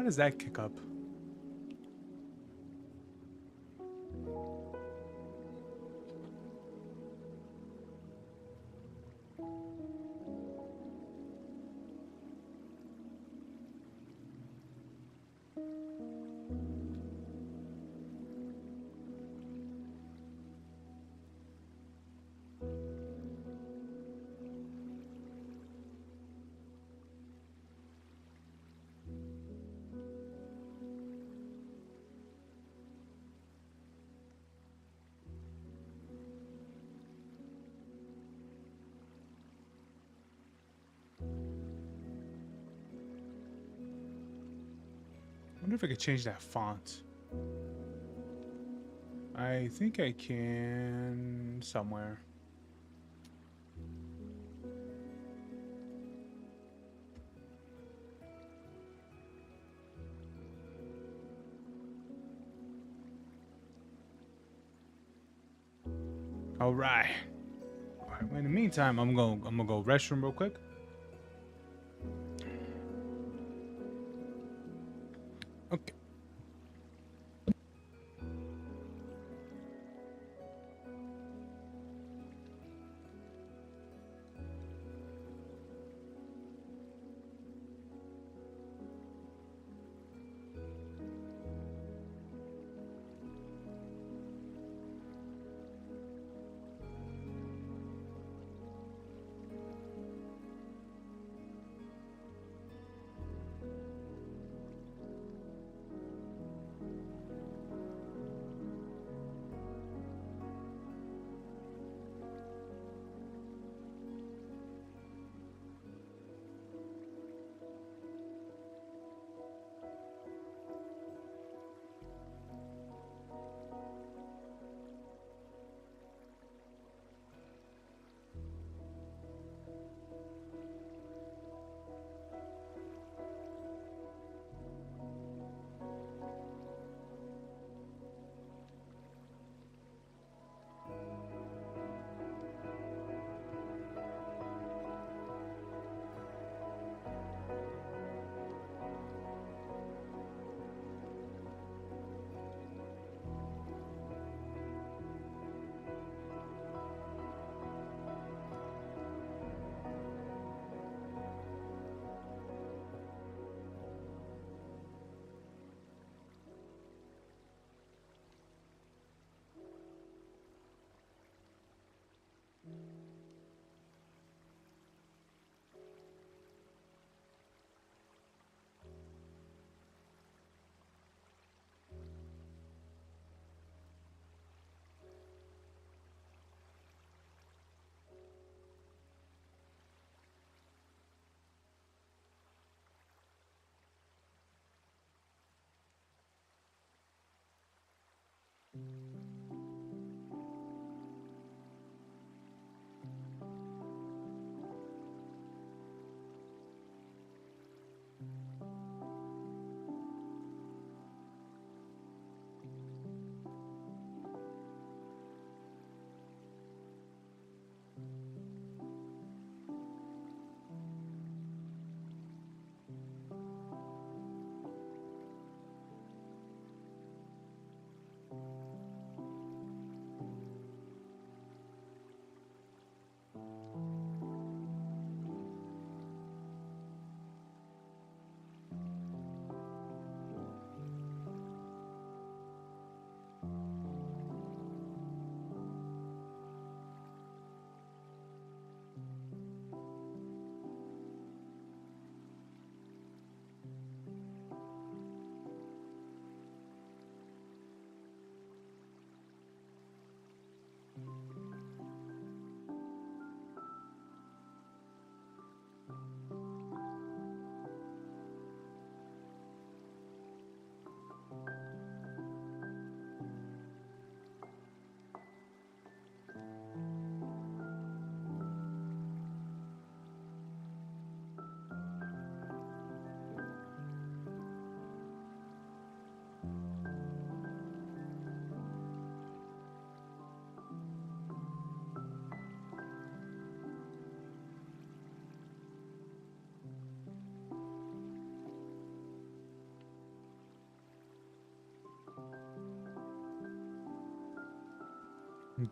does that kick up? I wonder if I could change that font. I think I can somewhere. All right. All right. In the meantime, I'm gonna go restroom real quick. Okay.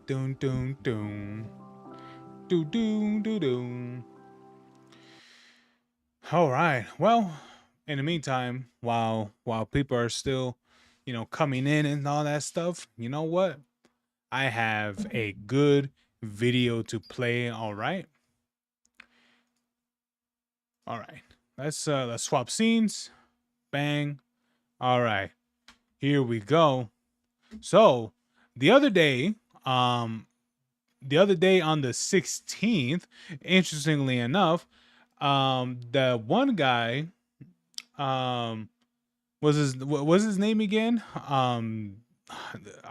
Doom, doom, doom. Doom, doom, doom, doom. All right. Well, in the meantime, while people are still, coming in and all that stuff, you know what? I have a good video to play. All right. All right. Let's swap scenes. Bang. All right. Here we go. So, the other day, um on the 16th, interestingly enough, the one guy, um was his name again? I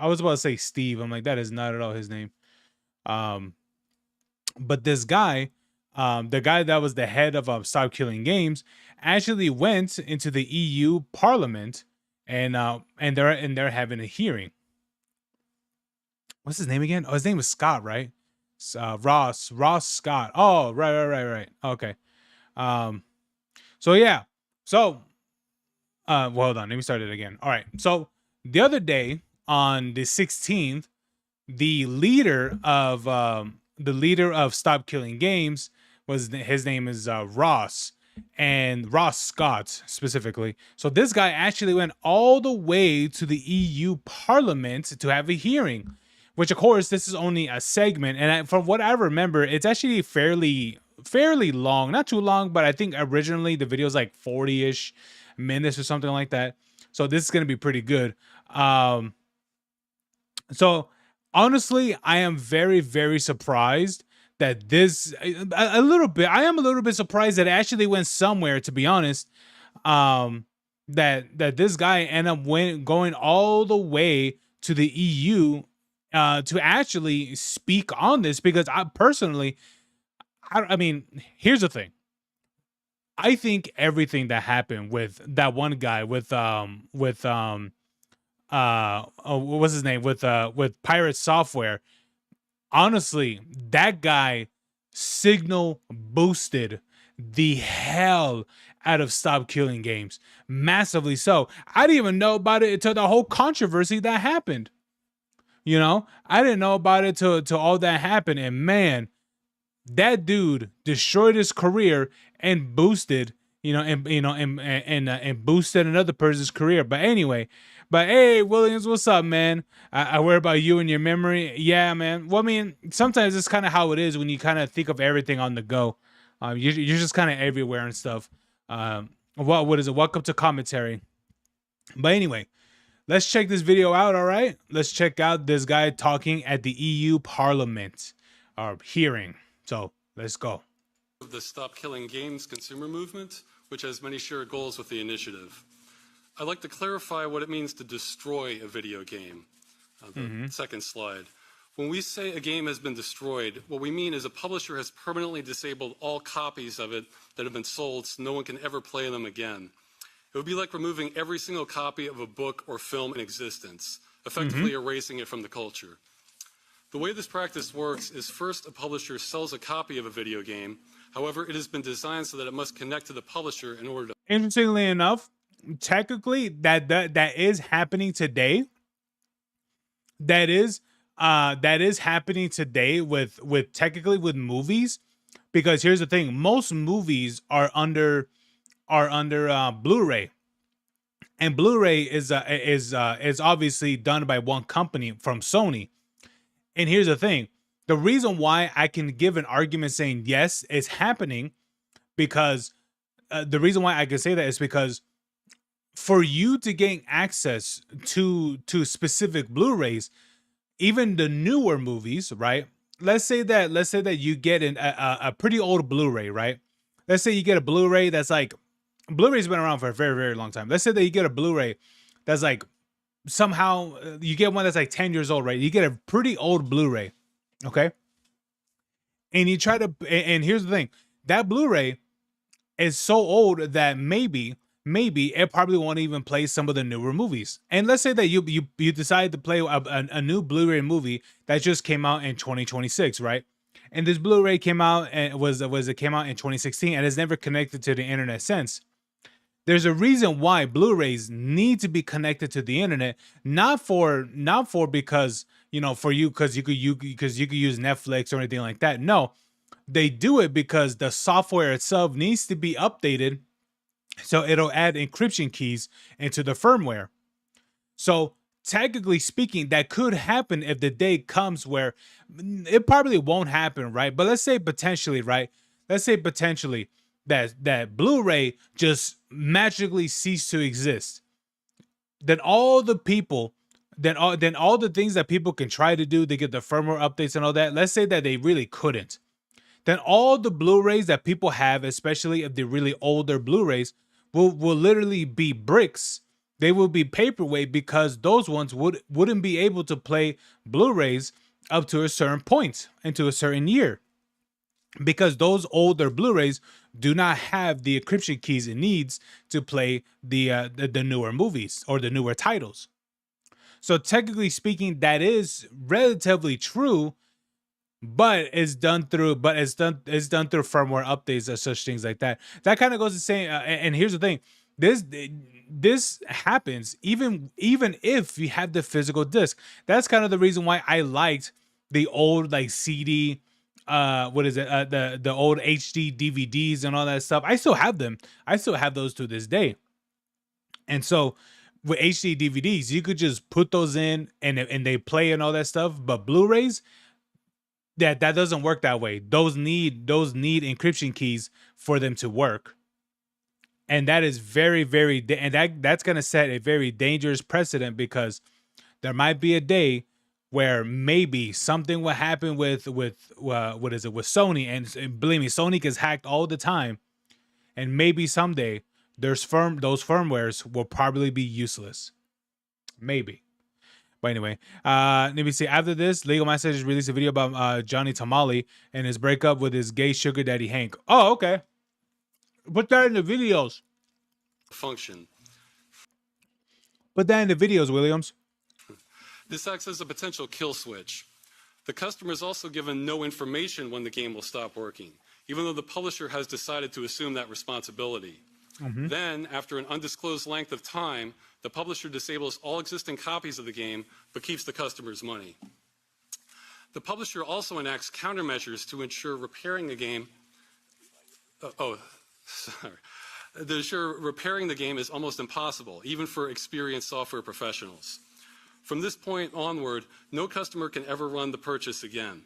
was about to say Steve. I'm like, that is not at all his name. Um but this guy, the guy that was the head of Stop Killing Games, actually went into the EU Parliament, and they're having a hearing. What's his name again? Oh, his name was Scott, right? Ross Scott. Oh, right. Okay. Um, so yeah. So well, hold on, let me start it again. All right. So the other day on the 16th, the leader of Stop Killing Games, his name is Ross, and Ross Scott specifically. So this guy actually went all the way to the EU Parliament to have a hearing, which of course this is only a segment, and from what I remember, it's actually fairly long, not too long, but I think originally the video was like 40-ish minutes or something like that. So this is gonna be pretty good. So honestly, I am very, very surprised that a little bit. I am a little bit surprised that it actually went somewhere. To be honest, um, that this guy ended up going all the way to the EU to actually speak on this, because I personally, I mean, here's the thing. I think everything that happened with that one guy what's his name, with Pirate Software, honestly, that guy signal boosted the hell out of Stop Killing Games, massively so. I didn't even know about it until the whole controversy that happened. I didn't know about it till all that happened, and man, that dude destroyed his career and boosted, and boosted another person's career. But anyway, hey, Williams, what's up, man? I worry about you and your memory. Yeah, man. Well, I mean, sometimes it's kind of how it is when you kind of think of everything on the go. You're just kind of everywhere and stuff. What is it? Welcome to commentary. But anyway, let's check this video out. All right, let's check out this guy talking at the EU Parliament, or hearing. So let's go. The Stop Killing Games consumer movement, which has many shared goals with the initiative. I'd like to clarify what it means to destroy a video game. Second slide. When we say a game has been destroyed, what we mean is a publisher has permanently disabled all copies of it that have been sold so no one can ever play them again. It would be like removing every single copy of a book or film in existence, effectively erasing it from the culture. The way this practice works is, first, a publisher sells a copy of a video game. However, it has been designed so that it must connect to the publisher in order to... Interestingly enough, technically that is happening today. That is happening today with technically with movies, because here's the thing: most movies are under Blu-ray, and Blu-ray is obviously done by one company from Sony. And here's the thing: the reason why I can give an argument saying yes, it's happening, because the reason why I can say that is because for you to gain access to specific Blu-rays, even the newer movies, right? Let's say that you get a pretty old Blu-ray, right? Let's say you get a Blu-ray that's like, Blu-ray's been around for a very, very long time. Let's say that you get a Blu-ray that's like, somehow you get one that's like 10 years old, right? You get a pretty old Blu-ray, okay? And you try to, and here's the thing: that Blu-ray is so old that maybe it probably won't even play some of the newer movies. And let's say that you decide to play a new Blu-ray movie that just came out in 2026, right? And this Blu-ray came out and it came out in 2016 and has never connected to the internet since. There's a reason why Blu-rays need to be connected to the internet, not for because for you because you could use Netflix or anything like that. No, they do it because the software itself needs to be updated, so it'll add encryption keys into the firmware. So technically speaking, that could happen if the day comes where it probably won't happen, right? But let's say potentially, right? Let's say potentially that Blu-ray just magically ceased to exist. Then all the people, then all the things that people can try to do, they get the firmware updates and all that. Let's say that they really couldn't. Then all the Blu-rays that people have, especially if they're really older Blu-rays, will literally be bricks. They will be paperweight because those ones wouldn't be able to play Blu-rays up to a certain point into a certain year, because those older Blu-rays do not have the encryption keys it needs to play the newer movies or the newer titles. So technically speaking, that is relatively true, but it's done through firmware updates and such things like that. That kind of goes to saying, and here's the thing: this happens even if you have the physical disc. That's kind of the reason why I liked the old like CD, what is it, the old HD DVDs and all that stuff. I still have them. I still have those to this day. And so with HD DVDs, you could just put those in and they play and all that stuff. But Blu-rays, that doesn't work that way. Those need encryption keys for them to work. And that is very and that's going to set a very dangerous precedent, because there might be a day where maybe something will happen with what is it, with Sony, and believe me, Sony gets hacked all the time, and maybe someday those firmwares will probably be useless. Maybe. But anyway, let me see. After this, Legal Master just released a video about Johnny Tamale and his breakup with his gay sugar daddy Hank. Oh, okay. Put that in the videos. Function. Put that in the videos, Williams. This acts as a potential kill switch. The customer is also given no information when the game will stop working, even though the publisher has decided to assume that responsibility. Mm-hmm. Then, after an undisclosed length of time, the publisher disables all existing copies of the game, but keeps the customer's money. The publisher also enacts countermeasures to ensure repairing the game. To ensure repairing the game is almost impossible, even for experienced software professionals. From this point onward, no customer can ever run the purchase again.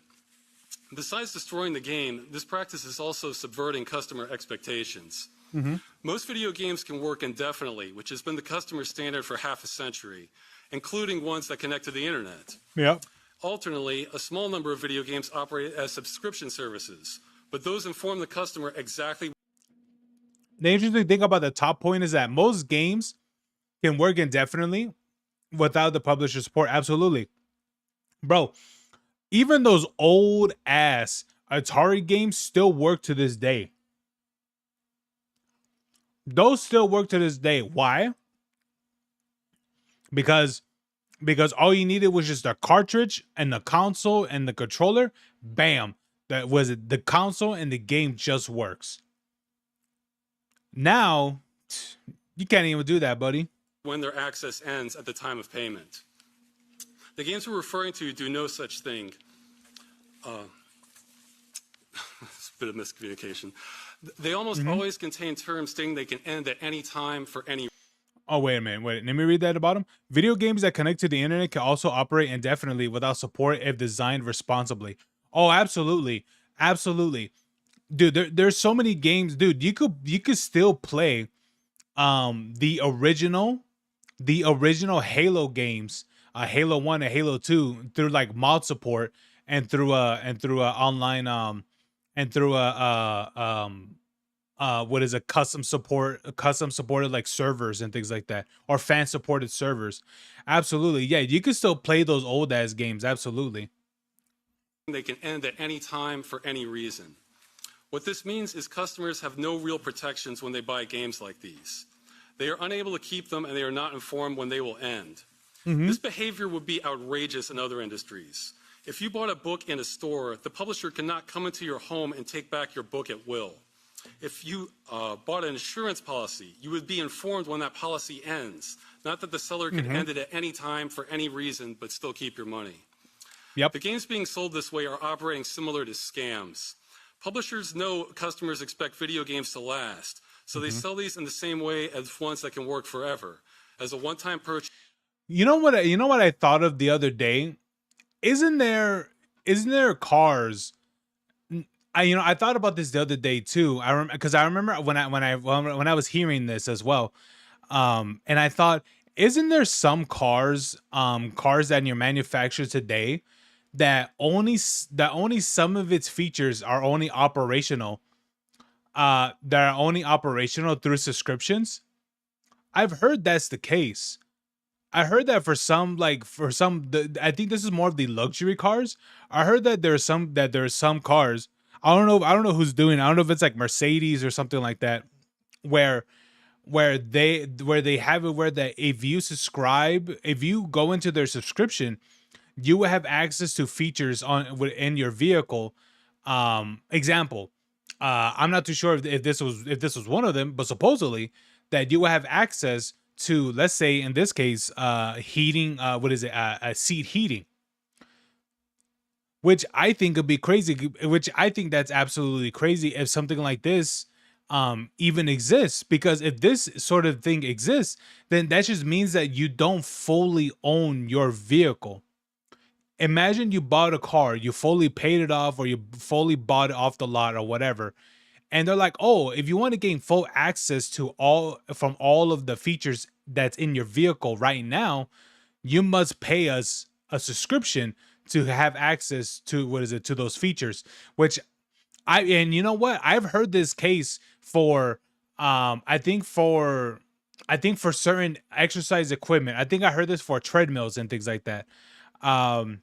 Besides destroying the game, this practice is also subverting customer expectations. Mm-hmm. Most video games can work indefinitely, which has been the customer standard for half a century, including ones that connect to the internet. Yeah. Alternately, a small number of video games operate as subscription services, but those inform the customer exactly. The interesting thing about the top point is that most games can work indefinitely without the publisher support. Absolutely. Bro, even those old ass Atari games still work to this day. Those still work to this day. Why? Because all you needed was just a cartridge and the console and the controller. Bam. That was it. The console and the game just works. Now, you can't even do that, buddy. When their access ends at the time of payment. The games we're referring to do no such thing. It's a bit of miscommunication. They almost always contain terms stating they can end at any time for any. Oh, wait a minute. Wait, let me read that at the bottom. Video games that connect to the internet can also operate indefinitely without support if designed responsibly. Oh, absolutely. Absolutely. Dude, there's so many games. Dude, you could still play the original Halo games, Halo 1 and Halo 2 through like mod support and through online and through what is a custom supported like servers and things like that, or fan supported servers. Absolutely. Yeah, you can still play those old ass games. Absolutely. They can end at any time for any reason. What this means is customers have no real protections when they buy games like these. They are unable to keep them, and they are not informed when they will end. Mm-hmm. This behavior would be outrageous in other industries. If you bought a book in a store, the publisher cannot come into your home and take back your book at will. If you bought an insurance policy, you would be informed when that policy ends, not that the seller can end it at any time for any reason, but still keep your money. Yep. The games being sold this way are operating similar to scams. Publishers know customers expect video games to last, so they sell these in the same way as ones that can work forever, as a one-time purchase. You know what? You know what I thought of the other day? Isn't there cars? I thought about this the other day too. I remember when I was hearing this as well. And I thought, isn't there some cars that you manufacture today that only some of its features are only operational, that are only operational through subscriptions? I've heard that's the case. I heard that I think this is more of the luxury cars. I heard that there's some cars. I don't know who's doing it. I don't know if it's like Mercedes or something like that, where they have it where that if you go into their subscription, you will have access to features in your vehicle. Example, I'm not too sure if this was one of them, but supposedly that you will have access to, let's say in this case, heating, seat heating, which I think would be crazy, which I think that's absolutely crazy if something like this even exists, because if this sort of thing exists, then that just means that you don't fully own your vehicle. Imagine you bought a car, you fully paid it off, or you fully bought it off the lot or whatever, and they're like, oh, if you want to gain full access to all of the features that's in your vehicle right now, you must pay us a subscription to have access to to those features. Which and you know what, I've heard this case for I think for certain exercise equipment. I think I heard this for treadmills and things like that. um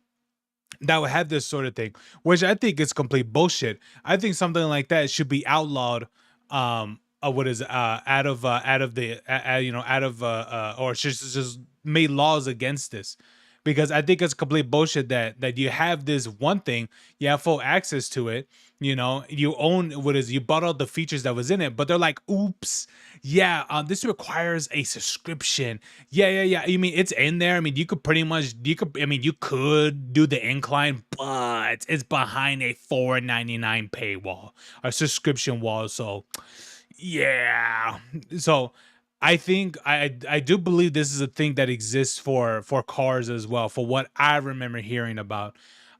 that would have this sort of thing, which I think is complete bullshit. I think something like that should be outlawed. What is out of the out of or just made laws against this, because I think it's complete bullshit that you have this one thing, you have full access to it, you own you bought all the features that was in it, but they're like, oops, yeah, this requires a subscription. Yeah. You mean it's in there? I mean, you could pretty much you could do the incline, but it's behind a $4.99 paywall, a subscription wall. So yeah. So I think I do believe this is a thing that exists for cars as well, for what I remember hearing about.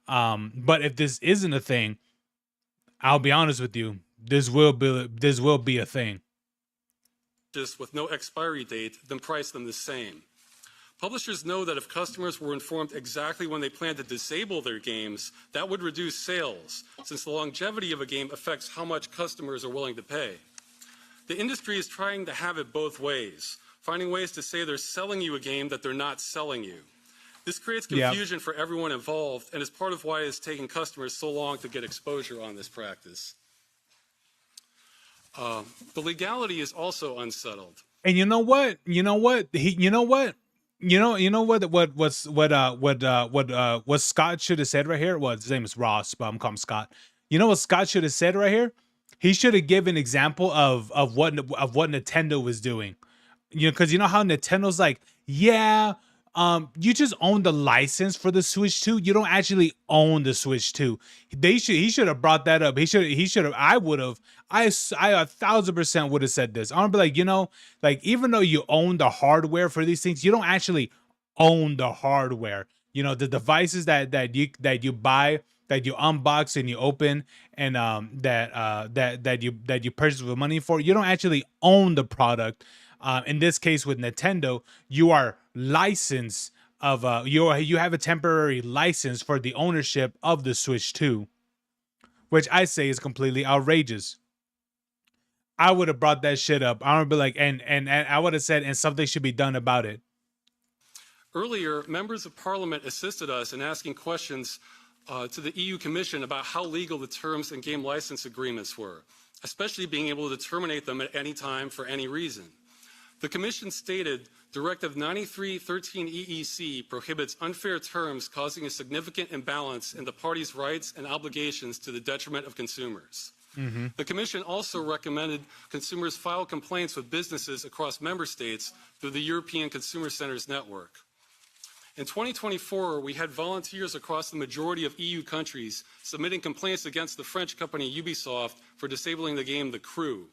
But if this isn't a thing, I'll be honest with you, this will be a thing. Just with no expiry date, then price them the same. Publishers know that if customers were informed exactly when they plan to disable their games, that would reduce sales, since the longevity of a game affects how much customers are willing to pay. The industry is trying to have it both ways, finding ways to say they're selling you a game that they're not selling you. This creates confusion for everyone involved, and is part of why it's taking customers so long to get exposure on this practice. The legality is also unsettled. And you know what? What Scott should have said right here? Well, his name is Ross, but I'm calling him Scott. You know what Scott should have said right here? He should have given an example of what Nintendo was doing. Because you know how Nintendo's like, yeah, you just own the license for the Switch 2. You don't actually own the Switch 2. He should have brought that up. He should have. I 1,000% would have said this. I'm gonna be like, like, even though you own the hardware for these things, you don't actually own the hardware. The devices that you buy, that you unbox and you open, and that you purchase with money for, you don't actually own the product. In this case with Nintendo, you are licensed you have a temporary license for the ownership of the Switch 2, which I say is completely outrageous. I would have brought that shit up. I would be like, and I would have said, and something should be done about it. Earlier, members of Parliament assisted us in asking questions to the EU Commission about how legal the terms and game license agreements were, especially being able to terminate them at any time for any reason. The Commission stated Directive 9313 EEC prohibits unfair terms causing a significant imbalance in the parties' rights and obligations to the detriment of consumers. Mm-hmm. The Commission also recommended consumers file complaints with businesses across member states through the European Consumer Centers Network. In 2024, we had volunteers across the majority of EU countries submitting complaints against the French company Ubisoft for disabling the game The Crew.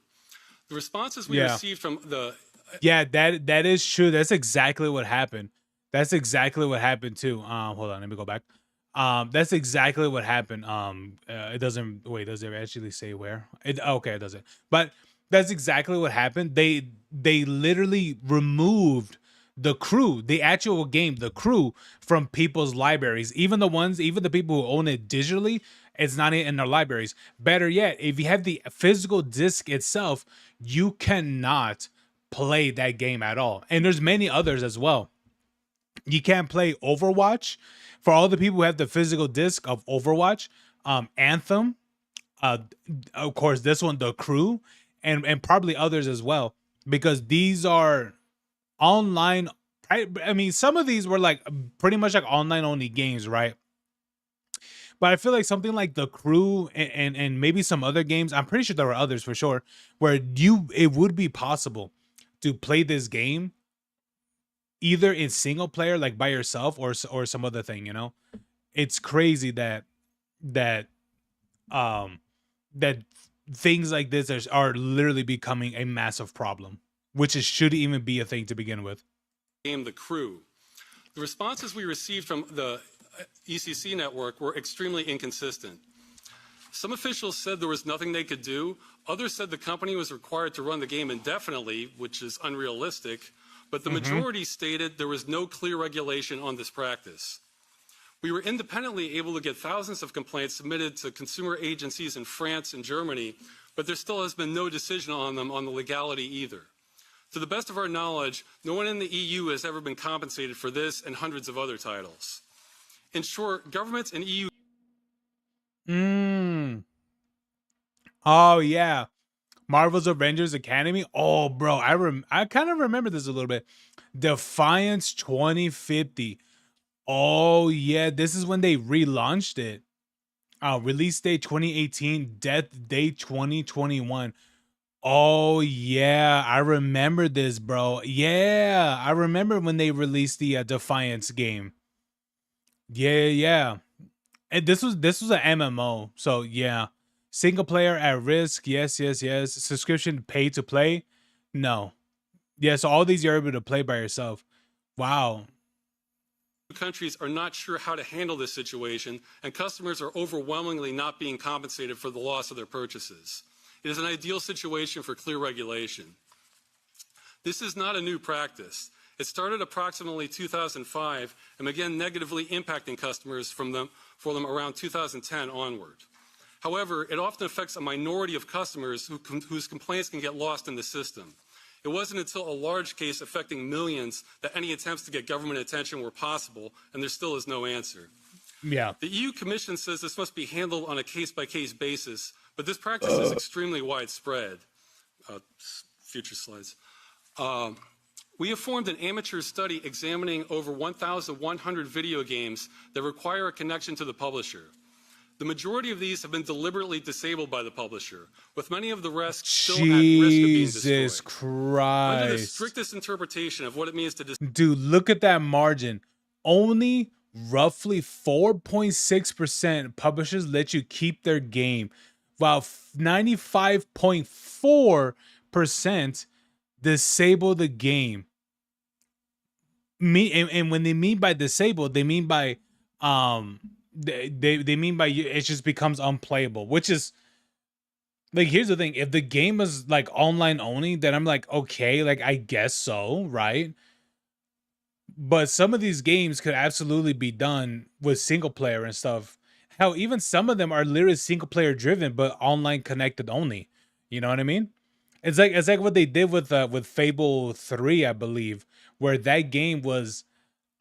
The responses we received from the... Yeah, that is true. That's exactly what happened. That's exactly what happened too. Hold on, let me go back. That's exactly what happened. It doesn't wait. Does it actually say where? Okay, it doesn't. But that's exactly what happened. They literally removed the Crew, the actual game, The Crew, from people's libraries. Even the people who own it digitally, it's not in their libraries. Better yet, if you have the physical disc itself, you cannot play that game at all. And there's many others as well. You can't play Overwatch. For all the people who have the physical disc of Overwatch, Anthem, of course, this one, The Crew, and probably others as well, because these are online. I mean, some of these were like pretty much like online only games, right? But I feel like something like The Crew and maybe some other games, I'm pretty sure there were others for sure, where it would be possible to play this game either in single player, like by yourself, or some other thing. It's crazy that that um that things like this are literally becoming a massive problem, which shouldn't even be a thing to begin with. Game The Crew. The responses we received from the ECC network were extremely inconsistent. Some officials said there was nothing they could do. Others said the company was required to run the game indefinitely, which is unrealistic. But the majority stated there was no clear regulation on this practice. We were independently able to get thousands of complaints submitted to consumer agencies in France and Germany, but there still has been no decision on them on the legality either. To the best of our knowledge, no one in the EU has ever been compensated for this and hundreds of other titles. In short, governments and EU... Oh, yeah. Marvel's Avengers Academy. Oh, bro, I kind of remember this a little bit. Defiance 2050. Oh, yeah. This is when they relaunched it. Release date 2018, death date 2021. Oh, yeah. I remember this, bro. Yeah. I remember when they released the Defiance game. Yeah. And this was an MMO. So, yeah. Single player at risk. Yes. Subscription pay to play. No. Yeah, so all these you're able to play by yourself. Wow. Countries are not sure how to handle this situation, and customers are overwhelmingly not being compensated for the loss of their purchases. It is an ideal situation for clear regulation. This is not a new practice. It started approximately 2005 and began negatively impacting customers for them around 2010 onward. However, it often affects a minority of customers whose complaints can get lost in the system. It wasn't until a large case affecting millions that any attempts to get government attention were possible, and there still is no answer. Yeah. The EU Commission says this must be handled on a case-by-case basis, but this practice is extremely widespread. Future slides. We have formed an amateur study examining over 1,100 video games that require a connection to the publisher. The majority of these have been deliberately disabled by the publisher, with many of the rest still at risk of being destroyed. Jesus Christ. Under the strictest interpretation of what it means to Dude, look at that margin. Only roughly 4.6% publishers let you keep their game, while 95.4% disable the game. And when they mean by disabled, they mean by they mean by it just becomes unplayable, which is like, here's the thing. If the game is like online only, then I'm like, okay, like I guess so, right? But some of these games could absolutely be done with single player and stuff. Hell, even some of them are literally single player driven, but online connected only. You know what I mean? It's like what they did with Fable 3, I believe, where that game was,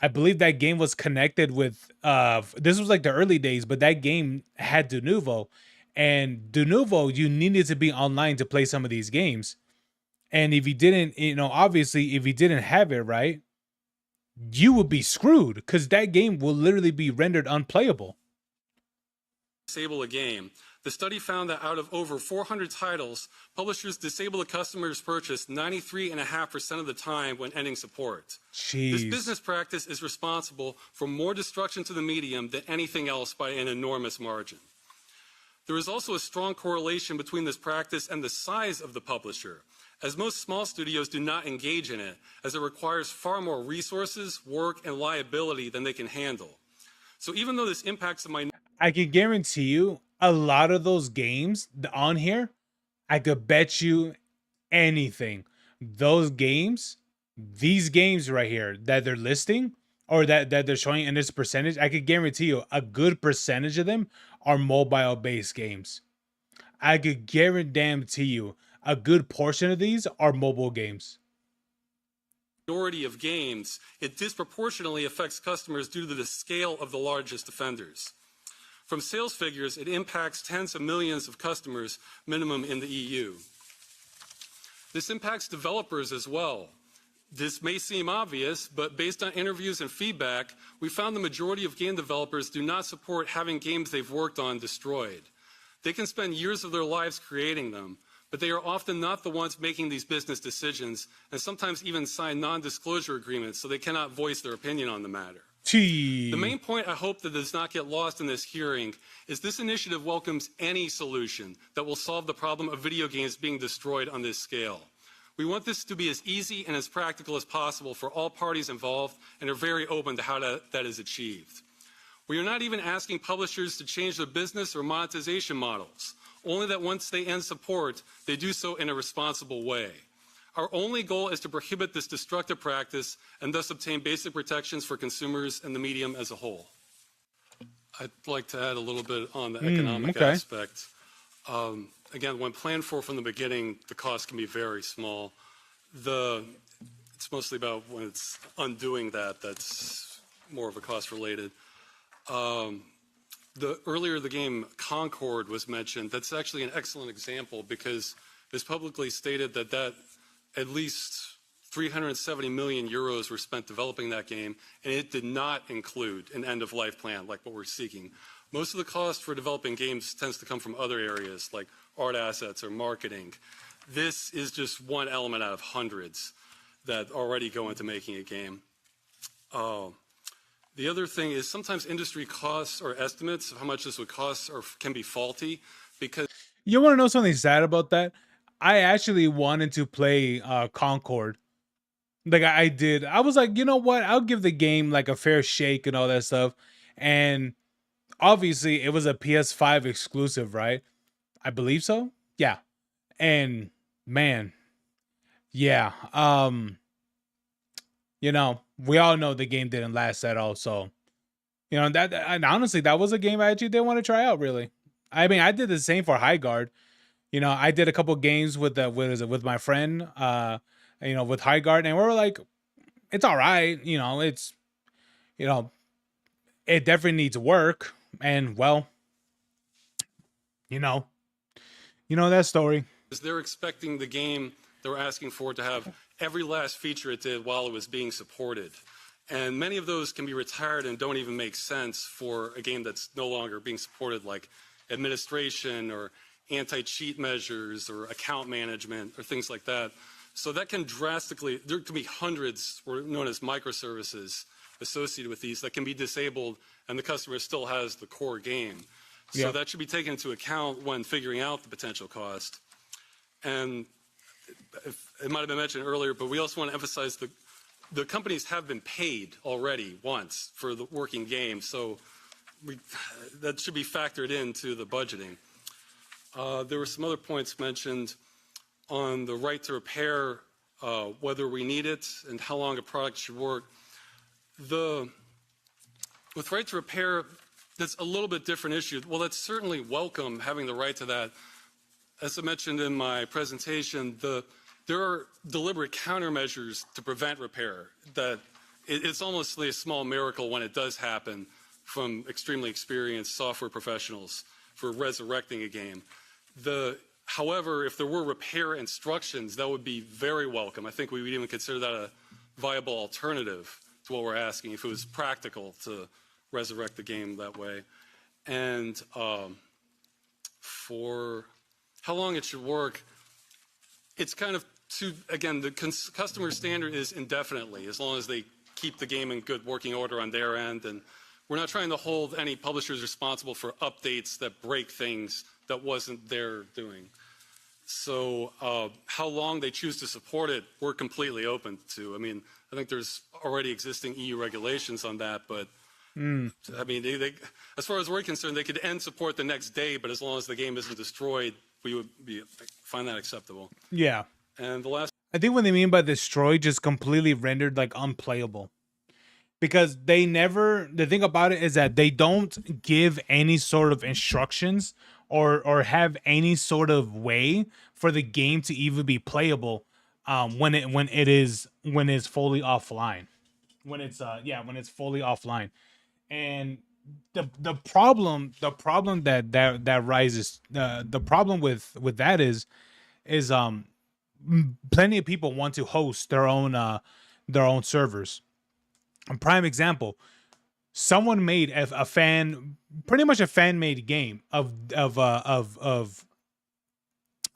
I believe that game was connected with this was like the early days, but that game had Denuvo. And Denuvo, you needed to be online to play some of these games. And if you didn't, obviously if you didn't have it, right, you would be screwed, because that game will literally be rendered unplayable. Disable a game. The study found that out of over 400 titles, publishers disable a customer's purchase 93.5% of the time when ending support. Jeez. This business practice is responsible for more destruction to the medium than anything else by an enormous margin. There is also a strong correlation between this practice and the size of the publisher, as most small studios do not engage in it, as it requires far more resources, work, and liability than they can handle. So even though this impacts the minority, I can guarantee you a lot of those games on here, I could bet you anything. Those games, these games right here that they're listing or that they're showing in this percentage, I could guarantee you a good percentage of them are mobile based games. I could guarantee you a good portion of these are mobile games. of games, it disproportionately affects customers due to the scale of the largest offenders. From sales figures, it impacts tens of millions of customers minimum in the EU. This impacts developers as well. This may seem obvious, but based on interviews and feedback, we found the majority of game developers do not support having games they've worked on destroyed. They can spend years of their lives creating them, but they are often not the ones making these business decisions and sometimes even sign non-disclosure agreements so they cannot voice their opinion on the matter. The main point I hope that does not get lost in this hearing is this initiative welcomes any solution that will solve the problem of video games being destroyed on this scale. We want this to be as easy and as practical as possible for all parties involved and are very open to how that is achieved. We are not even asking publishers to change their business or monetization models, only that once they end support, they do so in a responsible way. Our only goal is to prohibit this destructive practice and thus obtain basic protections for consumers and the medium as a whole. I'd like to add a little bit on the economic aspect. Again, when planned for from the beginning, the cost can be very small. It's mostly about when it's undoing that's more of a cost related. Earlier the game Concord was mentioned. That's actually an excellent example because it's publicly stated that at least 370 million euros were spent developing that game, and it did not include an end-of-life plan like what we're seeking. Most of the cost for developing games tends to come from other areas like art assets or marketing. This is just one element out of hundreds that already go into making a game. The other thing is sometimes industry costs or estimates of how much this would cost can be faulty because... You want to know something sad about that? I actually wanted to play Concord. Like I did. I was like, you know what? I'll give the game like a fair shake and all that stuff. And obviously it was a PS5 exclusive, right? I believe so. Yeah. And man, yeah. You know, we all know the game didn't last at all. So, you know, and honestly, that was a game I actually didn't want to try out really. I mean, I did the same for High Guard. You know, I did a couple games with my friend, you know, with High Guard, and we were like, it's all right. You know, it definitely needs work. And well, you know that story. They're expecting the game they were asking for to have every last feature it did while it was being supported. And many of those can be retired and don't even make sense for a game that's no longer being supported, like administration or anti-cheat measures or account management or things like that. So that can there can be hundreds, or known as microservices, associated with these that can be disabled and the customer still has the core game. So that should be taken into account when figuring out the potential cost. And it might have been mentioned earlier, but we also want to emphasize the companies have been paid already once for the working game. So that should be factored into the budgeting. There were some other points mentioned on the right to repair, whether we need it and how long a product should work. With right to repair, that's a little bit different issue. Well, that's certainly welcome, having the right to that. As I mentioned in my presentation, there are deliberate countermeasures to prevent repair. That it's almost a small miracle when it does happen from extremely experienced software professionals for resurrecting a game. However, if there were repair instructions, that would be very welcome. I think we would even consider that a viable alternative to what we're asking, if it was practical to resurrect the game that way. And For how long it should work, it's kind of again, the customer standard is indefinitely, as long as they keep the game in good working order on their end. And we're not trying to hold any publishers responsible for updates that break things that wasn't their doing. So how long they choose to support it, we're completely open to. I mean, I think there's already existing EU regulations on that, but I mean, as far as we're concerned, they could end support the next day, but as long as the game isn't destroyed, we would find that acceptable. Yeah. And the last, I think what they mean by destroy just completely rendered like unplayable. Because they never, the thing about it is that they don't give any sort of instructions or have any sort of way for the game to even be playable when it's fully offline. When it's fully offline. And the problem that rises, the problem with that is plenty of people want to host their own servers. A prime example, someone made pretty much a fan made game of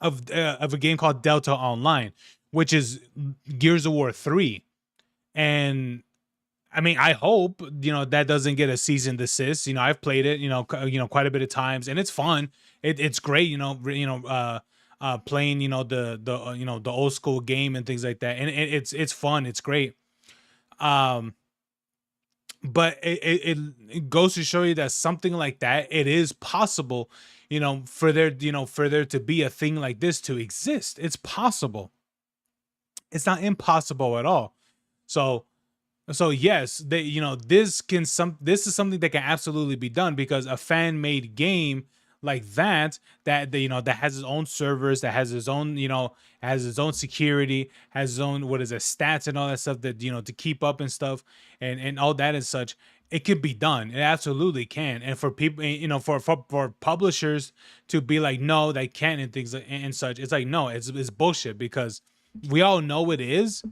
a game called Delta Online, which is Gears of War 3. And I mean, I hope, that doesn't get a cease and desist. I've played it, quite a bit of times, and it's fun. It's great, playing, the old school game and things like that. And it's fun. It's great. But it goes to show you that something like that, it is possible, for there to be a thing like this to exist. It's possible. It's not impossible at all. So yes, this is something that can absolutely be done, because a fan made game like that that has its own servers, that has its own has its own security, has its own stats and all that stuff, that to keep up and stuff, and all that and such. It could be done. It absolutely can. And for people, for publishers to be like, no, they can't, and things and such, it's like, no, it's bullshit, because we all know it is,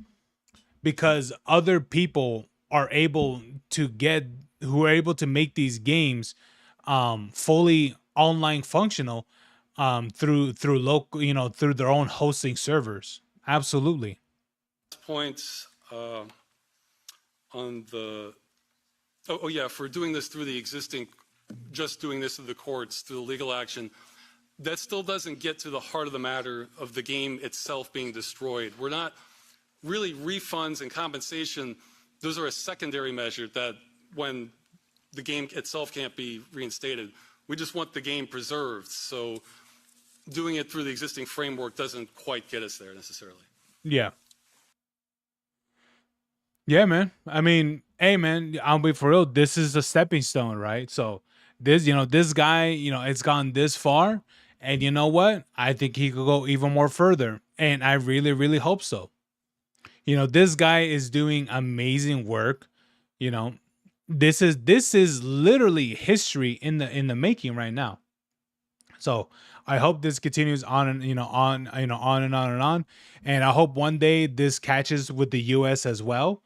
because other people are able to make these games fully online functional through local, through their own hosting servers. Absolutely. points on the for doing this through the existing, just doing this through the courts, through the legal action, that still doesn't get to the heart of the matter of the game itself being destroyed. We're not really, refunds and compensation, those are a secondary measure, that when the game itself can't be reinstated, we just want the game preserved. So doing it through the existing framework doesn't quite get us there necessarily. Yeah. Yeah, man. I mean, hey, man, I'll be for real. This is a stepping stone, right? So this guy, it's gone this far, and you know what? I think he could go even more further, and I really, really hope so. This guy is doing amazing work. This is literally history in the making right now. So I hope this continues on and on and on and on, and I hope one day this catches with the U.S. as well.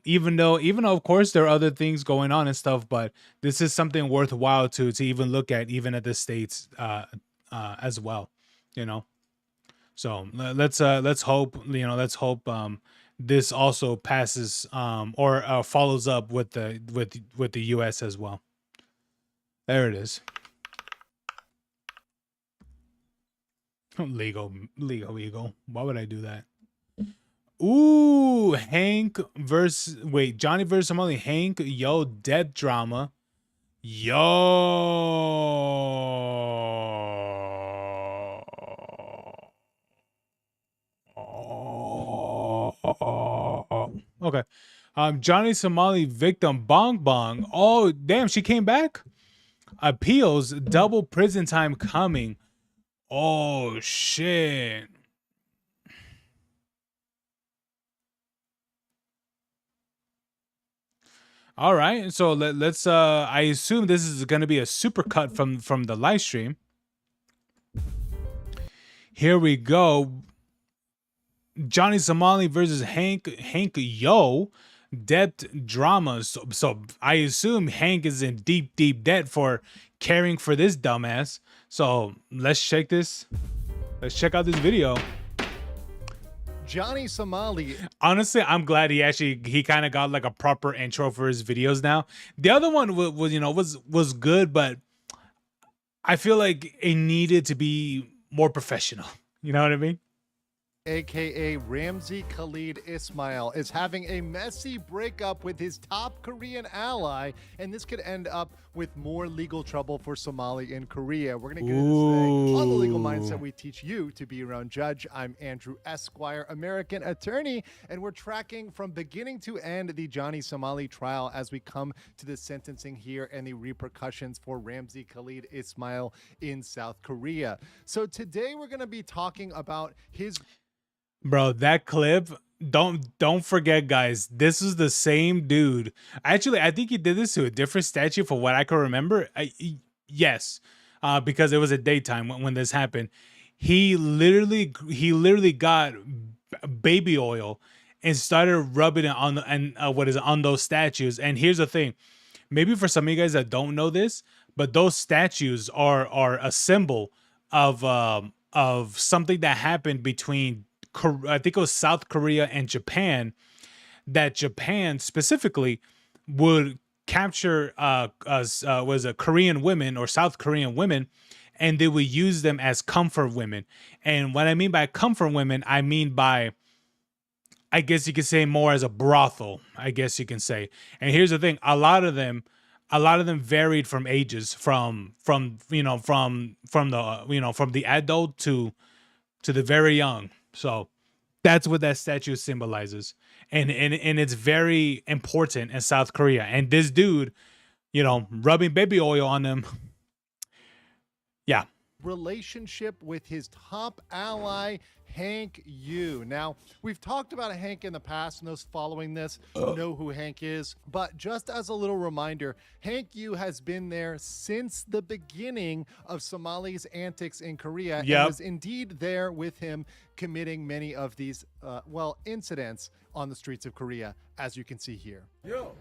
Even though of course there are other things going on and stuff, but this is something worthwhile to even look at, even at the States as well. So let's hope this also passes or follows up with the U.S. as well. There it is. Legal Eagle. Why would I do that? Ooh, Johnny versus Somali. Hank, yo, death drama. Yo. Okay. Johnny Somali victim Bong Bong. Oh, damn, she came back? Appeals, double prison time coming. Oh, shit. All right. So let's I assume this is going to be a super cut from the live stream. Here we go. Johnny Somali versus Hank Yo. debt dramas. So I assume Hank is in deep, deep debt for caring for this dumbass. So let's check this. Let's check out this video. Johnny Somali. Honestly, I'm glad he kind of got like a proper intro for his videos now. The other one was good, but I feel like it needed to be more professional. You know what I mean? AKA Ramzi Khalid Ismail, is having a messy breakup with his top Korean ally, and this could end up with more legal trouble for Somali in Korea. We're going to get into this today on the Legal Mindset. We teach you to be your own judge. I'm Andrew Esquire, American attorney, and we're tracking from beginning to end the Johnny Somali trial as we come to the sentencing here and the repercussions for Ramzi Khalid Ismail in South Korea. So today we're going to be talking about his... Bro, that clip, don't forget, guys, this is the same dude. Actually, I think he did this to a different statue for what I can remember. Yes, because it was at daytime when this happened. He literally got baby oil and started rubbing it on on those statues. And here's the thing, maybe for some of you guys that don't know this, but those statues are a symbol of something that happened between, I think it was South Korea and Japan, that Japan specifically would capture was a Korean women or South Korean women, and they would use them as comfort women. And what I mean by comfort women, I mean by, I guess you could say, more as a brothel, I guess you can say. And here's the thing, a lot of them varied from ages, from the adult to the very young. So that's what that statue symbolizes. And it's very important in South Korea. And this dude, rubbing baby oil on them. Yeah. Relationship with his top ally, Hank Yu. Now, we've talked about Hank in the past, and those following this know who Hank is. But just as a little reminder, Hank Yu has been there since the beginning of Somali's antics in Korea, and was indeed there with him committing many of these, incidents on the streets of Korea, as you can see here. Yo,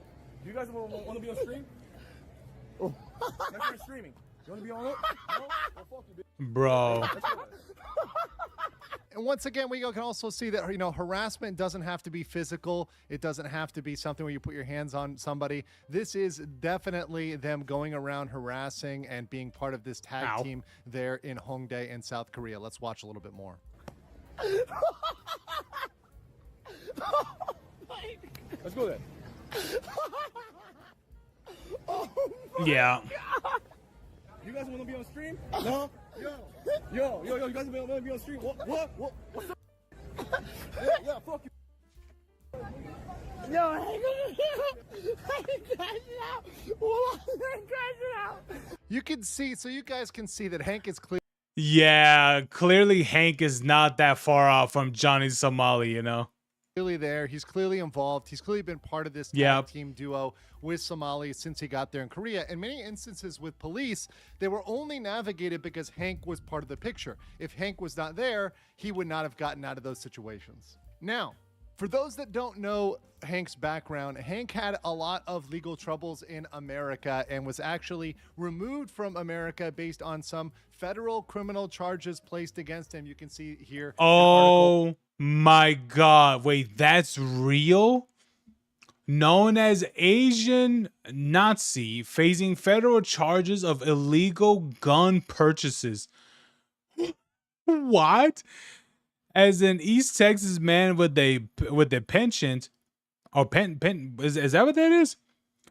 do you guys want to be on stream? Oh, that's for streaming. You want to be on it? No? Well, fuck you, bitch. Bro. And once again, we can also see that, harassment doesn't have to be physical. It doesn't have to be something where you put your hands on somebody. This is definitely them going around harassing and being part of this tag team there in Hongdae in South Korea. Let's watch a little bit more. Let's go then. Yeah. You guys want to be on stream? No? Yo, you guys want to be on stream? What? What's up? Yeah, fuck you. No, hang on. You can see, so you guys can see that Hank is clear. Yeah, clearly Hank is not that far off from Johnny Somali, Clearly there. He's clearly involved. He's clearly been part of this tag team duo with Somali since he got there in Korea. In many instances with police, they were only navigated because Hank was part of the picture. If Hank was not there, he would not have gotten out of those situations. Now, for those that don't know Hank's background, Hank had a lot of legal troubles in America and was actually removed from America based on some federal criminal charges placed against him. You can see here. Oh my God. Wait, that's real? Known as Asian Nazi, facing federal charges of illegal gun purchases. What? As an East Texas man with a penchant, or is that what that is?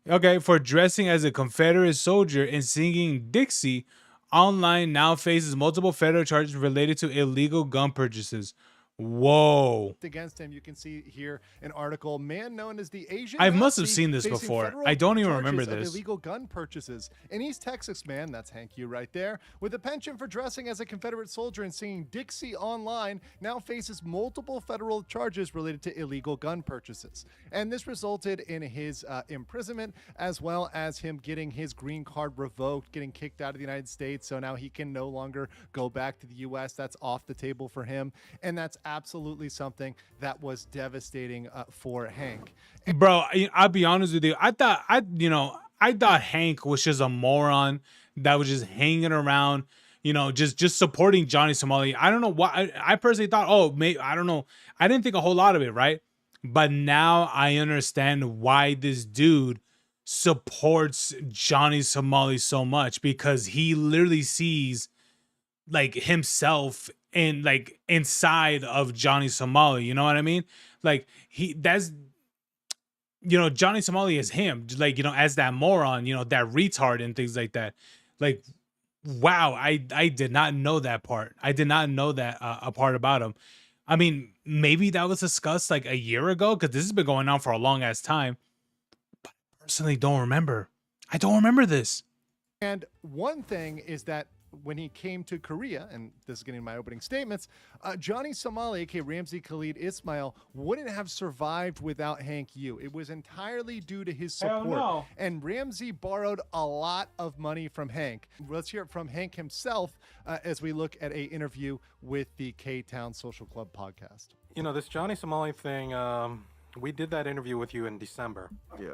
Okay, for dressing as a Confederate soldier and singing Dixie online, now faces multiple federal charges related to illegal gun purchases. Whoa. Against him, you can see here an article, man known as the Asian I Nazi must have seen this before. I don't even remember this. Illegal gun purchases. An East Texas man, that's Hank Yu right there, with a penchant for dressing as a Confederate soldier and singing Dixie online, now faces multiple federal charges related to illegal gun purchases. And this resulted in his imprisonment, as well as him getting his green card revoked, getting kicked out of the United States. So now he can no longer go back to the U.S. That's off the table for him. And that's absolutely something that was devastating for Hank. Bro, I'll be honest with you. I thought Hank was just a moron that was just hanging around, just supporting Johnny Somali. I don't know why. I personally thought, oh, maybe, I don't know. I didn't think a whole lot of it, right? But now I understand why this dude supports Johnny Somali so much, because he literally sees like himself in like inside of Johnny Somali. You know what I mean? Like Johnny Somali is him, like, as that moron, that retard and things like that. Like, wow, I did not know that part. I did not know that a part about him. I mean, maybe that was discussed like a year ago, because this has been going on for a long ass time. But I personally don't remember. I don't remember this. And one thing is that when he came to Korea, and this is getting my opening statements, Johnny Somali, aka Ramzi Khalid Ismail, wouldn't have survived without Hank Yu. It was entirely due to his support. No. And Ramzi borrowed a lot of money from Hank. Let's hear it from Hank himself as we look at an interview with the K-Town Social Club podcast. This Johnny Somali thing, we did that interview with you in December. Yeah.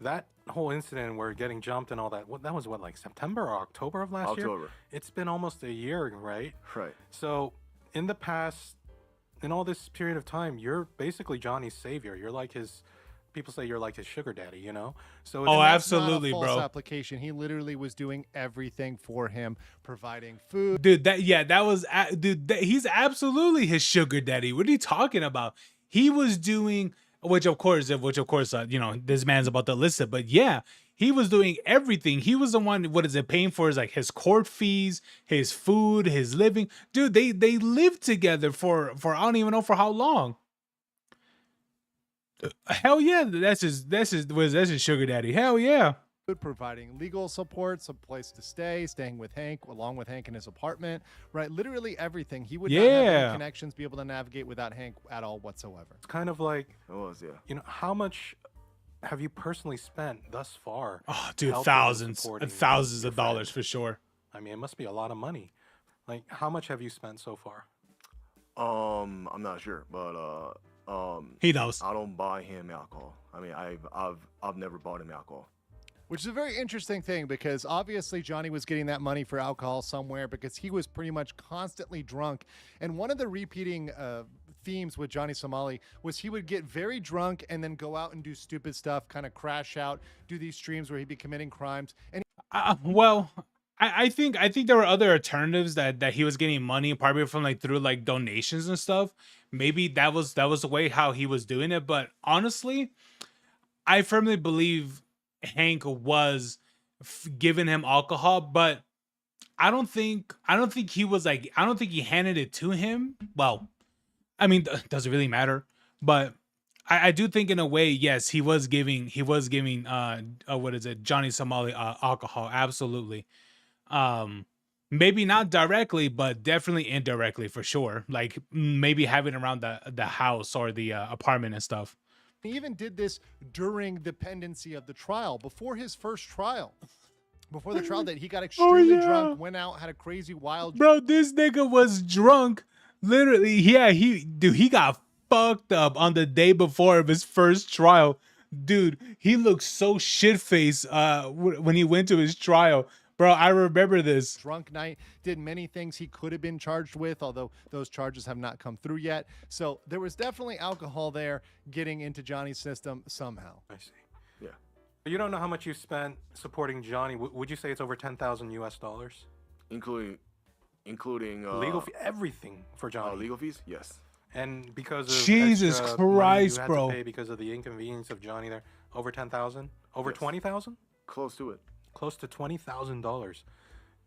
That whole incident where getting jumped and all that, that was what, like September or October of last year? October. It's been almost a year, right? Right. So in the past, in all this period of time, you're basically Johnny's savior. You're like people say you're like his sugar daddy, So Oh, That's absolutely, not a false bro. application. He literally was doing everything for him, providing food. Dude, he's absolutely his sugar daddy. What are you talking about? He was doing, which of course, this man's about to listen, but yeah, he was doing everything. He was the one, paying for his court fees, his food, his living. Dude, they lived together for I don't even know for how long. Hell yeah, that's his sugar daddy. Hell yeah. Providing legal support, some place to stay, staying with Hank, along with Hank in his apartment, right? Literally everything. He would not have any connections, be able to navigate without Hank at all whatsoever. It's kind of like, It was, yeah. How much have you personally spent thus far? Oh, dude, helping and thousands supporting of your dollars friend? for sure. I mean, it must be a lot of money. Like, how much have you spent so far? I'm not sure, but He knows. I don't buy him alcohol. I mean, I've never bought him alcohol. Which is a very interesting thing, because obviously Johnny was getting that money for alcohol somewhere, because he was pretty much constantly drunk. And one of the repeating themes with Johnny Somali was he would get very drunk and then go out and do stupid stuff, kind of crash out, do these streams where he'd be committing crimes. And I think there were other alternatives that he was getting money, probably from through donations and stuff. Maybe that was the way how he was doing it. But honestly, I firmly believe Hank was giving him alcohol, but I don't think he was I don't think he handed it to him. Well, I mean, does it really matter? But I do think in a way, yes, he was giving Johnny Somali alcohol. Absolutely. Maybe not directly, but definitely indirectly for sure. Like maybe having around the house or the apartment and stuff. he even did this during the pendency of the trial, before his first trial. Before the trial date, he got extremely drunk, went out, had a crazy wild... Bro, this nigga was drunk. Literally, yeah, he got fucked up on the day before of his first trial. Dude, he looked so shit-faced when he went to his trial. Bro, I remember this. Drunk night, did many things he could have been charged with, although those charges have not come through yet. So there was definitely alcohol there getting into Johnny's system somehow. I see. Yeah. You don't know how much you spent supporting Johnny. Would you say it's over 10,000 US dollars? Including Legal fee, everything for Johnny. legal fees? Yes. And because of Jesus extra Christ, money you had bro. to pay because of the inconvenience of Johnny there, over 10,000? Over Yes. 20,000? Close to it. Close to $20,000.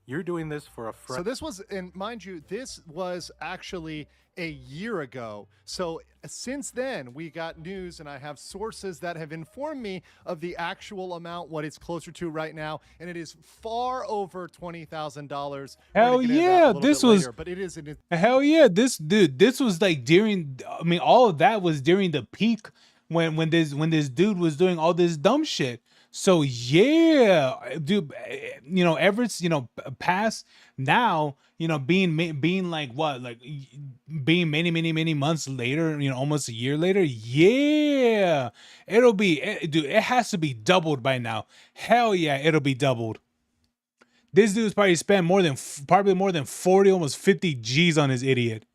You're doing this for a friend. So this was, and mind you, this was actually a year ago. So since then, we got news, and I have sources that have informed me of the actual amount, what it's closer to right now, and it is far over $20,000. Hell yeah, this was- later, but it is an Hell yeah, this was like during, I mean, all of that was during the peak when this dude was doing all this dumb shit. So yeah, dude, ever past now, being like what, like being many months later, almost a year later. Yeah, dude, it has to be doubled by now. Hell yeah, it'll be doubled. This dude's probably spent probably more than 40, almost 50 G's on his idiot.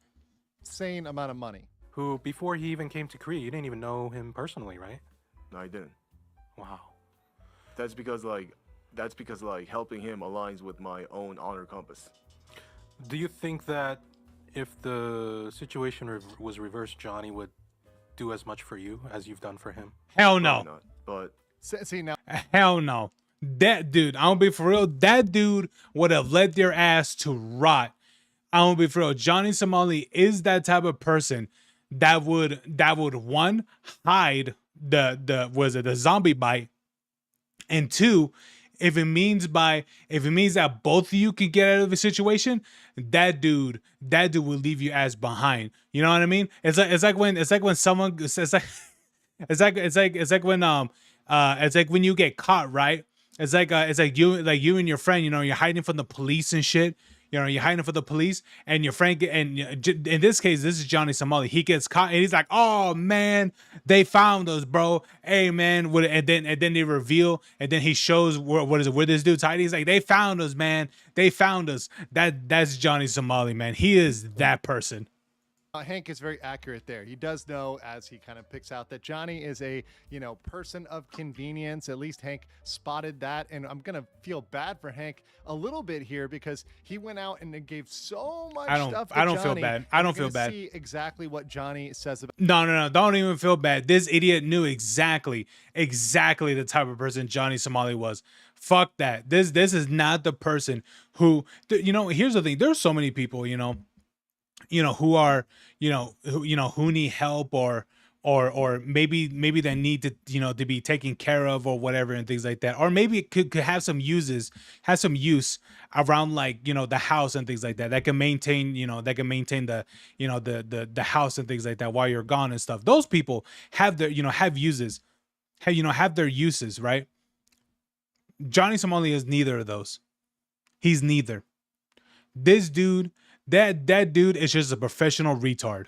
Insane amount of money. Who, before he even came to Korea, you didn't even know him personally, right? No, I didn't. Wow. That's because like helping him aligns with my own honor compass. Do you think that if the situation was reversed, Johnny would do as much for you as you've done for him? Hell Probably no. not, but See now, Hell no. That dude, I'm gonna be for real. That dude would have let their ass to rot. I'm gonna be for real. Johnny Somali is that type of person that would one, hide the zombie bite, and two, if it means that both of you can get out of a situation, that dude will leave you ass behind. You know what I mean? It's like when someone it's like when you get caught, right? It's like you and your friend, you're hiding from the police and shit. You're hiding from the police, and your friend in this case, this is Johnny Somali. He gets caught, and he's like, "Oh man, they found us, bro. Hey man," and then they reveal, and then he shows where this dude's hiding. He's like, "They found us, man. They found us." That's Johnny Somali, man. He is that person. Hank is very accurate there. He does know, as he kind of picks out, that Johnny is a, person of convenience. At least Hank spotted that. And I'm going to feel bad for Hank a little bit here because he went out and gave so much stuff to I don't Johnny. feel bad. I don't feel bad. See exactly what Johnny says about. No. Don't even feel bad. This idiot knew exactly the type of person Johnny Somali was. Fuck that. This is not the person who, here's the thing. There's so many people, who are, who need help or maybe they need to, to be taken care of or whatever and things like that. Or maybe it could have some use around like, the house and things like that. That can maintain the, the house and things like that while you're gone and stuff. Those people have their, have uses, have their uses, right? Johnny Somali is neither of those. He's neither. This dude, that dude is just a professional retard.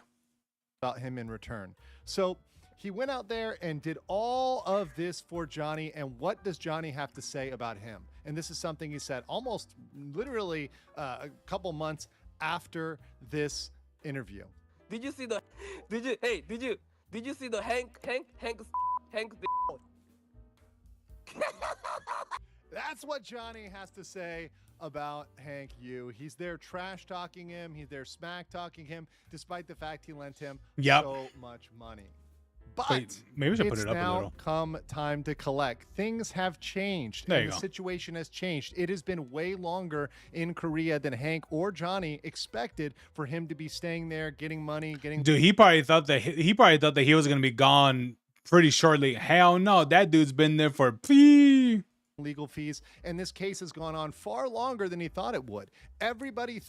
About him in return. So he went out there and did all of this for Johnny. And what does Johnny have to say about him? And this is something he said almost literally a couple months after this interview. Did you see the Hank That's what Johnny has to say about Hank Yu. He's there trash talking him. He's there smack talking him, despite the fact he lent him so much money. But maybe we should put it's it up a now little. come time to collect. Things have changed. There and you the go. situation has changed. It has been way longer in Korea than Hank or Johnny expected for him to be staying there, getting money, Dude, he probably thought that he was gonna be gone pretty shortly. Hell no, that dude's been there for legal fees, and this case has gone on far longer than he thought it would. Everybody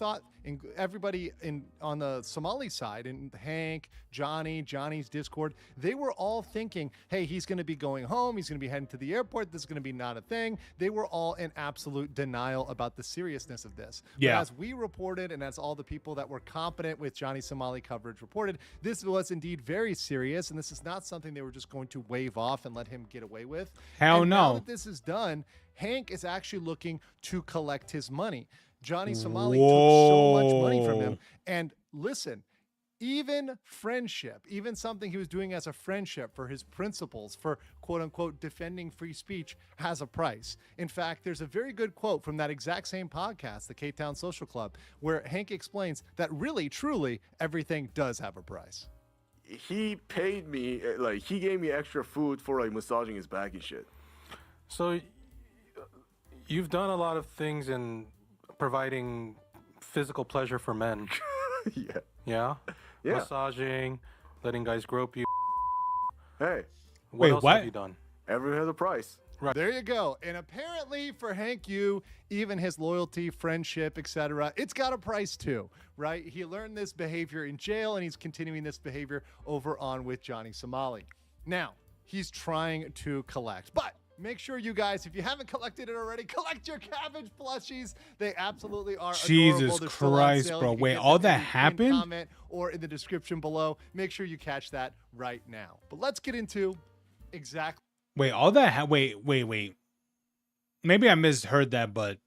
on the Somali side, and Hank, Johnny's Discord, they were all thinking, hey, he's going to be going home, he's going to be heading to the airport, this is going to be not a thing. They were all in absolute denial about the seriousness of this. Yeah. But as we reported, and as all the people that were competent with Johnny Somali coverage reported, this was indeed very serious, and this is not something they were just going to wave off and let him get away with. Hell and no. Now that this is done, Hank is actually looking to collect his money. Johnny Somali took so much money from him. And listen, even friendship, even something he was doing as a friendship for his principles, for quote unquote defending free speech, has a price. In fact, there's a very good quote from that exact same podcast, the K-Town Social Club, where Hank explains that really, truly, everything does have a price. He paid me, like, he gave me extra food for, like, massaging his back and shit. So you've done a lot of things in providing physical pleasure for men. Yeah. Yeah? Yeah. Massaging, letting guys grope you. Hey, What else what? have you done? everyone has a price. There you go. And apparently for Hank Yu, even his loyalty, friendship, etc., it's got a price too, right? He learned this behavior in jail, and he's continuing this behavior over on with Johnny Somali. Now, he's trying to collect, but Make sure you guys, if you haven't collected it already, collect your cabbage plushies. They absolutely are Jesus adorable. They're still on Christ, sale. bro. You can Wait, get all them that in the pinned happened? comment or in the description below. Make sure you catch that right now. But let's get into exactly. Wait, all that wait. Maybe I misheard that, but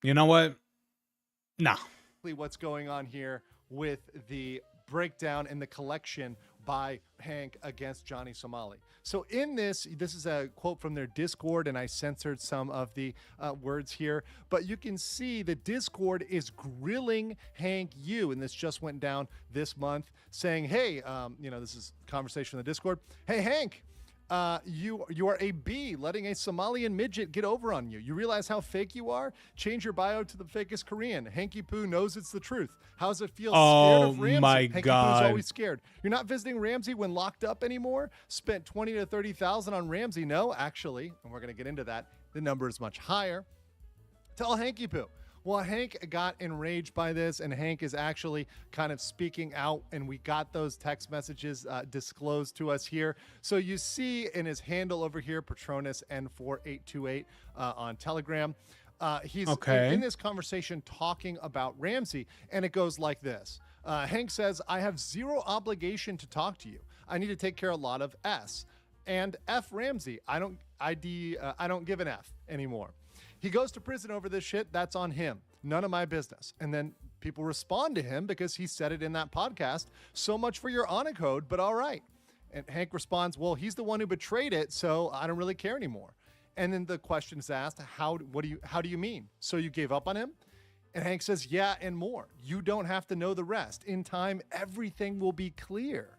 you know what? Nah. What's going on here with the breakdown and the collection by Hank against Johnny Somali. So in this is a quote from their Discord, and I censored some of the words here, but you can see the Discord is grilling Hank Yu, and this just went down this month, saying, hey, this is conversation in the Discord. Hey, Hank, you are a B, letting a Somalian midget get over on you. You realize how fake you are? Change your bio to the fakest Korean. Hanky Poo knows it's the truth. How's it feel scared of Ramsey? My Hanky God. Poo's always scared. You're not visiting Ramsey when locked up anymore? Spent 20 to 30,000 on Ramsey? No, actually, and we're going to get into that, the number is much higher. Tell Hanky Poo. Well, Hank got enraged by this, and Hank is actually kind of speaking out, and we got those text messages disclosed to us here. So you see in his handle over here, Patronus N4828 on Telegram, he's Okay. in this conversation talking about Ramsey, and it goes like this. Hank says, I have zero obligation to talk to you. I need to take care of a lot of S. And F Ramsey, I don't give an F anymore. He goes to prison over this shit. That's on him. None of my business. And then people respond to him because he said it in that podcast. So much for your honor code, but all right. And Hank responds, well, he's the one who betrayed it, so I don't really care anymore. And then the question is asked, how do you mean? So you gave up on him? And Hank says, yeah, and more. You don't have to know the rest. In time, everything will be clear.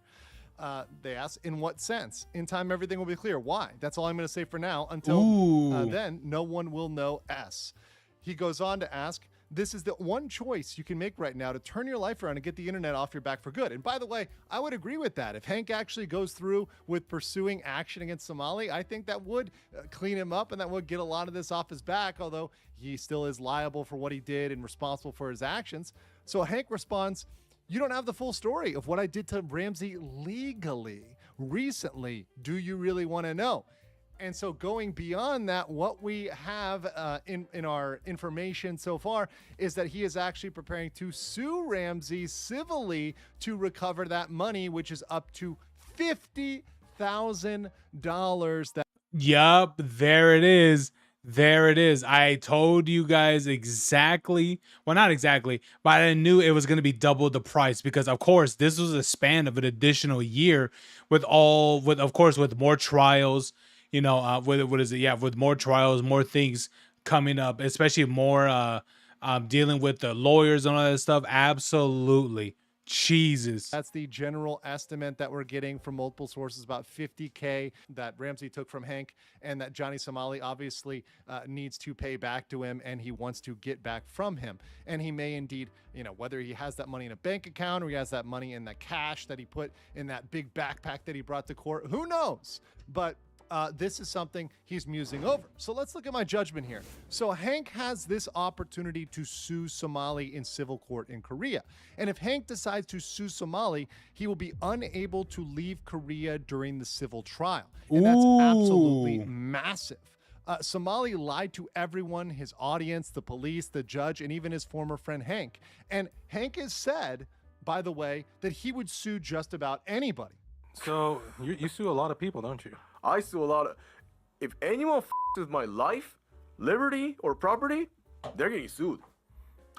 They ask, in what sense? In time, everything will be clear. Why? That's all I'm going to say for now. Until then, no one will know S. He goes on to ask, this is the one choice you can make right now to turn your life around and get the internet off your back for good. And by the way, I would agree with that. If Hank actually goes through with pursuing action against Somali, I think that would clean him up and that would get a lot of this off his back, although he still is liable for what he did and responsible for his actions. So Hank responds, you don't have the full story of what I did to Ramsey legally recently. Do you really want to know? And so going beyond that, what we have in our information so far is that he is actually preparing to sue Ramsey civilly to recover that money, which is up to $50,000. Yup, there it is. There it is. I told you guys exactly. Well, not exactly, but I knew it was going to be double the price because, of course, this was a span of an additional year with more trials. With more trials, more things coming up, especially more dealing with the lawyers and all that stuff. Absolutely. Jesus. That's the general estimate that we're getting from multiple sources, about $50K that Ramsey took from Hank, and that Johnny Somali obviously needs to pay back to him, and he wants to get back from him. And he may indeed, whether he has that money in a bank account or he has that money in the cash that he put in that big backpack that he brought to court, who knows? But this is something he's musing over. So let's look at my judgment here. So Hank has this opportunity to sue Somali in civil court in Korea. And if Hank decides to sue Somali, he will be unable to leave Korea during the civil trial. And that's absolutely massive. Somali lied to everyone, his audience, the police, the judge, and even his former friend Hank. And Hank has said, by the way, that he would sue just about anybody. So you sue a lot of people, don't you? I sue a lot of. If anyone with my life, liberty, or property, they're getting sued.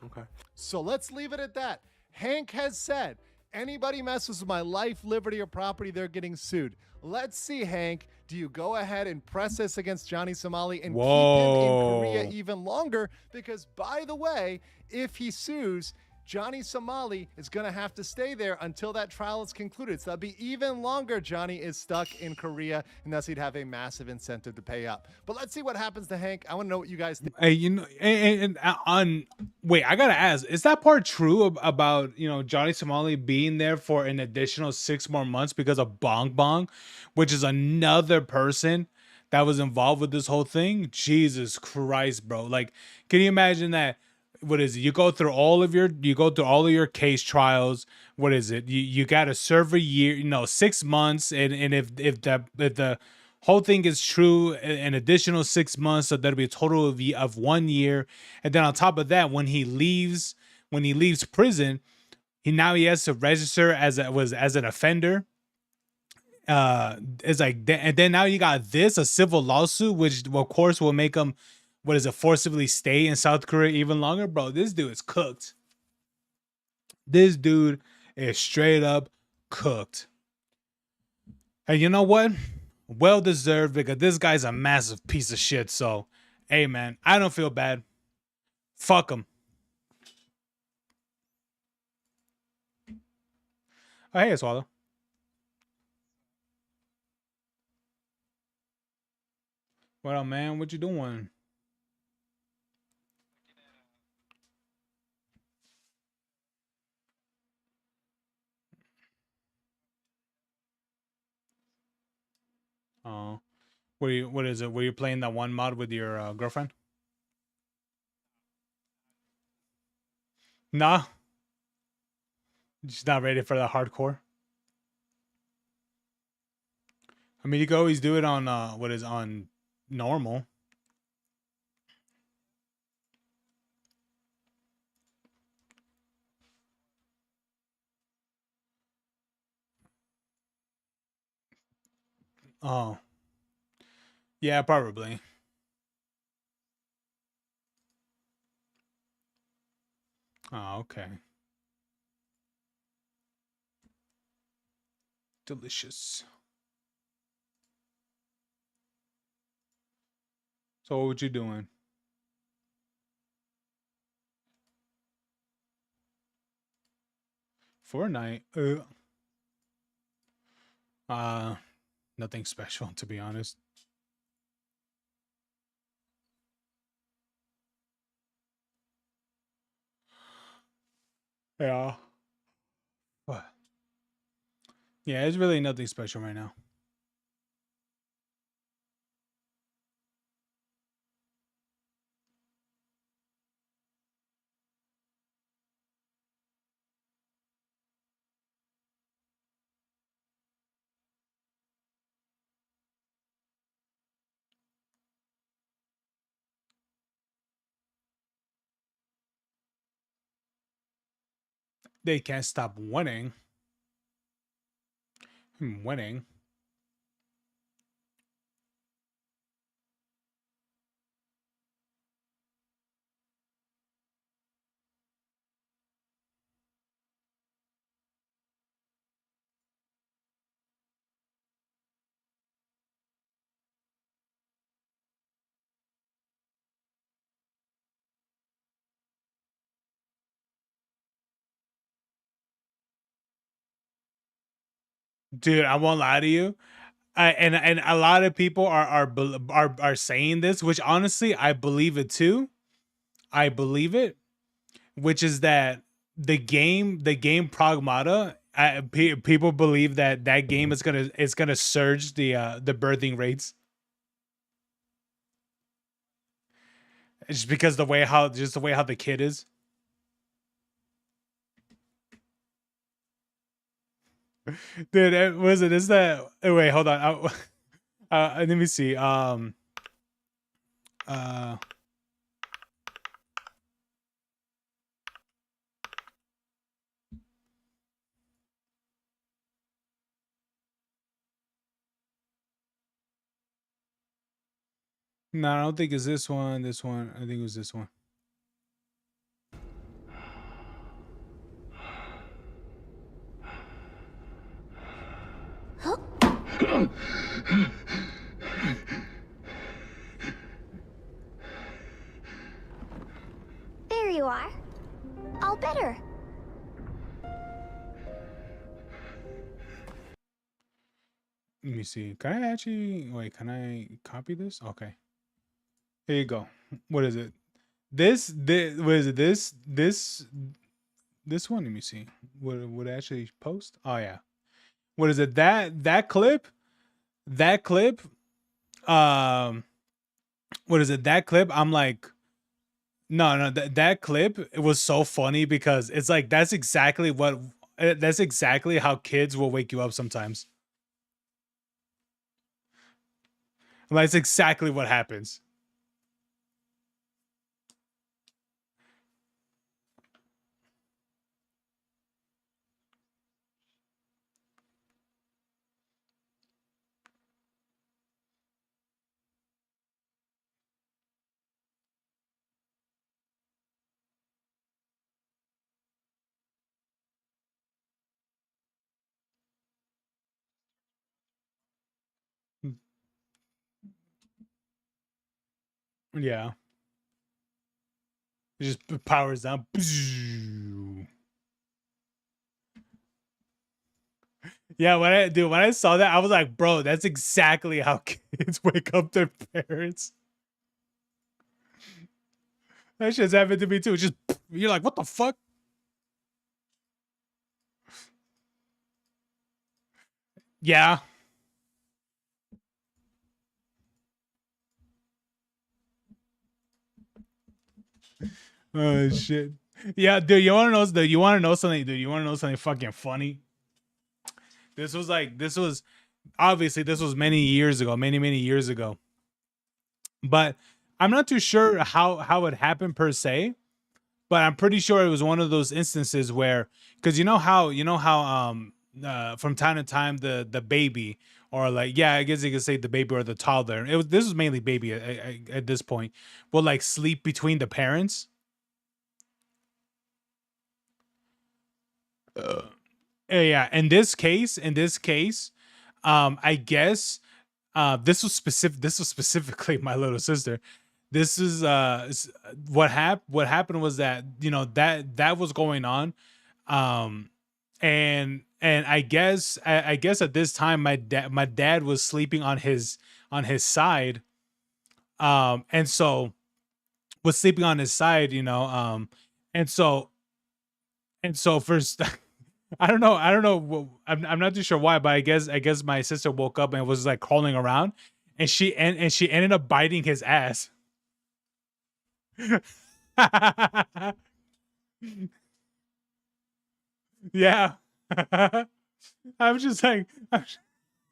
Okay. So let's leave it at that. Hank has said, anybody messes with my life, liberty, or property, they're getting sued. Let's see, Hank, do you go ahead and press this against Johnny Somali and keep him in Korea even longer? Because, by the way, if he sues, Johnny Somali is going to have to stay there until that trial is concluded. So that'll be even longer. Johnny is stuck in Korea, and thus he'd have a massive incentive to pay up. But let's see what happens to Hank. I want to know what you guys think. Hey, wait, I gotta ask, is that part true about Johnny Somali being there for an additional 6 more months because of Bong Bong, which is another person that was involved with this whole thing? Jesus Christ, bro! Like, can you imagine that? What is it? You go through all of your case trials. What is it? You got to serve a year, 6 months, and if the Whole thing is true an additional 6 months, so that'll be a total of 1 year. And then on top of that, when he leaves prison, he has to register as an offender. It's like, and then now you got a civil lawsuit, which of course will make him forcibly stay in South Korea even longer. Bro, this dude is cooked. This dude is straight up cooked. And you know what? Well deserved, because this guy's a massive piece of shit. So, hey man, I don't feel bad. Fuck him. Oh, hey, Swallow. What up, man? What you doing? Oh, what is it? Were you playing that one mod with your girlfriend? Nah, she's not ready for the hardcore. I mean, you can always do it on on normal. Oh, yeah, probably. Oh, okay. Delicious. So what you doing? Fortnite? Nothing special, to be honest. Yeah. What? Yeah, it's really nothing special right now. They can't stop winning. Winning. Dude, I won't lie to you. And a lot of people are saying this, which honestly I believe it too. I believe it, which is that the game Pragmata. People believe that game is gonna surge the birthing rates. Just because the way how the kid is. Dude, was it? Is that? Wait, hold on. Let me see. Uh. No, I don't think it's this one. This one. I think it was this one. There you are. All better. Let me see. Can I actually wait? Can I copy this? Okay. Here you go. What is it? This what is it? This one. Let me see. Would I actually post? Oh yeah. What is it? That clip? That clip? What is it? That clip? I'm like, no, that clip. It was so funny because it's like that's exactly how kids will wake you up sometimes. That's exactly what happens. Yeah. It just powers down. Yeah, when I saw that, I was like, bro, that's exactly how kids wake up their parents. That shit's happened to me too. Just you're like, what the fuck? Yeah. Oh shit. Yeah, dude, you wanna know something, dude? You wanna know something fucking funny? This was obviously this was many years ago, many years ago. But I'm not too sure how it happened per se, but I'm pretty sure it was one of those instances where, because from time to time the baby, or like, yeah, I guess you could say the baby or the toddler, this was mainly baby at this point, will like sleep between the parents. Yeah, in this case, I guess this was specifically my little sister. This is what happened was that, that was going on. um and I guess at this time my dad was sleeping on his side. And so was sleeping on his side, and so first, I don't know. I'm not too sure why, but I guess my sister woke up and was like crawling around, and she ended up biting his ass. Yeah. I'm just like,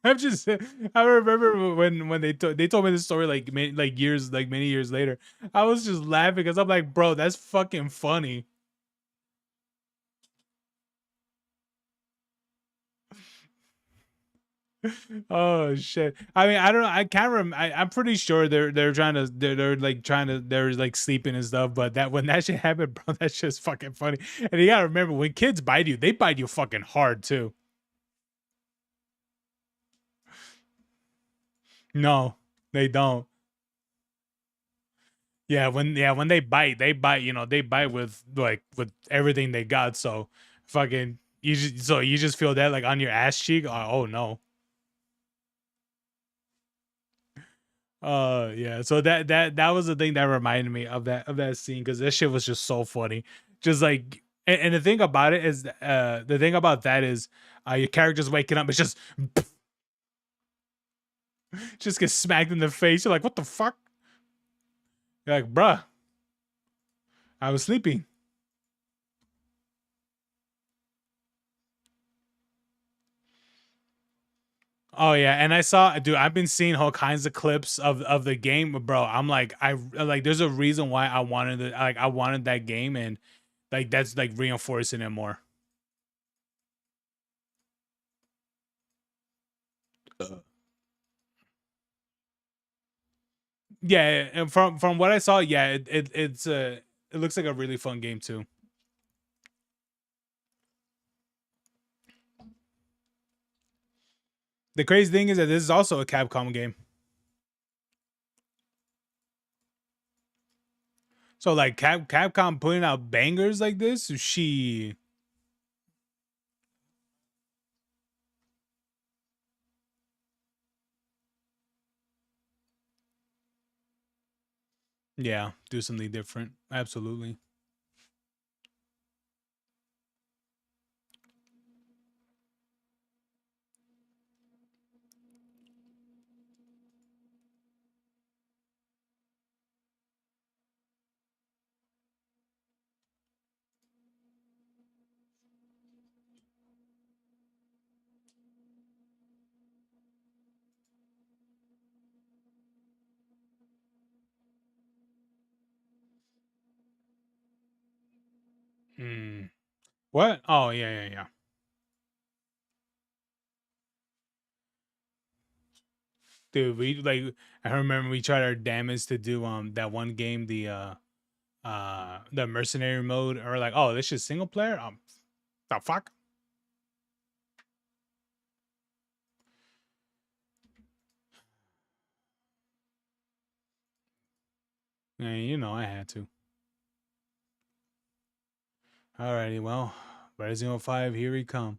I'm just I remember when they told me this story like many years later. I was just laughing because I'm like, bro, that's fucking funny. Oh shit! I mean, I don't know. I can't remember. I'm pretty sure they're trying to they're like sleeping and stuff. But that when that shit happened, bro, that's just fucking funny. And you gotta remember, when kids bite you, they bite you fucking hard too. No, they don't. Yeah, when they bite. They bite with everything they got. So fucking you just feel that like on your ass cheek. Oh no. Yeah. So that was the thing that reminded me of that scene, because this shit was just so funny. Just like, and the thing about it is, the thing about that is, your character's waking up, it's just gets smacked in the face. You're like, what the fuck? You're like, bruh, I was sleeping. Oh yeah, and I saw, dude. I've been seeing all kinds of clips of the game, bro. I'm like, there's a reason why I wanted that game, and like that's like reinforcing it more. Yeah, and from what I saw, yeah, it looks like a really fun game too. The crazy thing is that this is also a Capcom game. So like Capcom putting out bangers like this, yeah, do something different. Absolutely. What? Oh yeah. Dude, we like I remember we tried our damnedest to do that one game, the mercenary mode, or like, oh, this is single player? The fuck? Yeah, you know I had to. Alrighty, well, Resident Evil 5, here we come.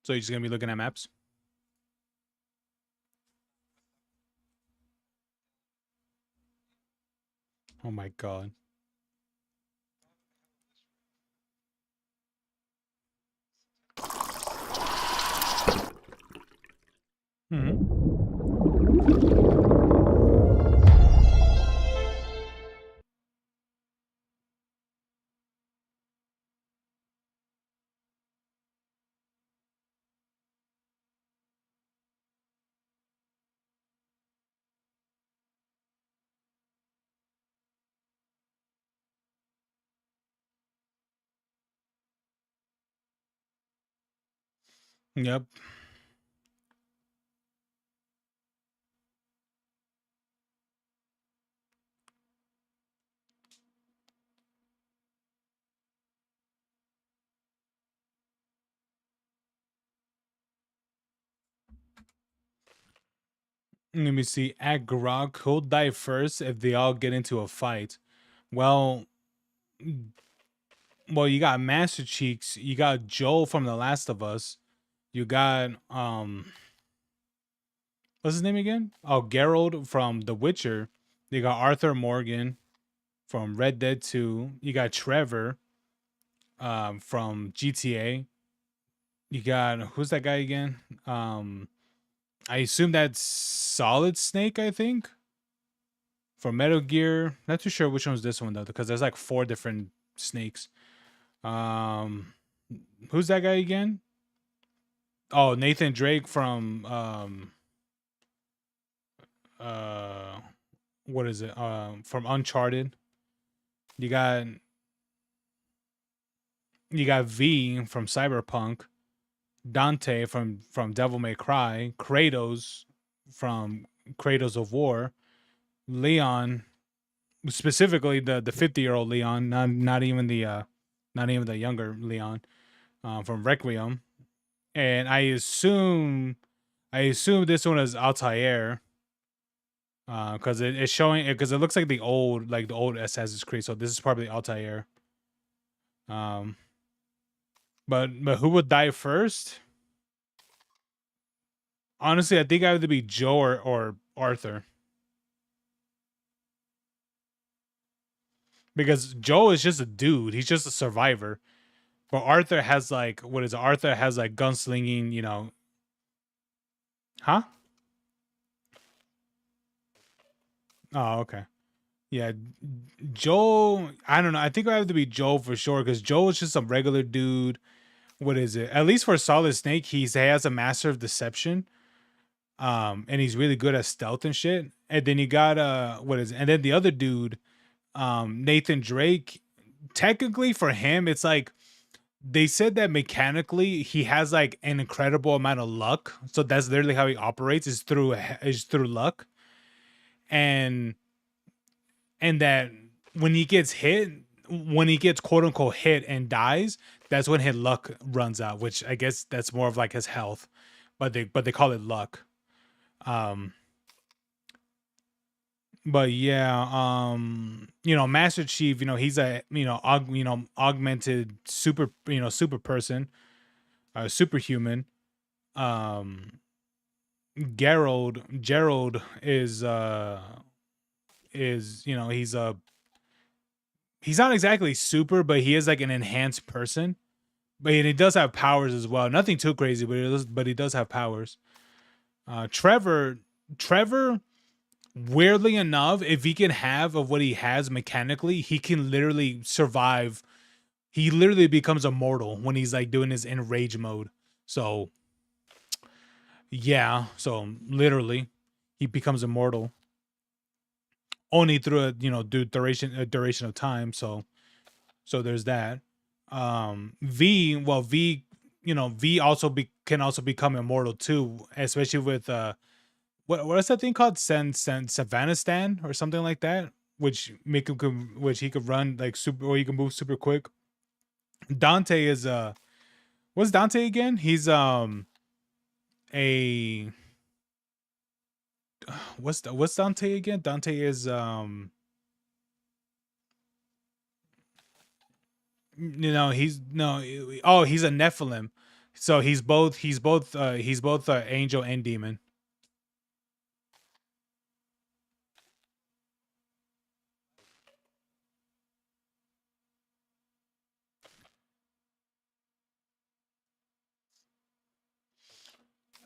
So you're just gonna be looking at maps? Oh my god. Hmm. Yep. Let me see. At Grok, who'll die first if they all get into a fight? Well, you got Master Cheeks, you got Joel from The Last of Us, you got what's his name again? Oh, Geralt from The Witcher. You got Arthur Morgan from Red Dead 2. You got Trevor from GTA. You got who's that guy again? I assume that's Solid Snake, I think. For Metal Gear. Not too sure which one's this one though, because there's like 4 different snakes. Um who's that guy again? Oh, Nathan Drake from uh what is it? From Uncharted. You got V from Cyberpunk, Dante from Devil May Cry, Kratos from Kratos of War, Leon, specifically the 50-year-old Leon, not even the younger Leon, from Requiem, and I assume this one is Altair, because it's showing it, because it looks like the old Assassin's Creed, so this is probably Altair. But who would die first? Honestly, I think I would be Joe or Arthur. Because Joe is just a dude. He's just a survivor. But Arthur has like, what is it? Arthur has like gunslinging, Huh? Oh, okay. Yeah. Joe, I don't know. I think I have to be Joe for sure, because Joe is just a regular dude. What is it? At least for Solid Snake, he has a master of deception. And he's really good at stealth and shit. And then you got what is it? And then the other dude, Nathan Drake, technically for him, it's like they said that mechanically he has like an incredible amount of luck. So that's literally how he operates, is through luck. And that when he gets quote unquote hit and dies, that's when his luck runs out, which I guess that's more of like his health. But they call it luck. But yeah, Master Chief, he's a augmented super person, superhuman. Gerald is he's not exactly super, but he is like an enhanced person. But he does have powers as well. Nothing too crazy, but he does have powers. Trevor, weirdly enough, if he can have of what he has mechanically, he can literally survive. He literally becomes immortal when he's like doing his enrage mode. So Yeah, so literally, he becomes immortal only through a due duration of time. So there's that. V, well, V, V also can also become immortal too, especially with what's that thing called? Savanistan or something like that, which which he could run like super, or he can move super quick. Dante is what's Dante again? He's a what's Dante again? Dante is he's no oh, he's a Nephilim. So he's both angel and demon.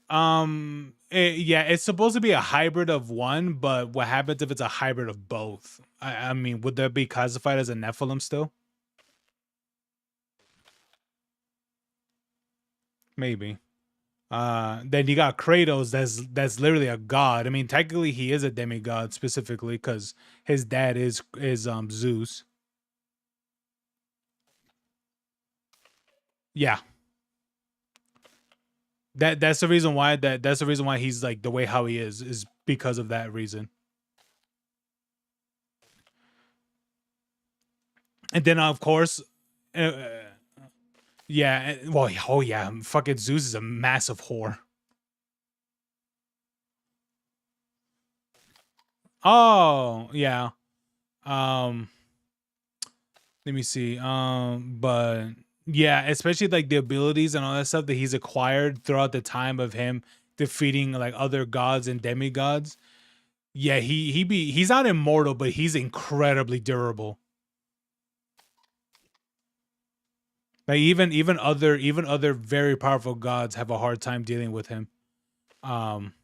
Yeah, it's supposed to be a hybrid of one, but what happens if it's a hybrid of both? I mean, would that be classified as a Nephilim still? Maybe. Then you got Kratos, that's literally a god. I mean, technically he is a demigod specifically because his dad is Zeus. Yeah. That's the reason why that's the reason why he's like the way how he is because of that reason. And then of course, yeah, well, oh yeah, fucking Zeus is a massive whore. Oh yeah. Um, let me see. But yeah, especially like the abilities and all that stuff that he's acquired throughout the time of him defeating like other gods and demigods. Yeah, he's not immortal, but he's incredibly durable. Like even other very powerful gods have a hard time dealing with him. Um,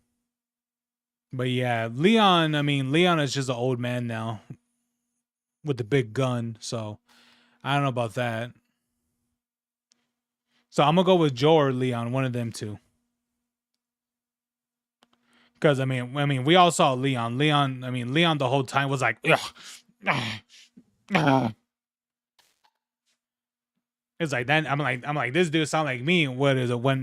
but yeah, Leon. I mean, Leon is just an old man now with the big gun. So I don't know about that. So I'm gonna go with Joe or Leon, one of them two. Because I mean, we all saw Leon. Leon, I mean, Leon the whole time was like, ugh, it's like that. I'm like, this dude sound like me. What is it what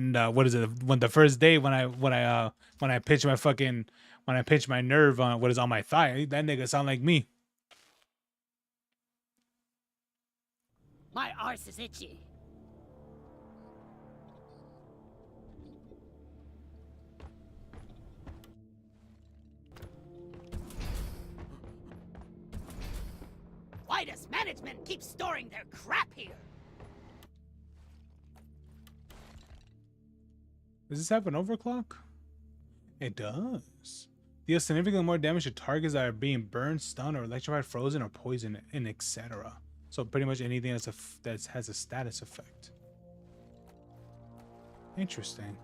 is it when the first day when I pitch my fucking when I pitch my nerve on what is on my thigh? That nigga sound like me. My arse is itchy. Why does management keep storing their crap here? Does this have an overclock? It does. Deals significantly more damage to targets that are being burned, stunned, or electrified, frozen, or poisoned, and etc. So pretty much anything that has a status effect. Interesting.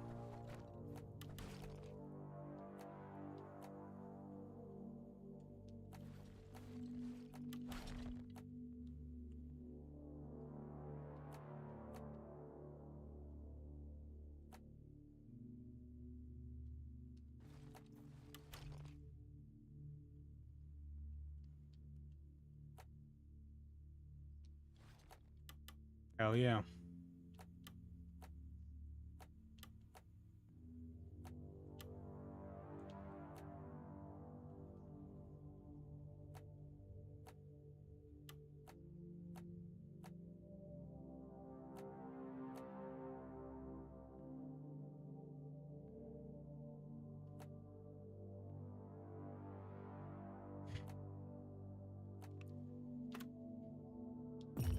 Hell yeah.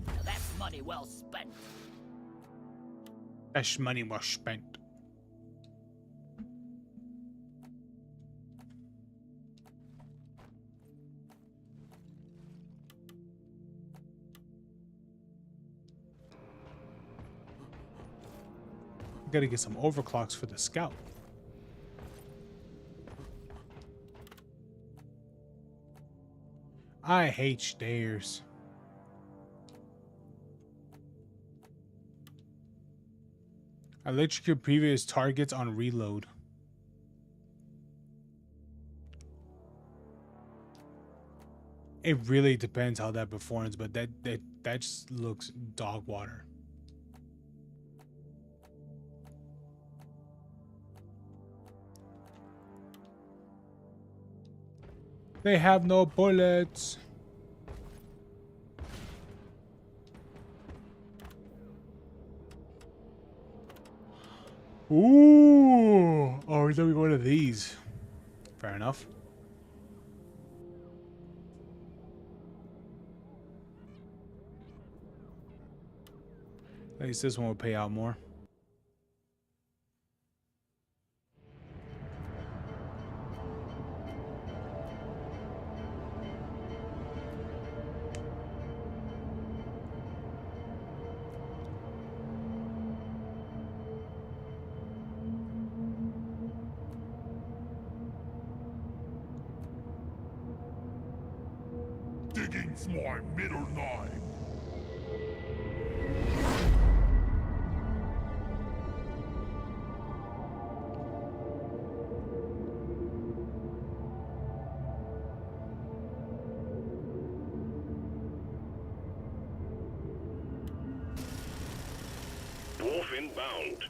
Now that's money well spent. That's money well spent. Gotta get some overclocks for the scout. I hate stairs. Electrocute previous targets on reload. It really depends how that performs, but that just looks dog water. They have no bullets. Ooh. Oh, then we go to these. Fair enough. At least this one will pay out more. Digging's my middle name. Dwarf inbound.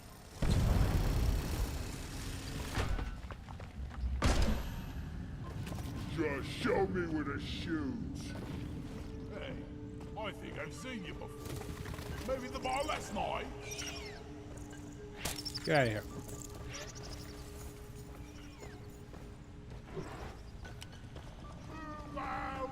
Just show me where to shoot. Hey, I think I've seen you before. Maybe the bar last night? Get out of here. Wow.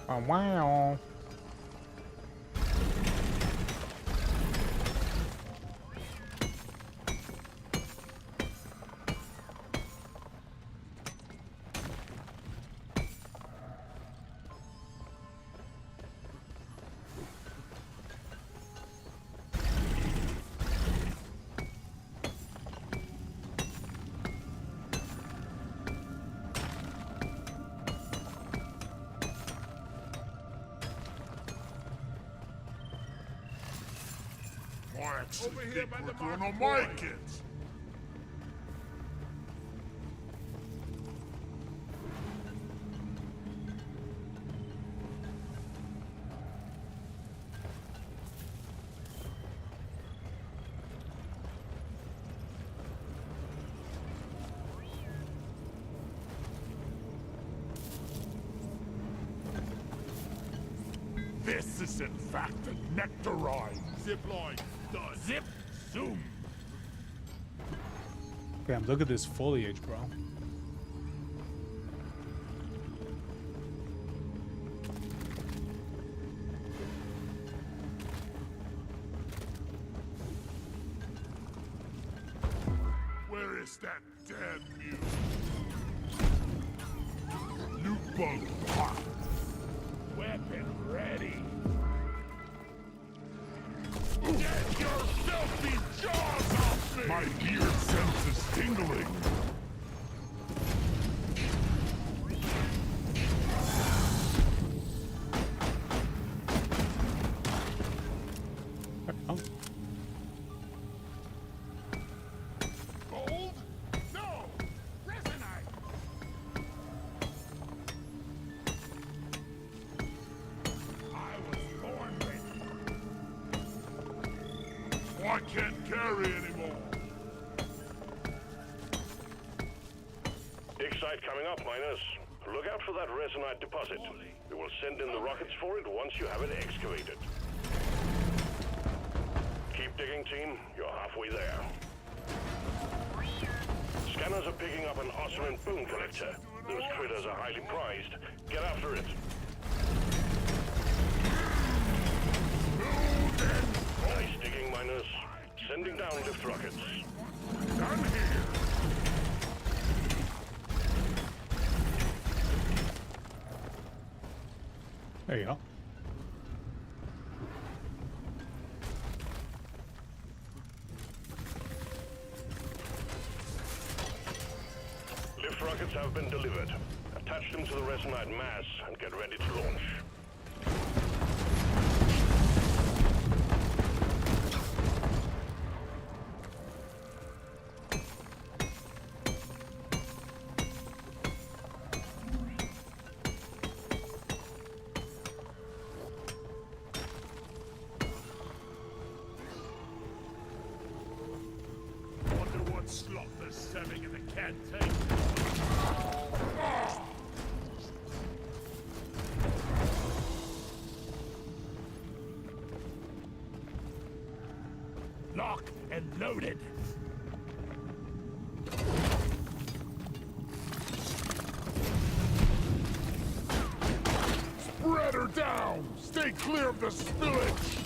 Oh, wow. I actually think we're gonna make it. This is in fact a nectarine. Zipline. The zip zoom. Damn, look at this foliage, bro. Where is that dead mule? Loot bug hot. Weapon ready. Get your filthy jaws off me! My ear senses tingling. Oh. Gold? No! Resonite! I was born ready. I can't carry anymore. Dig site coming up, miners. Look out for that resonite deposit. We will send in the rockets for it once you have it excavated. Keep digging, team. You're halfway there. Scanners are picking up an oscillant boom collector. Those critters are highly prized. Get after it. Nice digging, miners. Sending down lift rockets. I'm here. There you go. Lift rockets have been delivered. Attach them to the resonite mass and get ready to launch. having in the canteen. Lock and loaded. Spread her down! Stay clear of the spillage!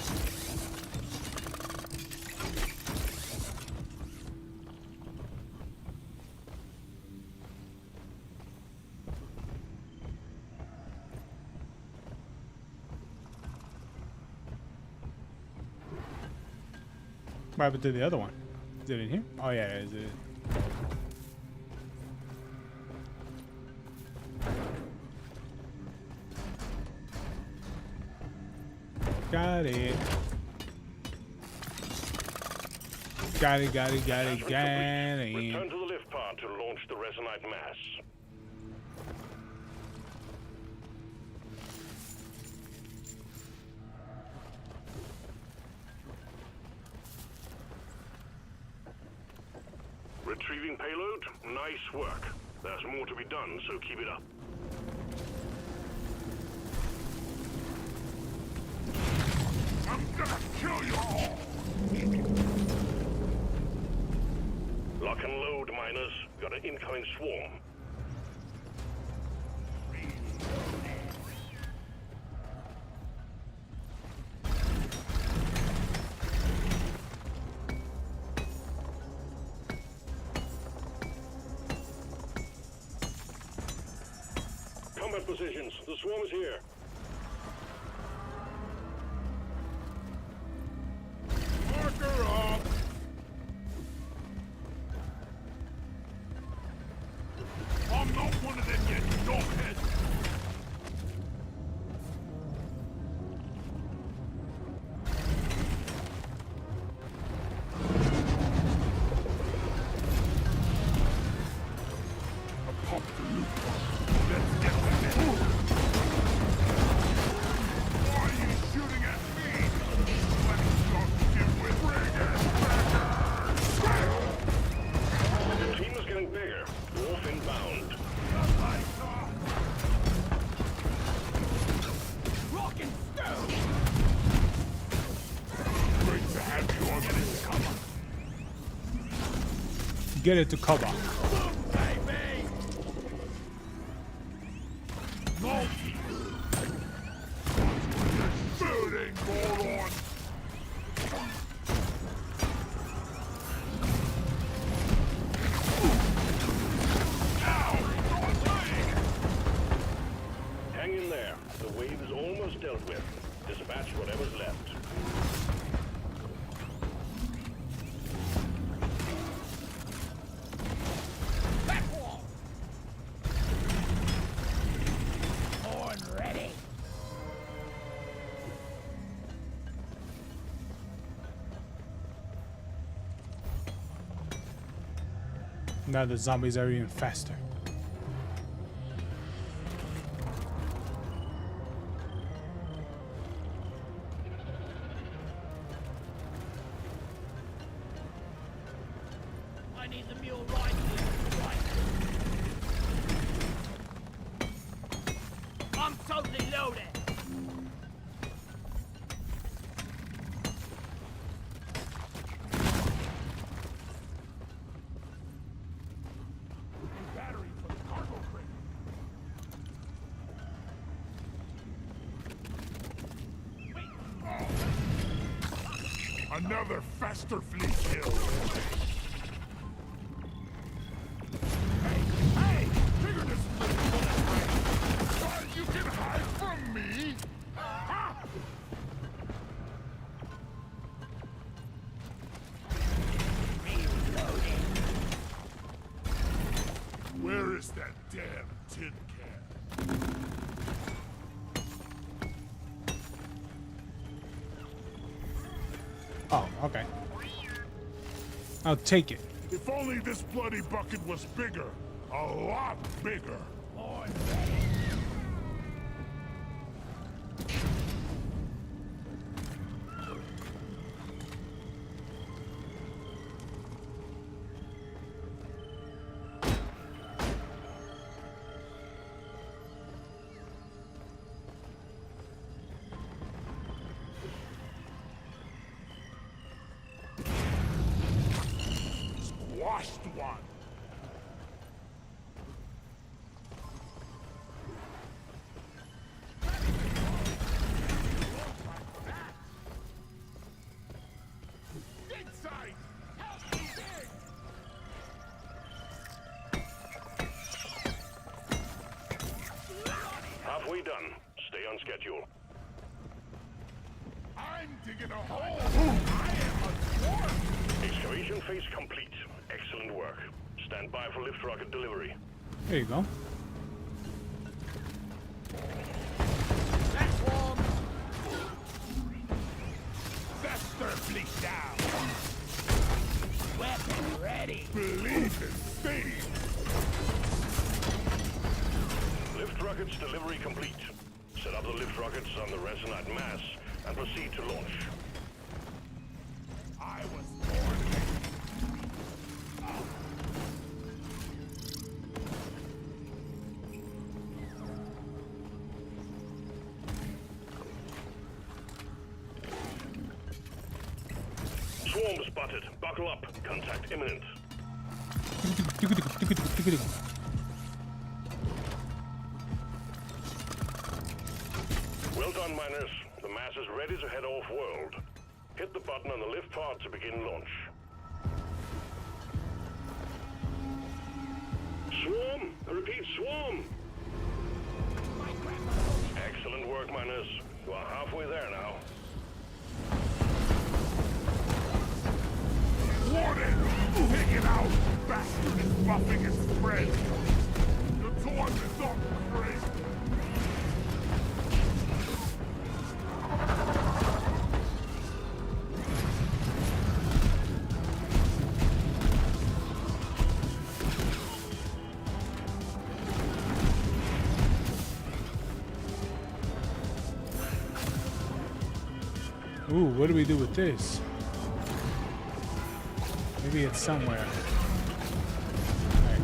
What happened to the other one? Is it in here? Oh yeah, is it? Got it. Got it, got it, got it, got it. Return to the lift pod to launch the resonite mass. Retrieving payload? Nice work. There's more to be done, so keep it up. I'm gonna kill you all! Lock and load, miners. Got an incoming swarm. Combat positions. The swarm is here. Marker up! I'm not one of them yet, knobhead! I popped the loot box. Let's get them in. Why are you shooting at me? Let's start deal with The team is getting bigger. Dwarf inbound. Rock and stone! Great to have you on this cover. Get it to cover. Baby! No! Building, moron! Hang in there. The wave is almost dealt with. Dispatch whatever's left. Back wall! On ready! Now the zombies are even faster. I need the mule right here. Right. I'm totally loaded. Battery for the cargo crate. Another faster fleet kill. Hey! Figure this thought you can hide from me? Ha! Where is that damn tin can? Oh, okay. I'll take it. If only this bloody bucket was bigger. A lot bigger. fuel. I'm digging a hole. I am a swarm. Excavation phase complete. Excellent work. Stand by for lift rocket delivery. There you go. That's warm. Masterfully down. Weapon ready. Believe in speed. Lift rockets delivery complete. Set up the lift rockets on the resonite mass and proceed to launch. I was born. Swarm spotted. Buckle up. Contact imminent. Well done, miners. The mass is ready to head off-world. Hit the button on the lift pod to begin launch. Swarm! I repeat, swarm! Excellent work, miners. You are halfway there now. Warning! Take it out! Bastard is buffing its friend! The torn is not crazy! Ooh, what do we do with this? Maybe it's somewhere. Alright.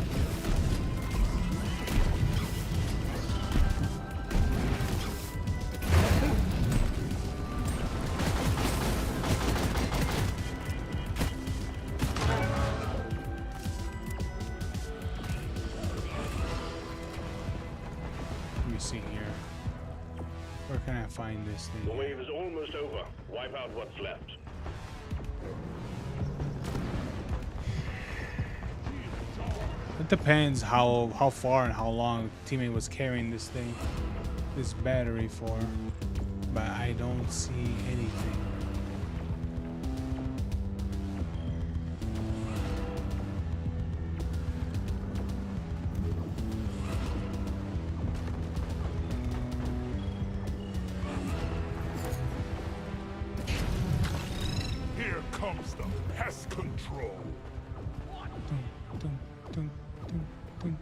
Let me see here. Where can I find this The thing? wave is almost over. Wipe out what's left. It depends how far and how long teammate was carrying this thing, this battery for, but I don't see anything. Here comes the pest control! Dun, dun, dun, dun.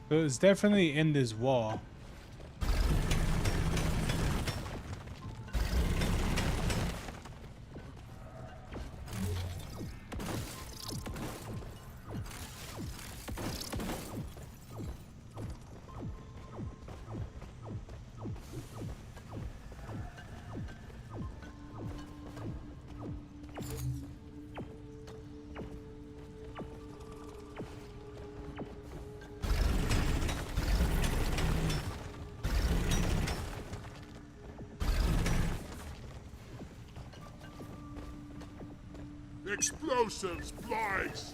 So it's definitely in this wall. Explosives, flies!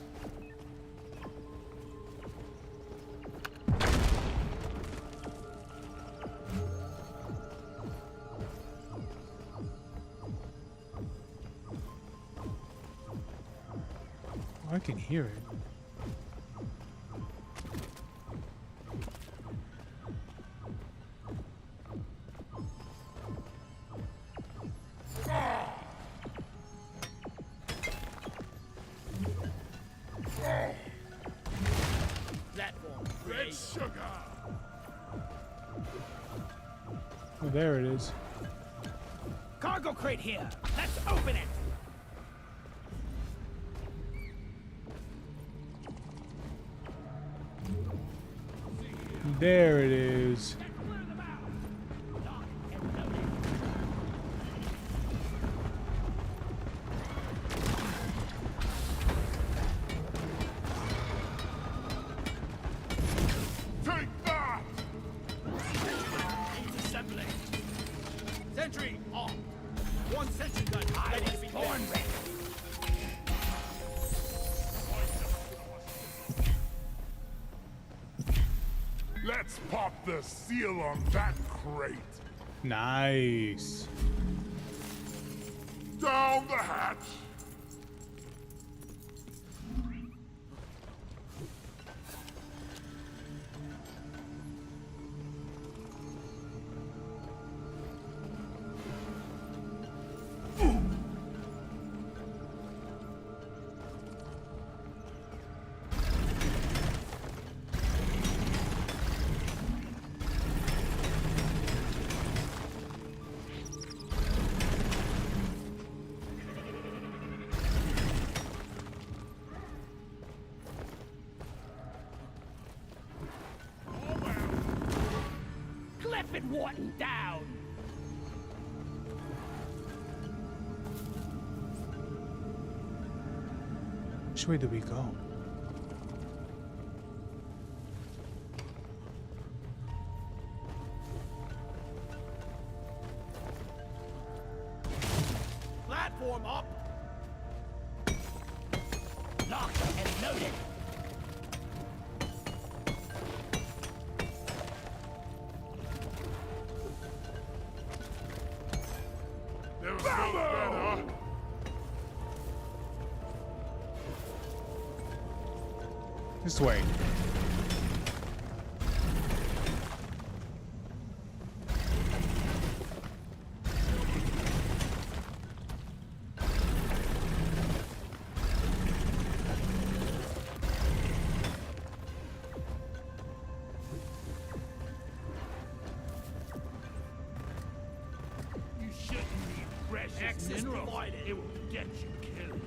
I can hear it. Red sugar! Oh, there it is. Cargo crate here. Let's open it. There it is. Let's clear them out. Doc and the seal on that crate. Nice. Down the hatch. Cliff and Wharton down! Which way do we go? Platform up! Locked and loaded! Never felt better. This way. You shouldn't need precious minerals. It will get you killed.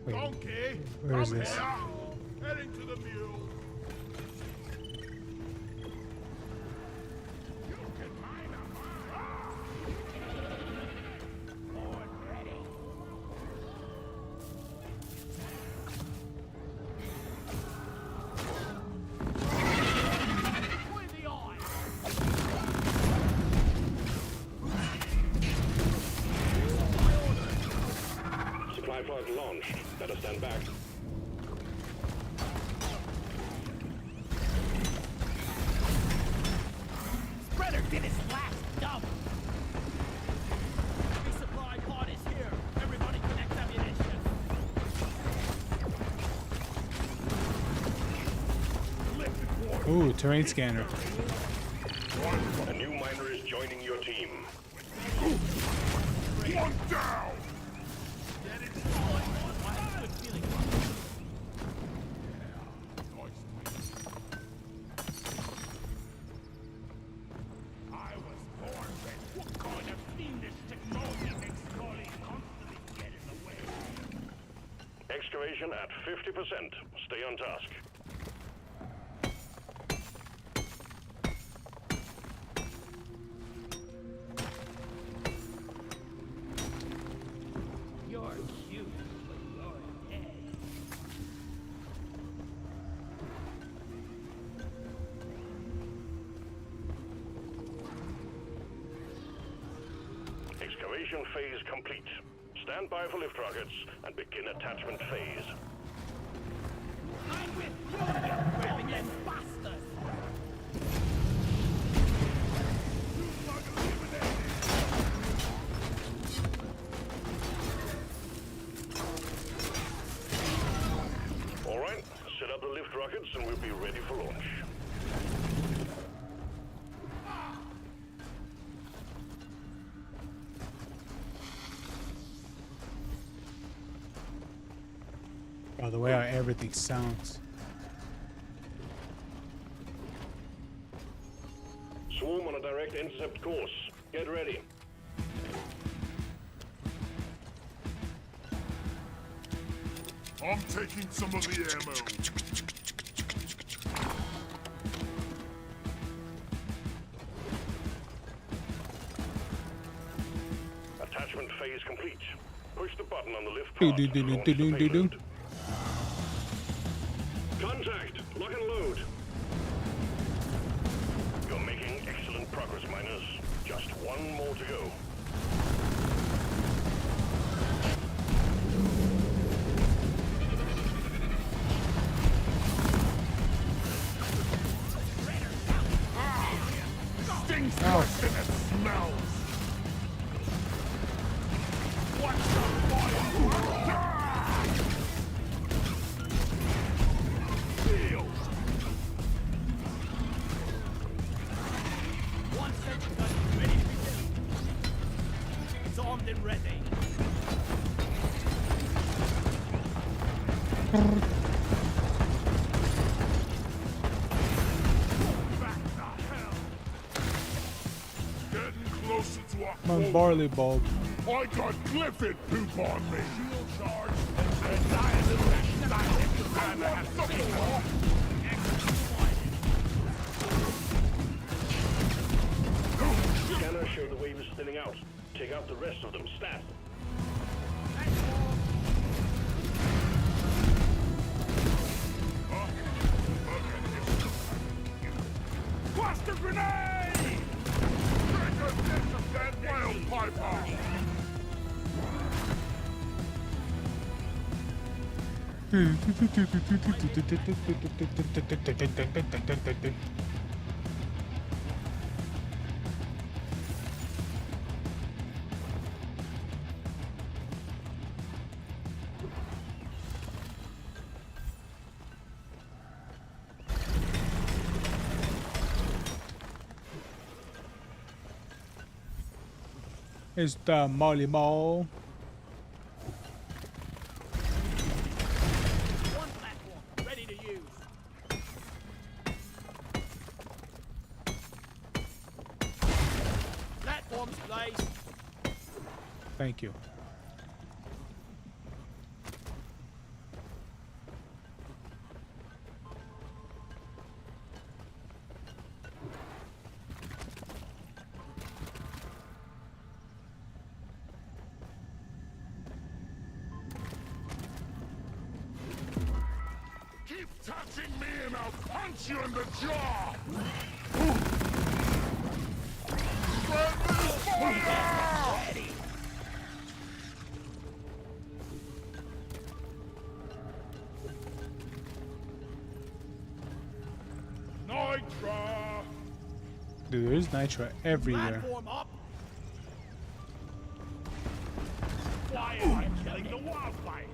Wait, Donkey, where is come this? here. Heading to the mule. You can mine a mile. Board ready. With the eye! Supply pod launched. Better stand back. Spreader did his last dump! Resupply pod is here! Everybody connect ammunition! Ooh, terrain scanner. A new miner is joining your team. One down. I was born ready. What kind of fiendish technology makes Scully constantly get in the way? Excavation at 50%. Stay on task. You're cute, but you're dead. Excavation phase complete. Stand by for lift rockets and begin attachment phase. I'm with you, you grabbing bastard! All right, set up the lift rockets and we'll be ready for launch. Oh, the way how everything sounds. Swarm on a direct intercept course. Get ready. I'm taking some of the ammo. Attachment phase complete. Push the button on the lift Do pod do to do do launch do the do do. payload. Contact! Lock and load! You're making excellent progress, miners. One more to go. Stinks worse than it smells. What's the fire? Feel. One sentry gun is ready to be built. It's armed and ready. Back the hell. Getting closer to our My goal. barley bulb. I got Clifford poop on me. Shield charge. And dying little something more. Scanners show the wave is thinning out. Take out the rest of them. Stat. Cluster grenade! Trigger this of that whale piper! It's the Molly Mall. One platform ready to use. Platforms placed. Thank you. Keep touching me and I'll punch you in the jaw! Friendly fire! Nitra! Dude, there's Nitra everywhere. Platform up. Why am I killing the wildlife?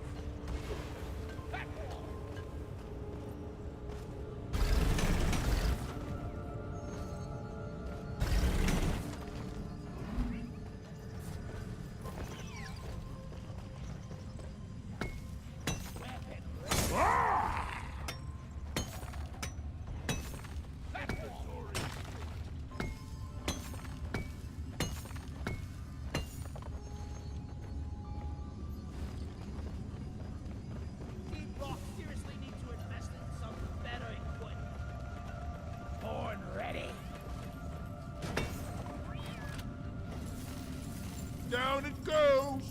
Rock seriously need to invest in some better equipment. Born ready. Down it goes!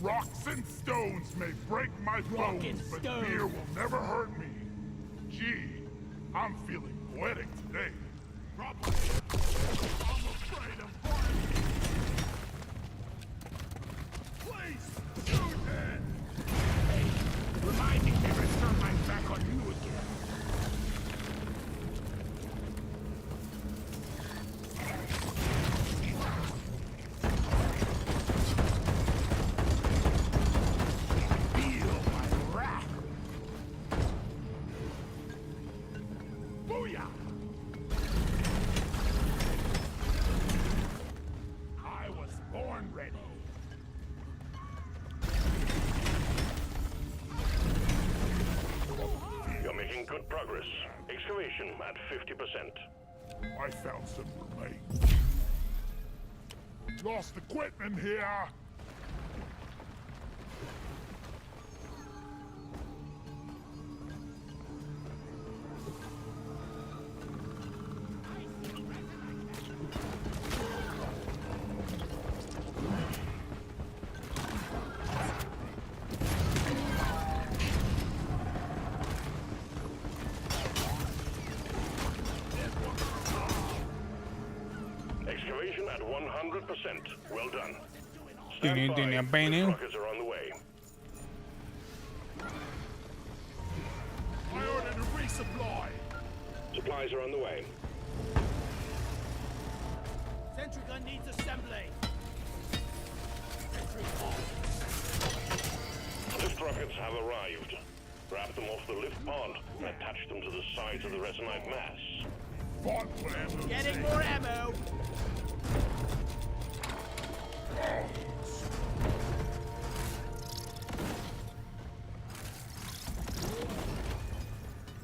Rocks and stones may break my bones, and but stones. beer will never hurt me. Gee, I'm feeling poetic today. Probably. I'm afraid of fire. Please, shoot it! Hey, remind me never to turn my back on you again. Feel my wrath. Booyah! I was born ready. You're making good progress. Excavation at 50%. I found some remains. Lost equipment here. 100%. Well done. Ding, Stand ding, by. ding, bang, Lift ding. rockets are on the way. I ordered a resupply. Supplies are on the way. Sentry gun needs assembly. Sentry Lift rockets have arrived. Grab them off the lift pod and attach them to the sides of the resonite mass. Fought for ammo. getting more ammo.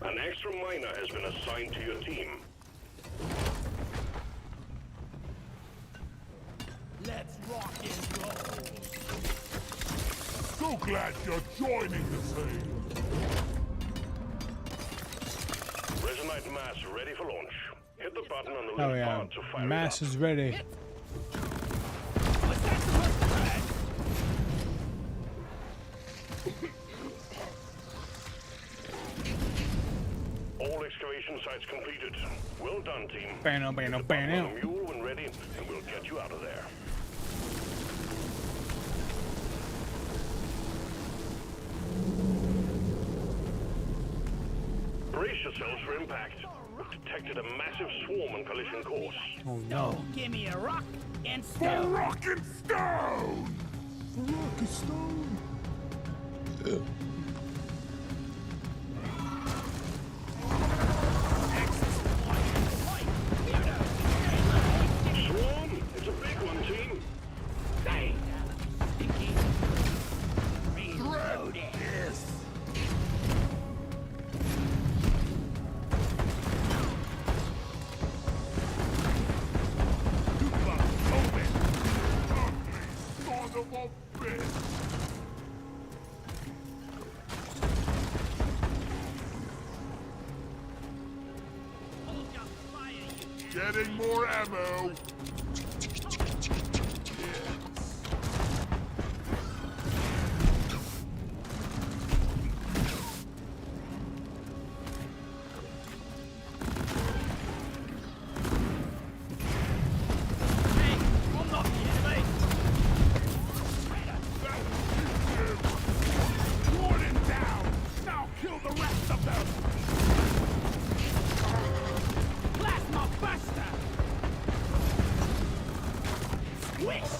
An extra miner has been assigned to your team. Let's rock and roll. So glad you're joining the team. Resonite mass ready for launch. Hit the button on the Oh lift yeah, pod to fire mass it up. is ready. What's that supposed to say? All excavation sites completed. Well done, team. Bam, bam, Hit the bam, button on bam. the mule when ready, and we'll get you out of there. Brace yourselves for impact. We've detected a massive swarm on collision course. Oh no. Give me a rock and For stone. rock and stone. For rock and stone. Swarm? It's a big one, team. Reloaded. You got open. Ugly son of a bitch. Getting more ammo. Hey, I'm not the enemy. Warden down. Now kill the rest of them. Plasma buster. Squish.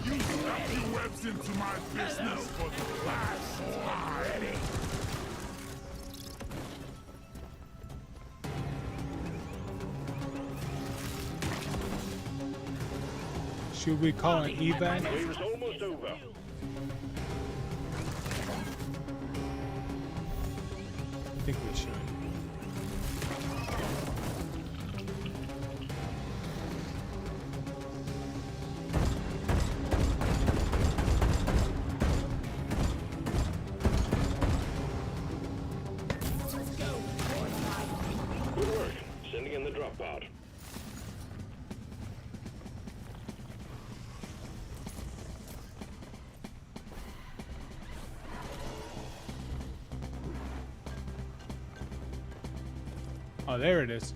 You stuck your webs into my business for the last time. Should we call an evac? Wave's almost over. I think we should. Good work. Sending in the drop pod. Oh, there it is.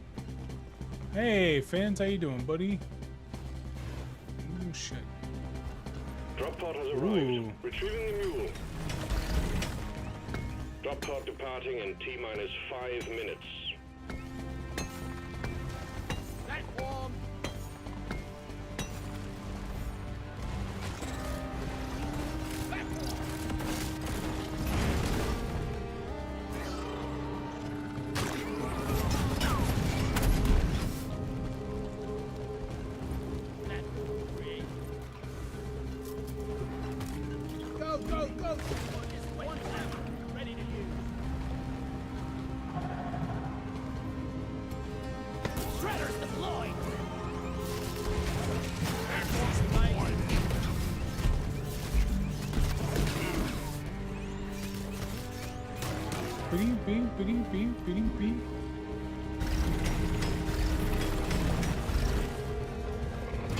Hey, fans, how you doing, buddy? Oh shit. Drop pod has Ooh. arrived. Retrieving the mule. Drop pod departing in T-minus 5 minutes. That warm. Go, go, go! One hammer, ready to use. Shredders deployed! Bing, bing, bing, bing, bing, bing.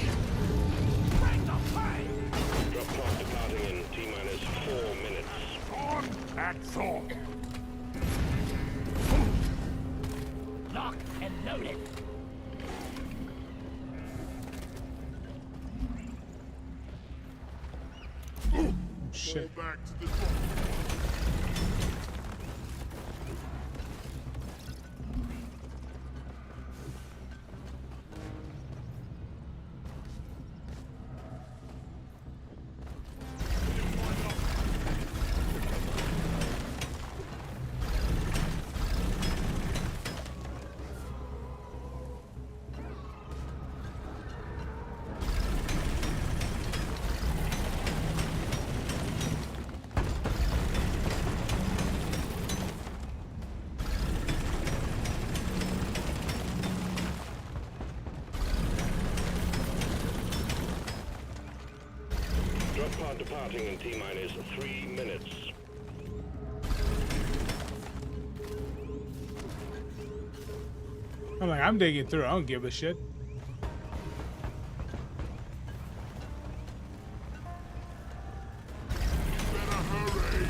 Bring the fight! Drop pod departing in T-minus 4 minutes. On Axel. Lock and load it. shit. Fall back to the drum. Drop pod departing in T-minus 3 minutes. I'm like, I'm digging through. I don't give a shit. Better hurry.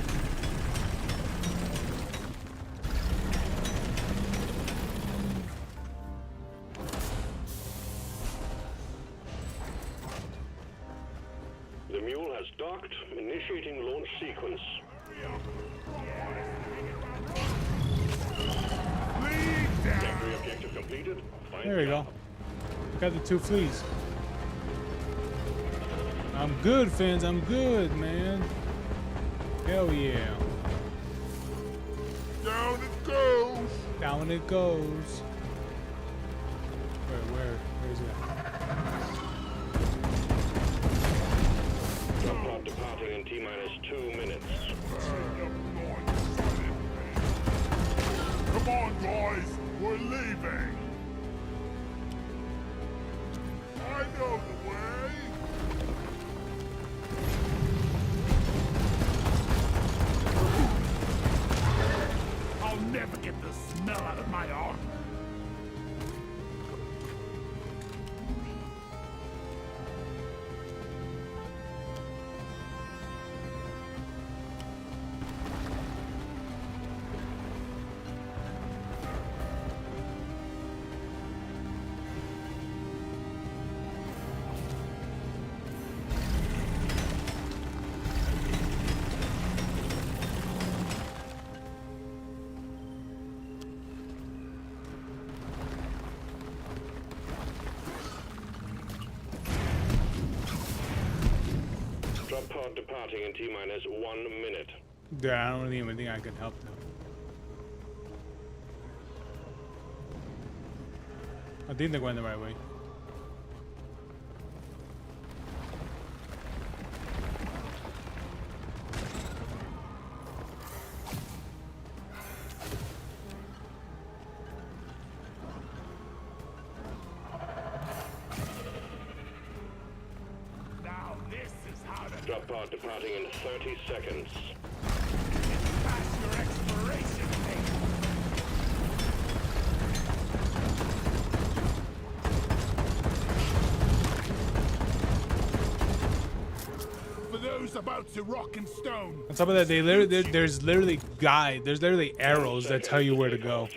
The mule has docked, initiating launch sequence. Factory objective completed. Fine There we job. go. Got the 2 fleas. I'm good, fans. I'm good, man. Hell yeah. Down it goes. Down it goes. Where's it? Drop pod departing in T-minus 2 minutes. Come on, guys. We're leaving. I know the way. I'll never get the smell out of my armor. Drop pod departing in T-minus 1 minute. Dude, I don't really even think I can help them. I think they're going the right way. Now this is how to Drop pod departing in 30 seconds. pass your expiration date. For those about to rock and stone. On top of that, there's literally arrows that tell you where to go.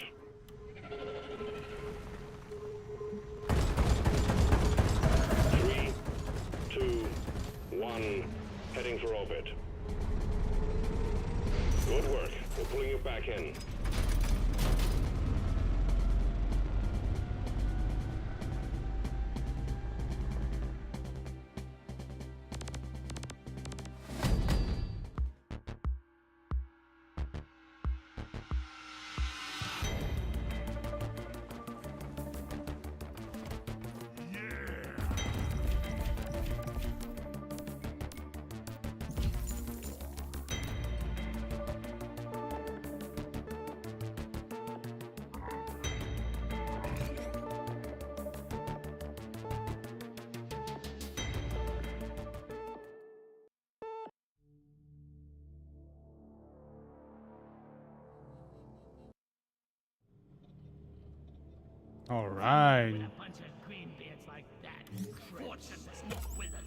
Three, two, one, heading for orbit. Good work. We're pulling you back in. All right. A bunch of greenbeards like that. Fortune was not with us.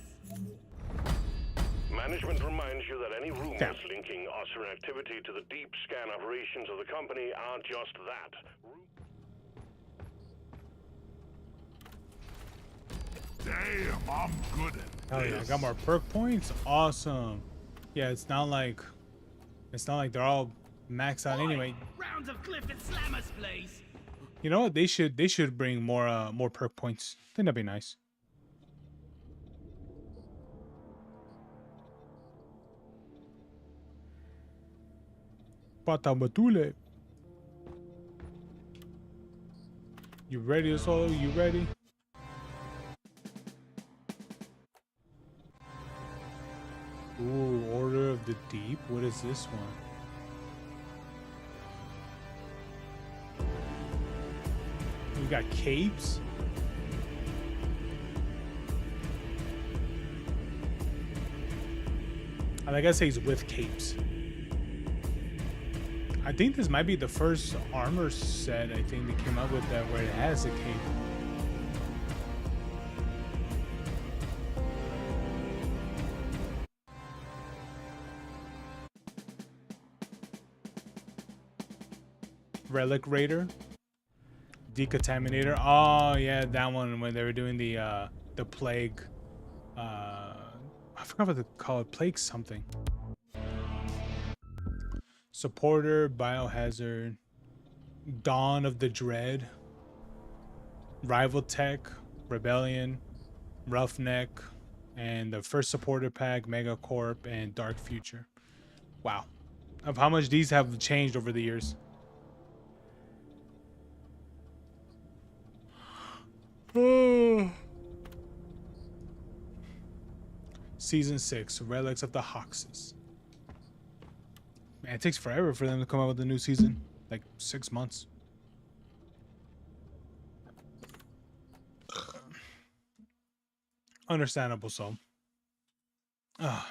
Management reminds you that any rumors Damn. linking Oscar activity to the deep scan operations of the company are just that. Damn, I'm good at Hell yeah, I this. got more perk points. Awesome. Yeah, it's not like they're all maxed out anyway. Rounds of Cliff and Slammers, please. You know what? They should bring more perk points. I think that'd be nice. Patamatule. You ready, Solo? You ready? Ooh, Order of the Deep. What is this one? We got capes. I like I say he's with capes. I think this might be the first armor set I think they came up with that where it has a cape. Relic Raider. Decontaminator. Oh yeah, that one when they were doing the plague. I forgot what they call it. Plague something. Supporter, Biohazard, Dawn of the Dread, Rival Tech, Rebellion, Roughneck, and the first supporter pack, Megacorp, and Dark Future. Wow. Of how much these have changed over the years. Season 6, Relics of the Hoxes. Man, it takes forever for them to come out with a new season. Like 6 months. Understandable, so. Yeah,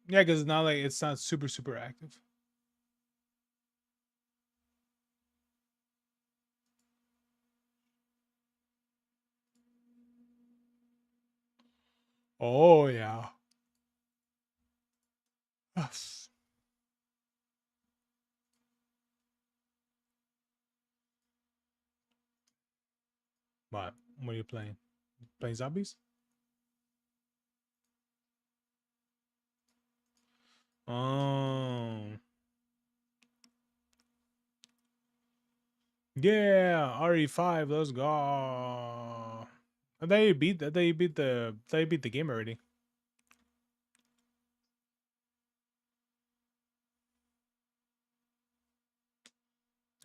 because it's not like it's not super active. Oh yeah. Yes. What? What are you playing? Playing zombies? Oh. Yeah, RE5, let's go. I thought you beat the game already.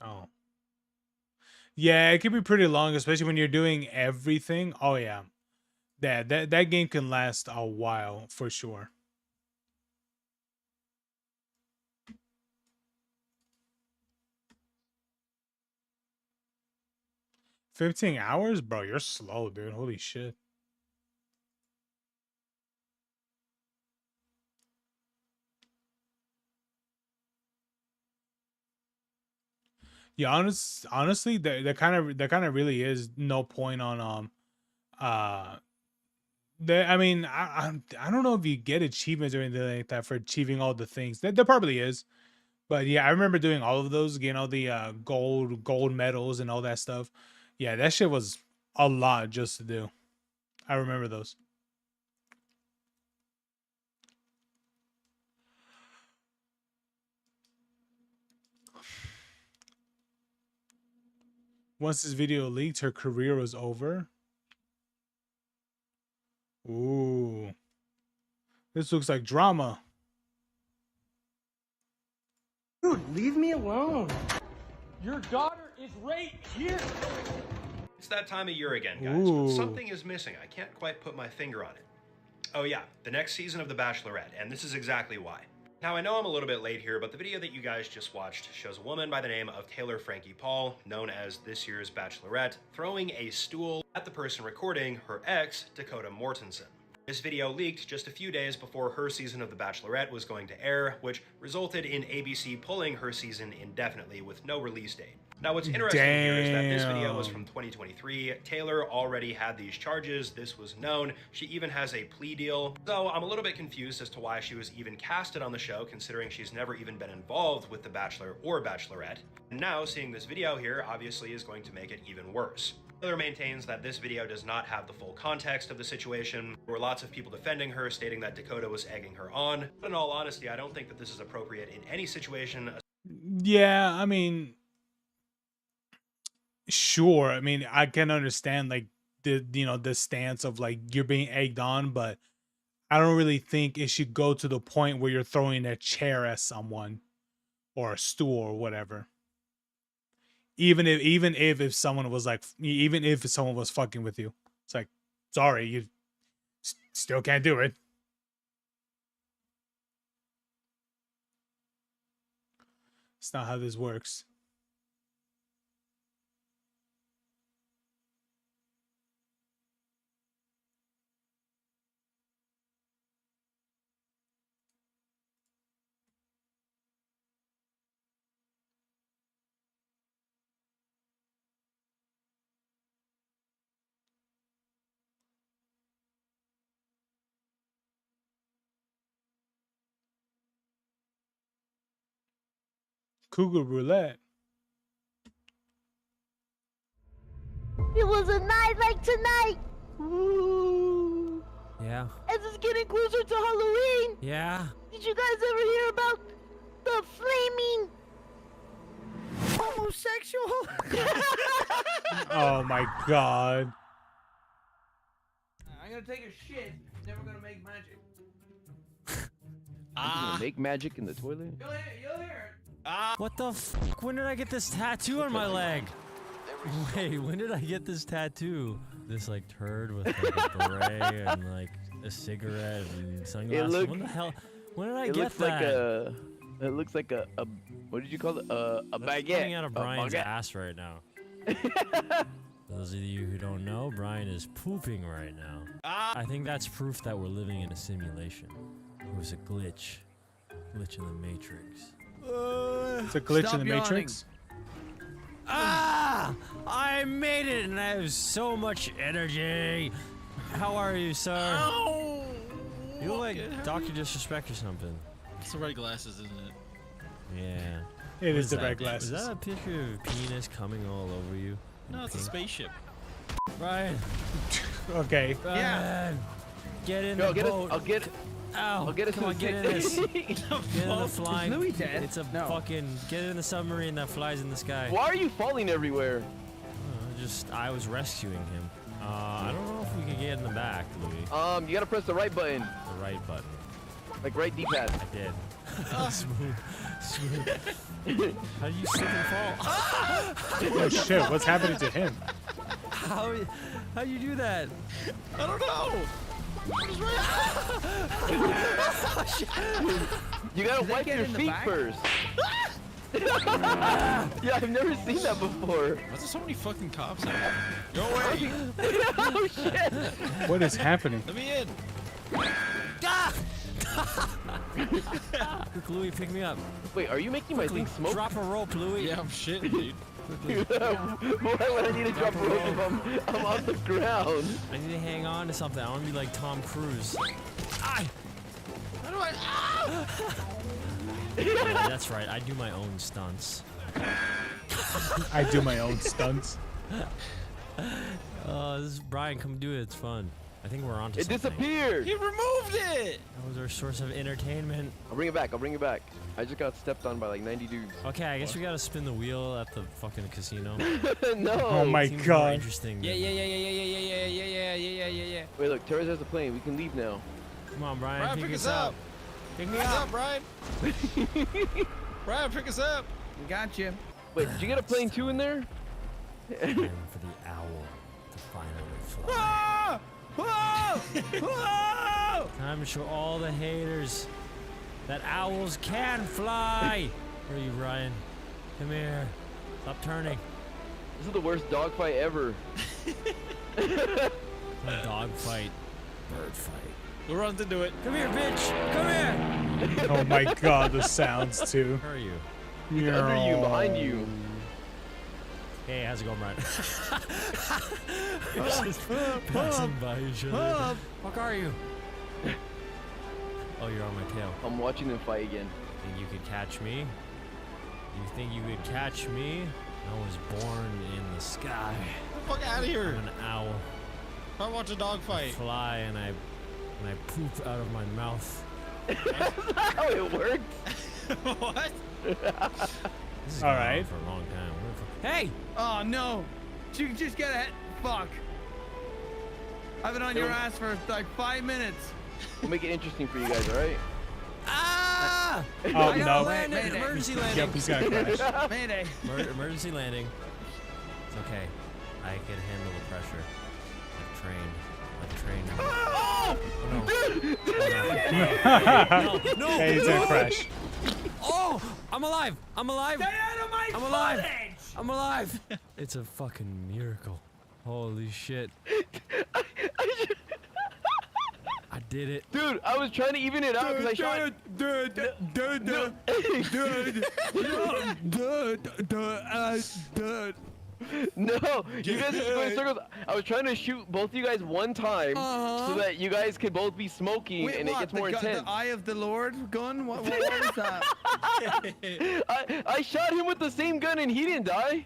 Oh. Yeah, it can be pretty long, especially when you're doing everything. Oh yeah. That game can last a while for sure. $15, bro. You're slow, dude. Holy shit. Yeah, honestly, there kind of really is no point on I mean, I don't know if you get achievements or anything like that for achieving all the things. There probably is, but yeah, I remember doing all of those, getting all the gold medals and all that stuff. Yeah, that shit was a lot just to do. I remember those. Once this video leaked, her career was over. Ooh. This looks like drama. Dude, leave me alone. Your daughter is right here. It's that time of year again, guys, Ooh. but something is missing. I can't quite put my finger on it. Oh yeah, the next season of The Bachelorette, and this is exactly why. Now, I know I'm a little bit late here, but the video that you guys just watched shows a woman by the name of Taylor Frankie Paul, known as this year's Bachelorette, throwing a stool at the person recording, her ex, Dakota Mortensen. This video leaked just a few days before her season of The Bachelorette was going to air, which resulted in ABC pulling her season indefinitely with no release date. Now, what's interesting here is that this video was from 2023. Taylor already had these charges. This was known. She even has a plea deal. So I'm a little bit confused as to why she was even casted on the show, considering she's never even been involved with The Bachelor or Bachelorette. And now seeing this video here obviously is going to make it even worse. Taylor maintains that this video does not have the full context of the situation. There were lots of people defending her, stating that Dakota was egging her on. But in all honesty, I don't think that this is appropriate in any situation. Yeah, I mean, sure. I mean, I can understand like the stance of like you're being egged on, but I don't really think it should go to the point where you're throwing a chair at someone or a stool or whatever. Even if someone was like, even if someone was fucking with you, it's like, sorry, you still can't do it. It's not how this works. Cougar roulette. It was a night like tonight. Ooh. Yeah. As it's getting closer to Halloween. Yeah. Did you guys ever hear about the flaming homosexual? Oh my god. I'm gonna take a shit. Never gonna make magic. You gonna make magic in the toilet? You'll hear it. What the fuck? When did I get this tattoo on my leg? Wait, when did I get this tattoo? This like turd with like a beret and like a cigarette and sunglasses. What the hell? When did I get that? It looks like a what did you call it? A That's baguette. coming out of Brian's baguette. ass right now. For those of you who don't know, Brian is pooping right now. I think that's proof that we're living in a simulation. It was a glitch. Glitch in the Matrix. It's a glitch in the Matrix. Ah! I made it, and I have so much energy. How are you, sir? Ow! You look like Dr. Disrespect or something. It's the red glasses, isn't it? Yeah. It What is the that? red glasses. Is that a picture of a penis coming all over you? No, it's a spaceship. Brian. Okay. Brian. Get in Yo, the boat. I'll get it. Ow, I'll get it come on, to get in the this. Get in the flying. Louis dead? It's a fucking, get in the submarine that flies in the sky. Why are you falling everywhere? I was rescuing him. I don't know if we can get in the back, Louis. You gotta press the right button. The right button. Like right D-pad. I did. Smooth. How do you slip and fall? Oh shit, what's happening to him? How you do that? I don't know. You gotta wipe your feet first. Yeah, I've never seen that before. Why is there so many fucking cops out here? Go away! Oh shit! What is happening? Let me in! Quick, Louis, pick me up. Wait, are you making my thing smoke? Drop a rope, Louis. Yeah, I'm shitting, dude. Why would I need to drop a rope if I'm on the ground? I need to hang on to something. I want to be like Tom Cruise. How do I? Yeah, that's right. I do my own stunts. I do my own stunts. This is Brian. Come do it. It's fun. I think we're onto It something. disappeared! He removed it! That was our source of entertainment. I'll bring it back, I'll bring it back. I just got stepped on by like 90 dudes. Okay, I guess we gotta spin the wheel at the fucking casino. No! Oh my Seems more god. interesting. Yeah. Wait, look, Torres has a plane. We can leave now. Come on, Brian. Brian, pick us up! Pick me Pick us up. up, Brian! Brian, pick us up! We got you. Wait, did you get a plane too in there? Time for the owl to finally fly. Ah! Ah! Ah! Time to show all the haters that owls can fly. Where are you, Brian? Come here. Stop turning. This is the worst dogfight ever. Dog fight. Bird fight. Who runs into it? Come here, bitch. Come here. Oh my god, the sounds too. Where are you? He's under you, behind you. Hey, how's it going, Brian? Just passing by each other. Fuck are you? Oh, you're on my tail. I'm watching them fight again. Think you could catch me? You think you could catch me? I was born in the sky. Get the fuck out of here. I'm an owl. I watch a dog I fight. fly and I poop out of my mouth. That's not how it works. What? This is All going on right. for a long time. Hey! Oh no! You just get it. Fuck. I've been on your ass for like 5 minutes. We'll make it interesting for you guys, all right? Ah! Oh, I gotta no. land it. Mayday. Emergency landing. Yep, he's gonna crash. Mayday. Emergency landing. It's okay. I can handle the pressure. I've trained. Oh! No! Hey, he's gonna crash. Oh! I'm alive! I'm alive! Stay out of my I'm alive! footage! I'm alive! It's a fucking miracle. Holy shit. I did it. Dude, I was trying to even it out because I shot. No, you guys are just going in circles. I was trying to shoot both of you guys one time so that you guys could both be smoking and it gets more intense. The Eye of the Lord gun? What is that? I shot him with the same gun and he didn't die.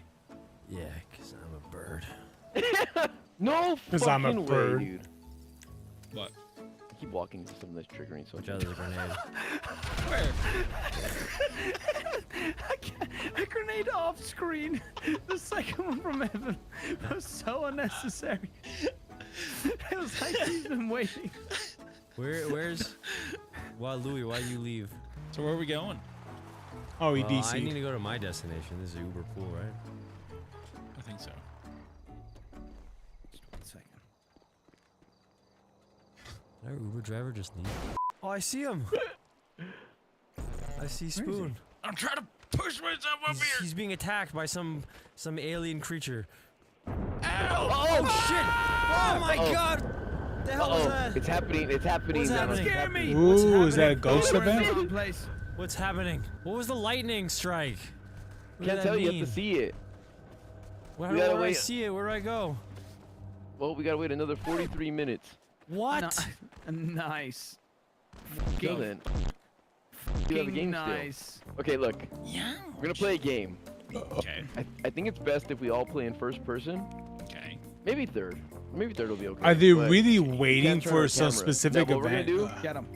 Yeah, because I'm a bird. No 'Cause I'm a fucking bird. way, dude. What? I keep walking to something that's triggering. So Watch out, there's a grenade. Where? A grenade off screen. The second one from heaven was so unnecessary. It was like he's been waiting. Where's... Well, Louis, why'd you leave? So where are we going? Oh, he Well, I need DC'd. to go to my destination. This is Uber Pool, right? I think so. Just 1 second. Did our Uber driver just leave? Oh, I see him! I see Spoon. I'm trying to push myself up here. He's being attacked by some alien creature. Ow! Oh shit! Oh my god! The hell was that? It's happening. It's happening. What's now. happening? Scare me! Ooh, is that a ghost We're in the event? wrong place. What's happening? What was the lightning strike? What Can't did tell that you. You mean? have to see it. Where We do gotta I wait. see it? Where do I go? Well, we gotta wait another 43 minutes. What? Nice. Till then, you have a game nice. still. Okay, look. Yeah. We're gonna play a game. Okay. I think it's best if we all play in first person. Okay. Maybe third. Maybe third will be okay. Are they but really you waiting can't turn for our some camera. specific Is that what event? We're gonna do? Get him.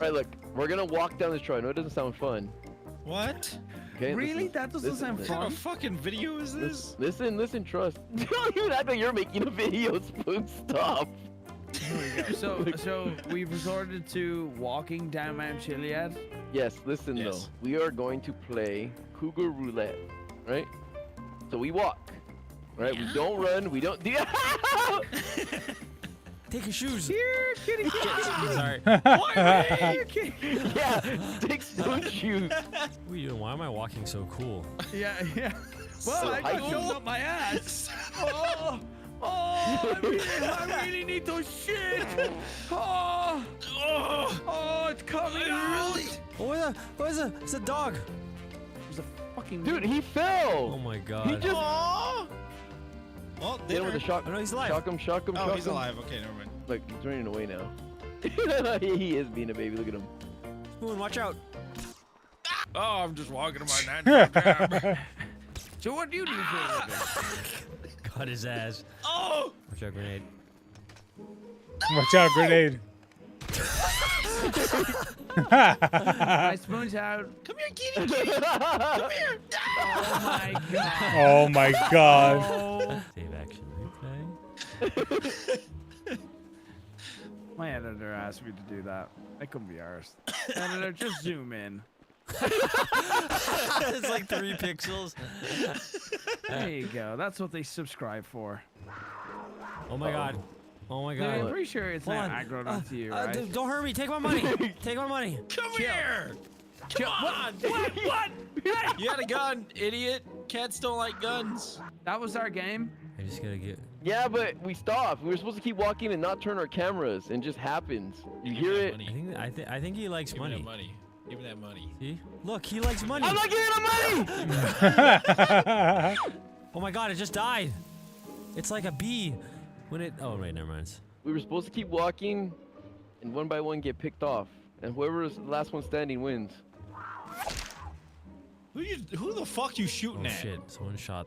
Alright, look. We're gonna walk down this trail. I know it doesn't sound fun. What? Okay. Really? That doesn't sound What kind fun. of fucking video is this? Listen, trust. Don't even act like you're making a video, Spoon. Stop. So we've resorted to walking down Mount Chiliad. Yes, listen Yes. though. We are going to play Cougar Roulette, right? So we walk, right? We don't run. We don't. Take your shoes. Here, kitty, kitty. Sorry. Here, kitty. Yeah, stick Spoon shoes. What are you doing? Why am I walking so cool? Yeah, yeah. Well, So I got high-key. shoved up my ass. I really need to shit. Oh, it's coming out. Oh, what is it? It's a dog. There's a fucking Dude, he fell. Oh my god. He just. Well, Hit him with a shock. Oh, no, he's alive. Shock him, shock him, Oh, shock he's him. alive. Okay, never mind. Look, he's running away now. He is being a baby. Look at him. Spoon, watch out. Oh, I'm just walking to my natural cab. So what do you do for a living? Got his ass. Oh! Watch out, grenade. Watch out, grenade. My spoon's out. Come here, kitty, kitty. Come here. Oh my god. Oh my god. Oh. Save action replay. My editor asked me to do that. I couldn't be ours. Editor, just zoom in. It's like 3 pixels. There you go. That's what they subscribe for. Oh my god. Oh my Dude, I'm god. pretty sure it's Hold not on. aggroed onto you, right? Don't hurt me. Take my money. Take my money. Come here. Come on. What? You had a gun, idiot. Cats don't like guns. That was our game. I just gotta get. Yeah, but we stopped. We were supposed to keep walking and not turn our cameras, and it just happens. You hear it? I think he likes Give me money. that money. Give me that money. See? Look, he likes money. I'm not giving him money! Oh my god, it just died. It's like a bee. When it. Oh, wait, never mind. We were supposed to keep walking, and one by one get picked off, and whoever is the last one standing wins. Who the fuck you shooting Oh at? shit! Someone shot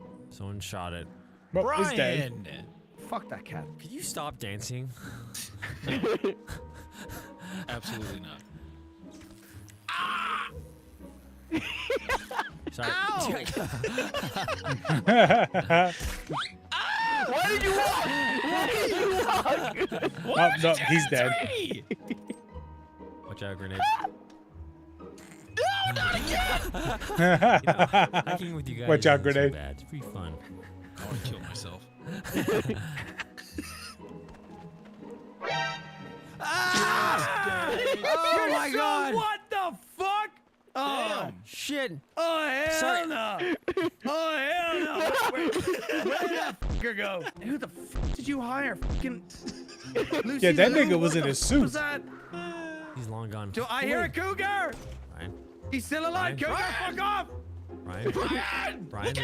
it. Well, it's dead. Brian. Fuck that cat. Could you stop dancing? Absolutely not. Sorry. Why did you walk? Why did you walk? Oh, no, he's dead. Watch out, grenade. No, not again! Hiking with you guys. Watch out, isn't so grenade. bad. It's pretty fun. I want to kill myself. Oh my god! What the fuck? Oh Damn. Shit! Oh hell Sorry. no! Oh hell no! Where did that fucker go? Who the fuck did you hire? Fucking Lucy Yeah, that Liu? nigga was What in the his fuck suit. was that? He's long gone. Do I hear a cougar? Ryan. He's still alive. Cougar, fuck off! Ryan. Brian,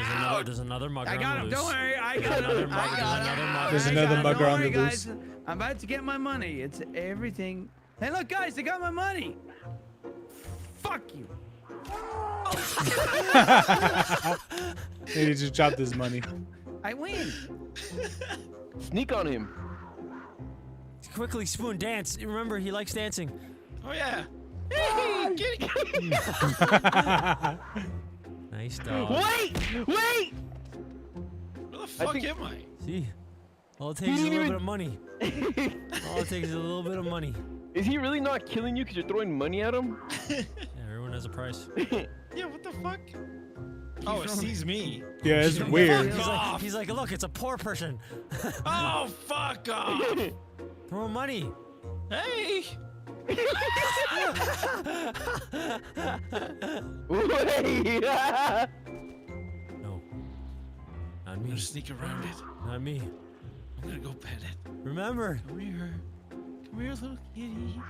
there's another mugger I got on him. the Don't loose. worry. I There's got him. another I mugger. got him. There's I another got him. mugger Don't on the worry, loose. guys. I'm about to get my money. It's everything. Hey, look, guys, I got my money. Fuck you. And he just dropped his money. I win. Sneak on him. Quickly, Spoon, dance. Remember, he likes dancing. Oh yeah. Hey, get it. Nice dog. Wait! Wait! Where the fuck am I? See? All it takes is a little bit of money. All it takes is a little bit of money. Is he really not killing you because you're throwing money at him? Yeah, everyone has a price. Yeah, what the fuck? Oh, it sees me. Yeah, it's weird. He's like, look, it's a poor person. Oh, fuck off. Throw him money. Hey. Wait! No. Not I'm me. gonna sneak around it. Not me. I'm gonna go pet it. Remember. Come here. Come here, little kitty.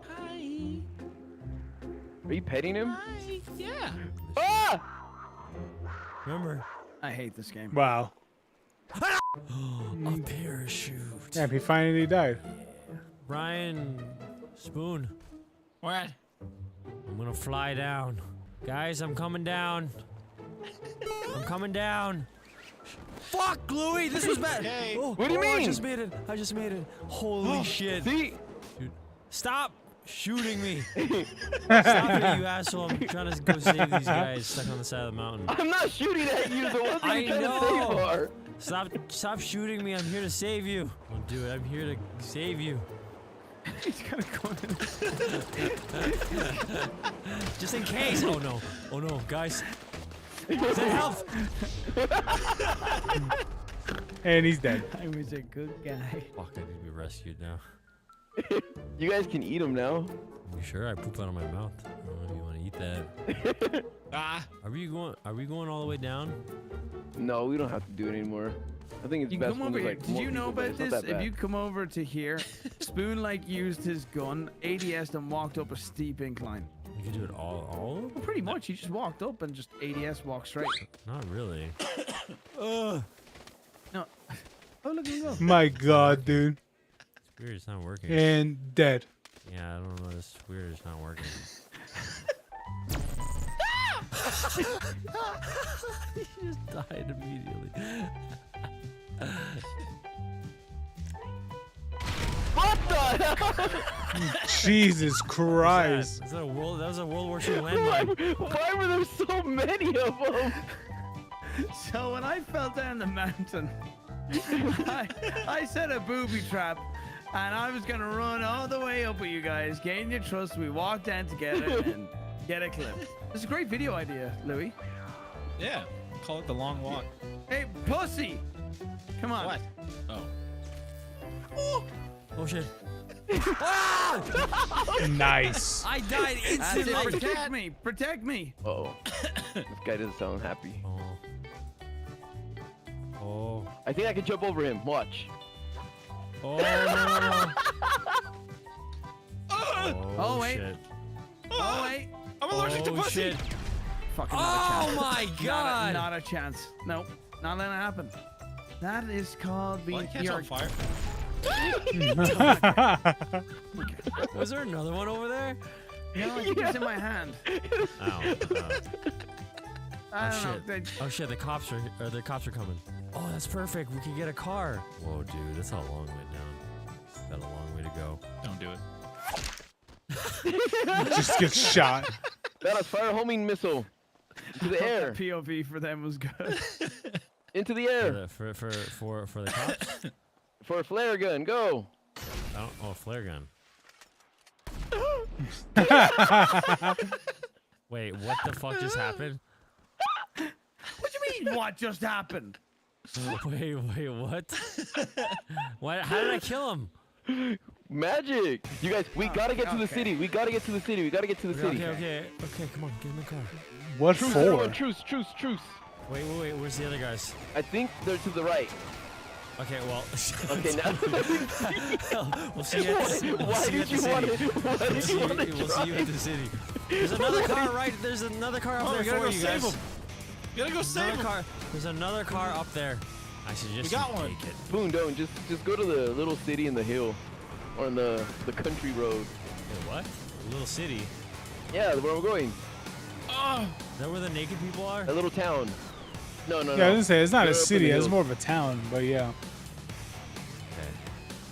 Hi. Are you petting him? Hi. Yeah. Ah! Remember. I hate this game. Wow. A parachute. Damn, he finally died. Ryan, Spoon, What? I'm gonna fly down. Guys, I'm coming down. I'm coming down. Fuck, Louie, this was bad. Okay. Oh, What do you I mean? just made it. I just made it. Holy shit. See? Dude, stop shooting me. Stop it, you asshole. I'm trying to go save these guys stuck on the side of the mountain. I'm not shooting at you. The ones that I you're trying know. to save are. Stop shooting me. I'm here to save you. Don't do it. I'm here to save you. He's gonna go in. Just in case. Oh no. Oh no, guys. Send help. And he's dead. I was a good guy. Fuck, I need to be rescued now. You guys can eat them now. You sure? I poop out of my mouth. I don't know if you want to eat that. Are we going all the way down? No, we don't have to do it anymore. I think it's You best come when over there's, here. like, Did more you know people, but about it's not this? that If bad. you come over to here, Spoon like used his gun, ADS'd and walked up a steep incline. You can do it all Well, pretty much. He just walked up and just ADS walked straight. Not really. No. Oh, look at him go. My God, dude. It's weird. It's not working. And dead. Yeah, I don't know. It's weird. It's not working. He just died immediately. What the hell? Jesus Christ. That was a World War II landmine. Why were there so many of them? So when I fell down the mountain, I set a booby trap, and I was gonna run all the way up with you guys, gain your trust. We walk down together and get a clip. It's a great video idea, Louis. Yeah. Call it the long walk. Hey, pussy! Come on. What? Oh. Oh shit. Nice. I died That's it. instantly. Protect me! Protect me! Oh, this guy doesn't sound happy. Oh. I think I can jump over him. Watch. Oh no. Oh, wait. Shit. Oh wait! I'm allergic to pussy. Shit. Fucking Oh not a chance. my God. Not a chance. No, not letting it happen. That is called Why being catch on fire? Was there another one over there? No, I think it's in my hand. Ow. I don't know. Oh shit, the cops are coming. Oh, that's perfect. We can get a car. Whoa, dude, that's a long way down. Got a long way to go. Don't do it. Just get shot. That a fire homing missile. To the air. The POV for them was good. Into the air. For the cops? For a flare gun, go. Oh, flare gun. Wait, what the fuck just happened? What do you mean? What just happened? Wait, what? What? How did I kill him? Magic! You guys, we gotta get to the city. We gotta get to the city. We gotta get to the city. Okay, come on, get in the car. What Truce, for? everyone, truce. Wait, where's the other guys? I think they're to the right. Okay, well. Okay, now. We'll see you at the Why did you want it? Why did you want to We'll see you at the city. There's another car right. There's another car up there we gotta for go you save guys. him. We gotta go save him. There's another car up there. I suggest We got you one. take it. Boone, don't just go to the little city in the hill, or in the country road. Wait, what? Little city. Yeah, where we're going. Is that where the naked people are? A little town. No. Yeah, I was gonna say it's not They're a up in city. the It's hills. more of a town. But yeah.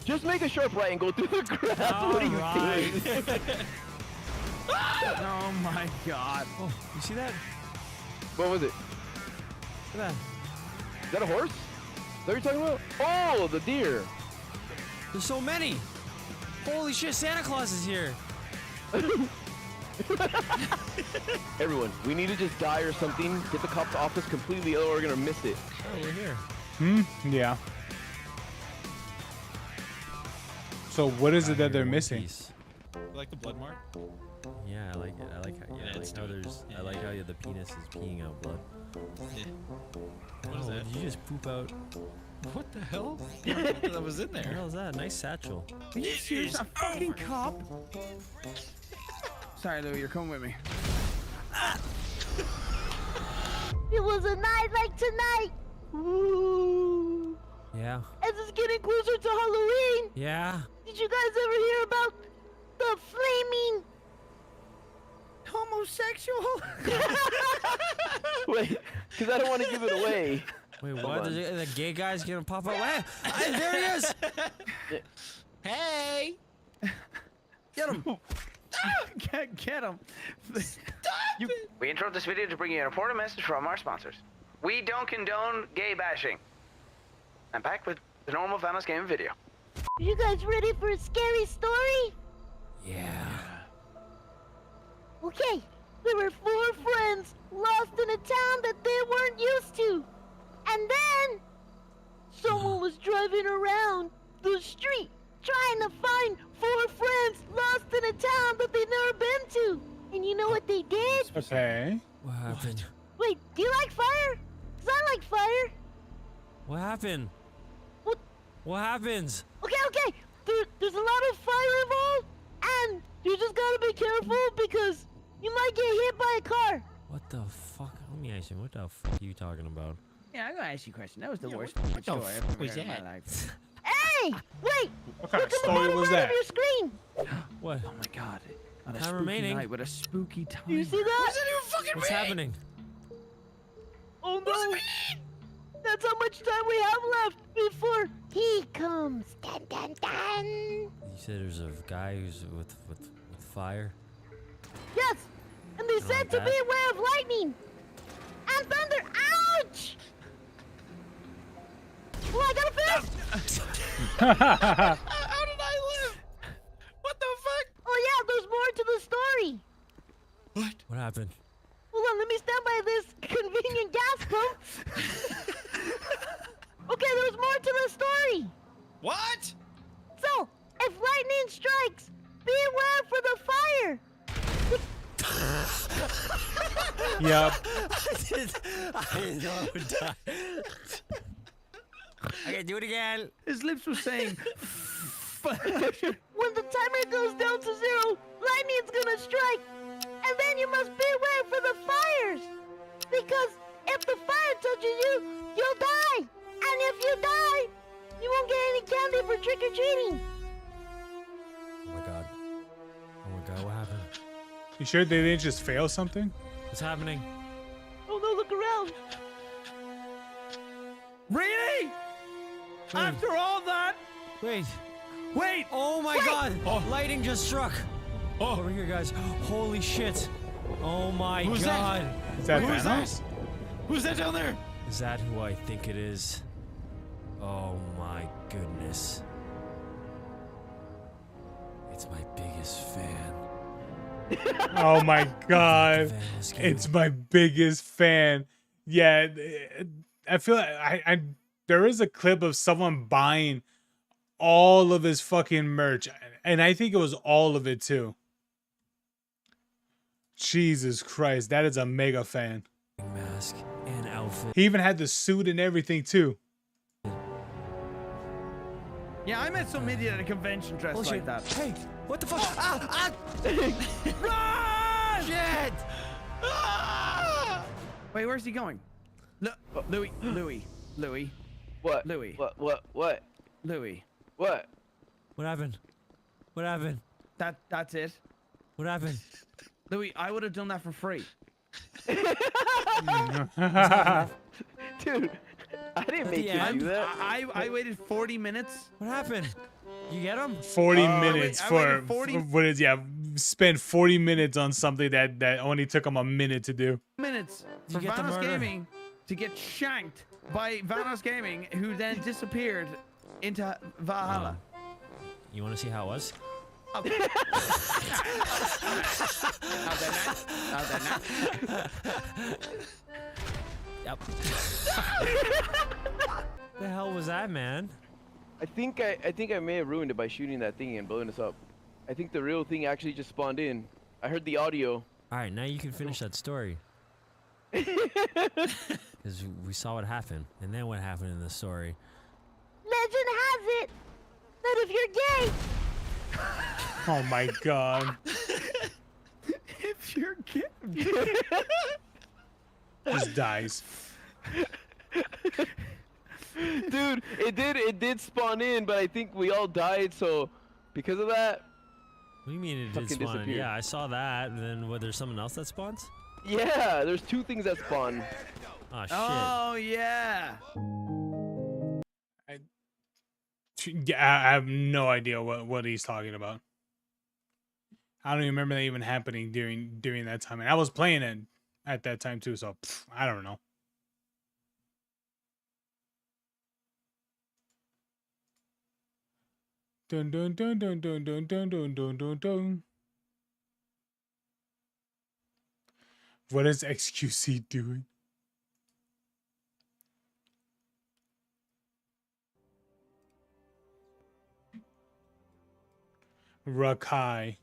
Just make a sharp right and go through the grass. What are you doing? Oh my god. Oh, you see that? What was it? Look at that. Is that a horse? Is that what you're talking about? Oh, the deer. There's so many. Holy shit, Santa Claus is here. Everyone, we need to just die or something. Get the cops off us completely, or we're gonna miss it. Oh, we're here. Yeah. So what is it that they're missing? You like the blood mark? Yeah, I like it. I like how. Yeah, I like how there's. I like how the penis is peeing out blood. Yeah. What is that? Did you just poop out? What the hell? That was in What the there. hell is that? Nice satchel. Are you serious? A fucking cop? Sorry, Lou, you're coming with me. It was a night like tonight. Ooh. Yeah. As it's getting closer to Halloween. Yeah. Did you guys ever hear about the flaming homosexual? Wait, because I don't want to give it away. Wait, what? The gay guy's gonna pop up? Hey, there he is! Hey! Get him! Get him! We interrupt this video to bring you an important message from our sponsors. We don't condone gay bashing. I'm back with the normal Famous Game video. Are you guys ready for a scary story? Yeah. Okay, there were 4 friends lost in a town that they weren't used to. And then someone was driving around the street trying to find 4 friends lost in a town that they've never been to. And you know what they did? Okay. What happened? Wait, do you like fire? 'Cause I like fire. What happened? What happens? Okay. There's a lot of fire involved, and you just gotta be careful because you might get hit by a car. What the fuck? Let me ask you, what the fuck are you talking about? Yeah, I'm gonna ask you a question. That was the worst what the story I've ever was heard in my that? life. Hey, wait! What kind Look of at the story bottom was right that? of your screen. What? Oh my god. On a Time spooky remaining. night with a spooky time. Do you see that? What's happening? Oh no! That's how much time we have left before he comes. Dun dun dun. You said there's a guy who's with fire. Yes, and they said like to that? beware of lightning and thunder. Ouch! Well, I gotta finish. How did I live? What the fuck? Oh yeah, there's more to the story. What happened? Hold on, let me stand by this convenient gas pump. Okay, there's more to the story. What? So, if lightning strikes, beware for the fire. Yep. I didn't know I would die. Okay, do it again. His lips were saying. When the timer goes down to 0, lightning's gonna strike. And then you must beware for the fires. Because if the fire touches you, you'll die. And if you die, you won't get any candy for trick-or-treating. Oh my god. Oh my god, what happened? You sure they didn't just fail something? What's happening? Oh no, look around. After all that. Wait. Wait. Oh my God. Lightning just struck. Over here, guys. Holy shit. Oh my Who's God. that? Is that Who's Thanos? Who's that down there? Is that who I think it is? Oh my goodness. It's my biggest fan. Oh my God. Thanos game. It's my biggest fan. Yeah, I feel like I there is a clip of someone buying all of his fucking merch, and I think it was all of it too. Jesus Christ, that is a mega fan. Mask and outfit. He even had the suit and everything too. Yeah, I met some idiot at a convention dressed Bullshit. like that. Hey, what the fuck? Run! Shit! Wait, where's he going? Louis. What? Louis. What? Louis. What? What happened? What happened? That's it. What happened? Louis, I would have done that for free. Dude, I didn't make you do that. I waited 40 minutes. What happened? You get him? 40 minutes I for waited 40 what is spend 40 minutes on something that only took him a minute to do. Minutes Did for you get the Vanos murder? Gaming to get shanked by Vanos Gaming, who then disappeared into Valhalla. You want to see how it was? Yep. The hell was that, man? I think I may have ruined it by shooting that thing and blowing us up. I think the real thing actually just spawned in. I heard the audio. All right, now you can finish that story. Because we saw what happened, and then what happened in the story. Legend has it that if you're gay, Oh my God. If you're gay. Just dies. Dude, it did spawn in, but I think we all died, so because of that. What do you mean it did Fucking spawn? disappeared. Yeah, I saw that. And then what? There's someone else that spawns? Yeah, there's two things that spawn. Oh shit! Oh yeah. I have no idea what he's talking about. I don't even remember that even happening during that time, and I was playing it at that time too. So I don't know. Dun dun dun dun dun dun dun dun dun dun dun. What is XQC doing? Rakai.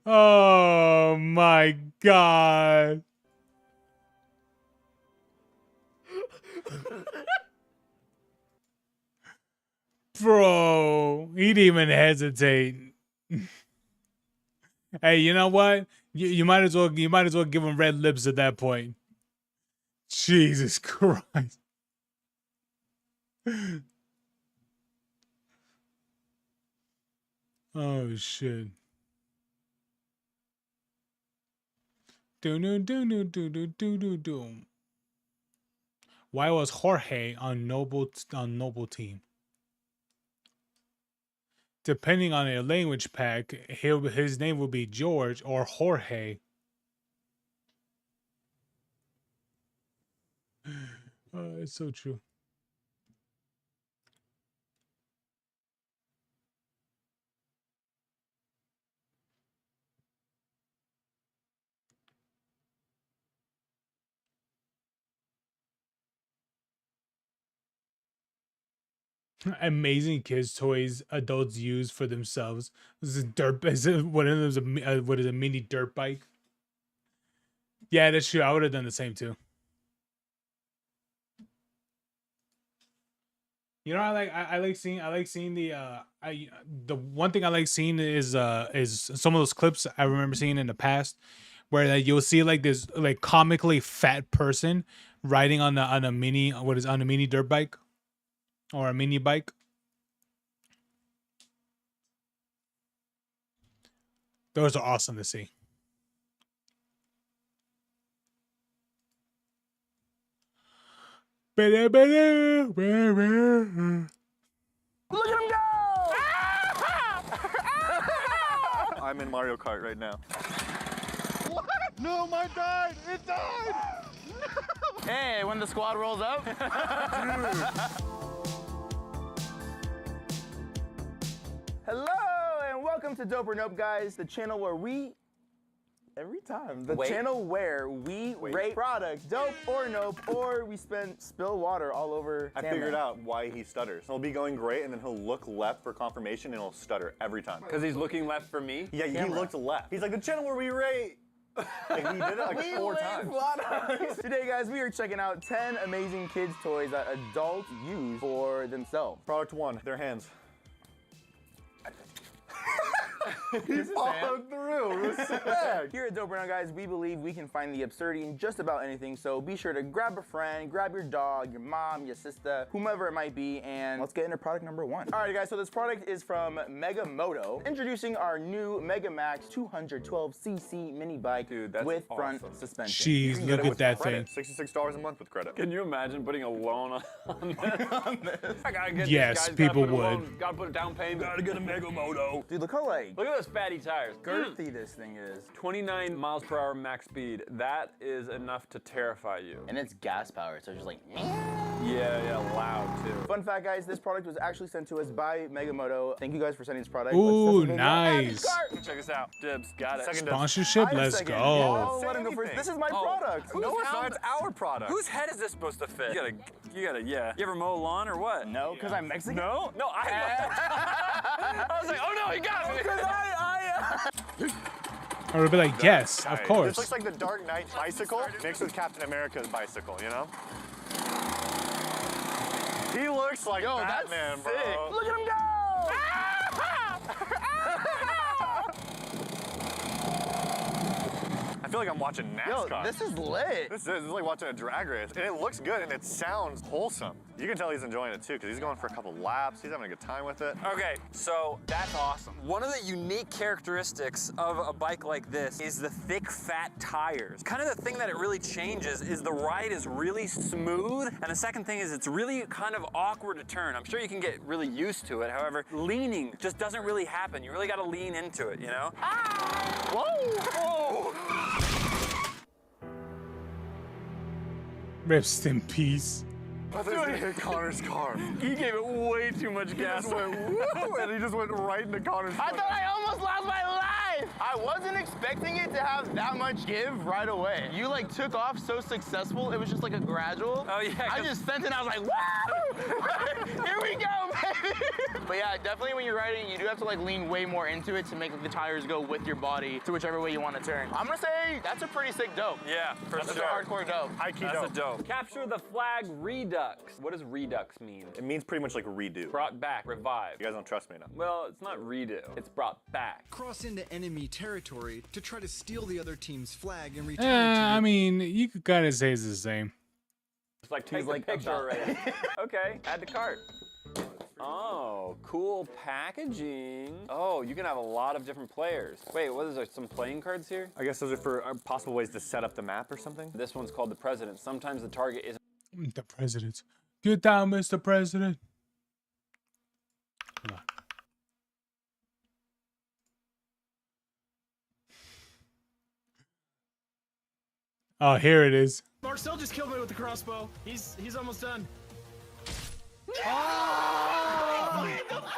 Oh my God. Bro, he didn't even hesitate. Hey, you know what? You might as well give him red lips at that point. Jesus Christ. Oh shit. Do. Why was Jorge on Noble team? Depending on a language pack, his name will be George or Jorge. It's so true. Amazing kids toys adults use for themselves. This is one of those what is a mini dirt bike? Yeah, that's true. I would have done the same too. You know, I like seeing the one thing I like seeing is some of those clips I remember seeing in the past where you'll see like this like comically fat person riding on a mini dirt bike or a mini bike. Those are awesome to see. Look at him go! I'm in Mario Kart right now. What? No, mine died! It died! Hey, when the squad rolls up. Hello, and welcome to Dope or Nope, guys, the channel where we rate products, dope or nope, or we spill water all over. I figured out why he stutters. He'll be going great, and then he'll look left for confirmation, and he'll stutter every time. Because he's looking left for me? Yeah, he looked left. He's like, the channel where we rate. And he did it like 4 times. Today, guys, we are checking out 10 amazing kids' toys that adults use for themselves. Product 1, their hands. He followed through. It was sick. Here at Dope or Not, guys, we believe we can find the absurdity in just about anything, so be sure to grab a friend, grab your dog, your mom, your sister, whomever it might be, and let's get into product number 1. All right, guys, so this product is from Megamoto, introducing our new Mega Max 212cc mini bike with front suspension. Jeez, look at that thing. $66 a month with credit. Can you imagine putting a loan on this? I gotta get Yes, this, guys. people Gotta put a would. loan, gotta put a down payment. Gotta get a Megamoto. Dude, look how Look at those fatty tires. girthy this thing is. 29 miles per hour max speed. That is enough to terrify you. And it's gas powered, so it's just like. Yeah, loud too. Fun fact, guys, this product was actually sent to us by Megamoto. Thank you guys for sending this product. Ooh, nice. Check us out. Dibs, got it. Sponsorship, let's go. Oh, let him go first. This is my product. No, it's not. It's our product. Whose head is this supposed to fit? You gotta, yeah. You ever mow a lawn or what? No, because I'm Mexican. No, I was like, oh no, he got me. I would be like, yes, of course. This looks like the Dark Knight bicycle mixed with Captain America's bicycle, you know? He looks like Batman, bro. Look at him go! I feel like I'm watching NASCAR. Yo, this is lit. This is like watching a drag race, and it looks good, and it sounds wholesome. You can tell he's enjoying it too, because he's going for a couple laps. He's having a good time with it. Okay, so that's awesome. One of the unique characteristics of a bike like this is the thick, fat tires. Kind of the thing that it really changes is the ride is really smooth, and the second thing is it's really kind of awkward to turn. I'm sure you can get really used to it. However, leaning just doesn't really happen. You really got to lean into it, you know? Ah! Whoa! Rest in peace. I thought he hit Connor's car. He gave it way too much gas. He just went woo, and he just went right into Connor's car. I thought I almost lost my life. I wasn't expecting it to have that much give right away. You like took off so successful. It was just like a gradual. Oh yeah. I just sent it. I was like, woo! Here we go, baby. But yeah, definitely when you're riding, you do have to like lean way more into it to make the tires go with your body to whichever way you want to turn. I'm gonna say that's a pretty sick dope. Yeah, that's a hardcore dope. High key That's a dope. Capture the flag redux. What does redux mean? It means pretty much like redo. Brought back, revived. You guys don't trust me now. Well, it's not redo. It's brought back. Cross into enemy territory to try to steal the other team's flag and return it to I mean, you could kind of say it's the same. It's like take the picture already. Okay, add to cart. Oh, cool packaging. Oh, you can have a lot of different players. Wait, what is there, some playing cards here? I guess those are for possible ways to set up the map or something. This one's called the President. Sometimes the target isn't. The president. Get down, Mr. President. Hold on. Oh, here it is. Marcel just killed me with the crossbow. He's almost done.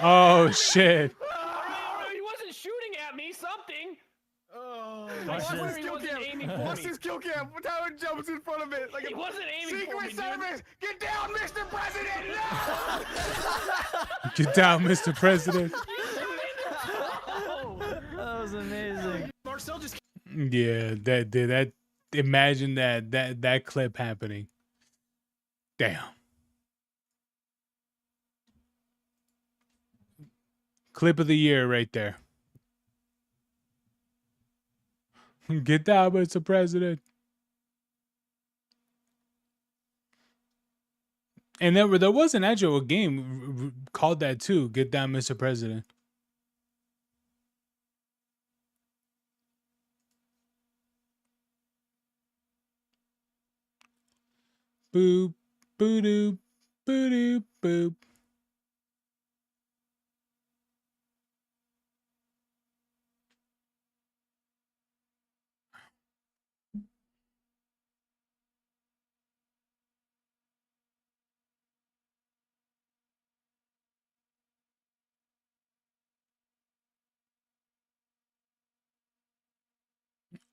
Oh, shit. He wasn't shooting at me. Something. Oh. I swear he wasn't aiming for me. Watch this kill cam. Tyler jumps in front of it. Like He wasn't aiming for me, Secret Service. Get down, Mr. President. No! Get down, Mr. President. That was amazing. Marcel just. Yeah, that imagine that clip happening. Damn. Clip of the year right there. Get down, Mr. President. And there was an actual game called that too. Get down, Mr. President. Boop, boo doop, boo doop, boop.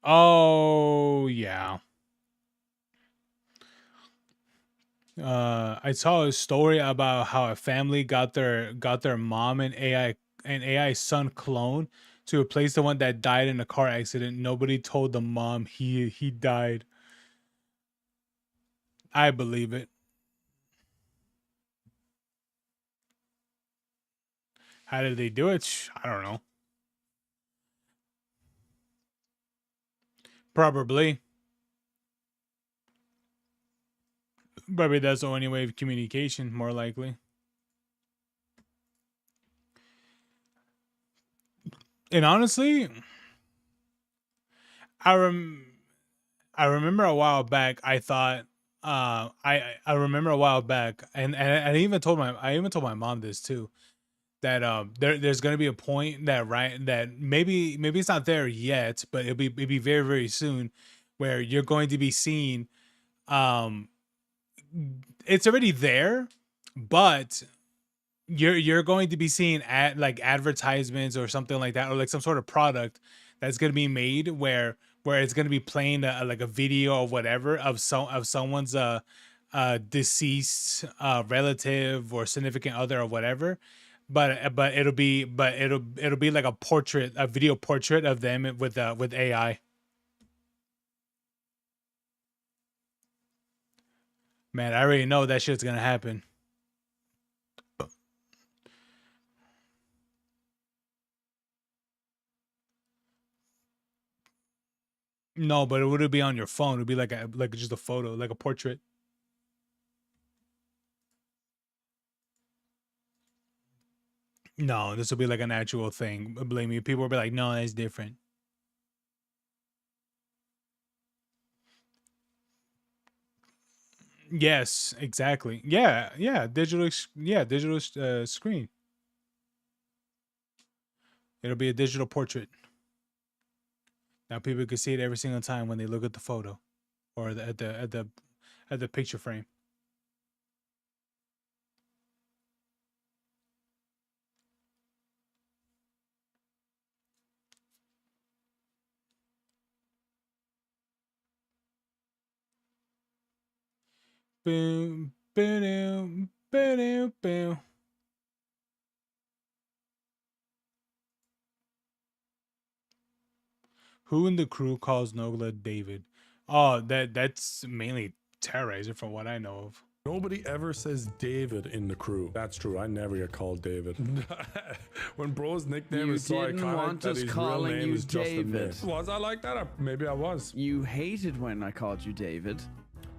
Oh yeah. I saw a story about how a family got their mom an AI son clone to replace the one that died in a car accident. Nobody told the mom he died. I believe it. How did they do it? I don't know. Probably. Probably that's the only way of communication, more likely. And honestly, I rem I remember a while back I thought I remember a while back and I even told my mom this too, that there's gonna be a point that that maybe it's not there yet, but it'll be very, very soon, where you're going to be seeing um it's already there, but you're going to be seeing like advertisements or something like that, or like some sort of product that's going to be made where it's going to be playing like a video or whatever of someone's deceased relative or significant other or whatever, but it'll be like a video portrait of them with AI. Man, I already know that shit's gonna happen. No, but it would be on your phone. It'd be like just a photo, like a portrait. No, this will be like an actual thing. Believe me, people will be like, no, that's different. Yes, exactly. Yeah, yeah, digital screen. It'll be a digital portrait. Now people can see it every single time when they look at the photo, or at the picture frame. Boom, boom, boom, boom. Who in the crew calls Nogla David? Oh, that's mainly Terrorizer, from what I know of. Nobody ever says David in the crew. That's true. I never get called David. When bro's nickname You is so didn't iconic want that us his real calling name you is just a David. myth. Was I like that? Or maybe I was. You hated when I called you David.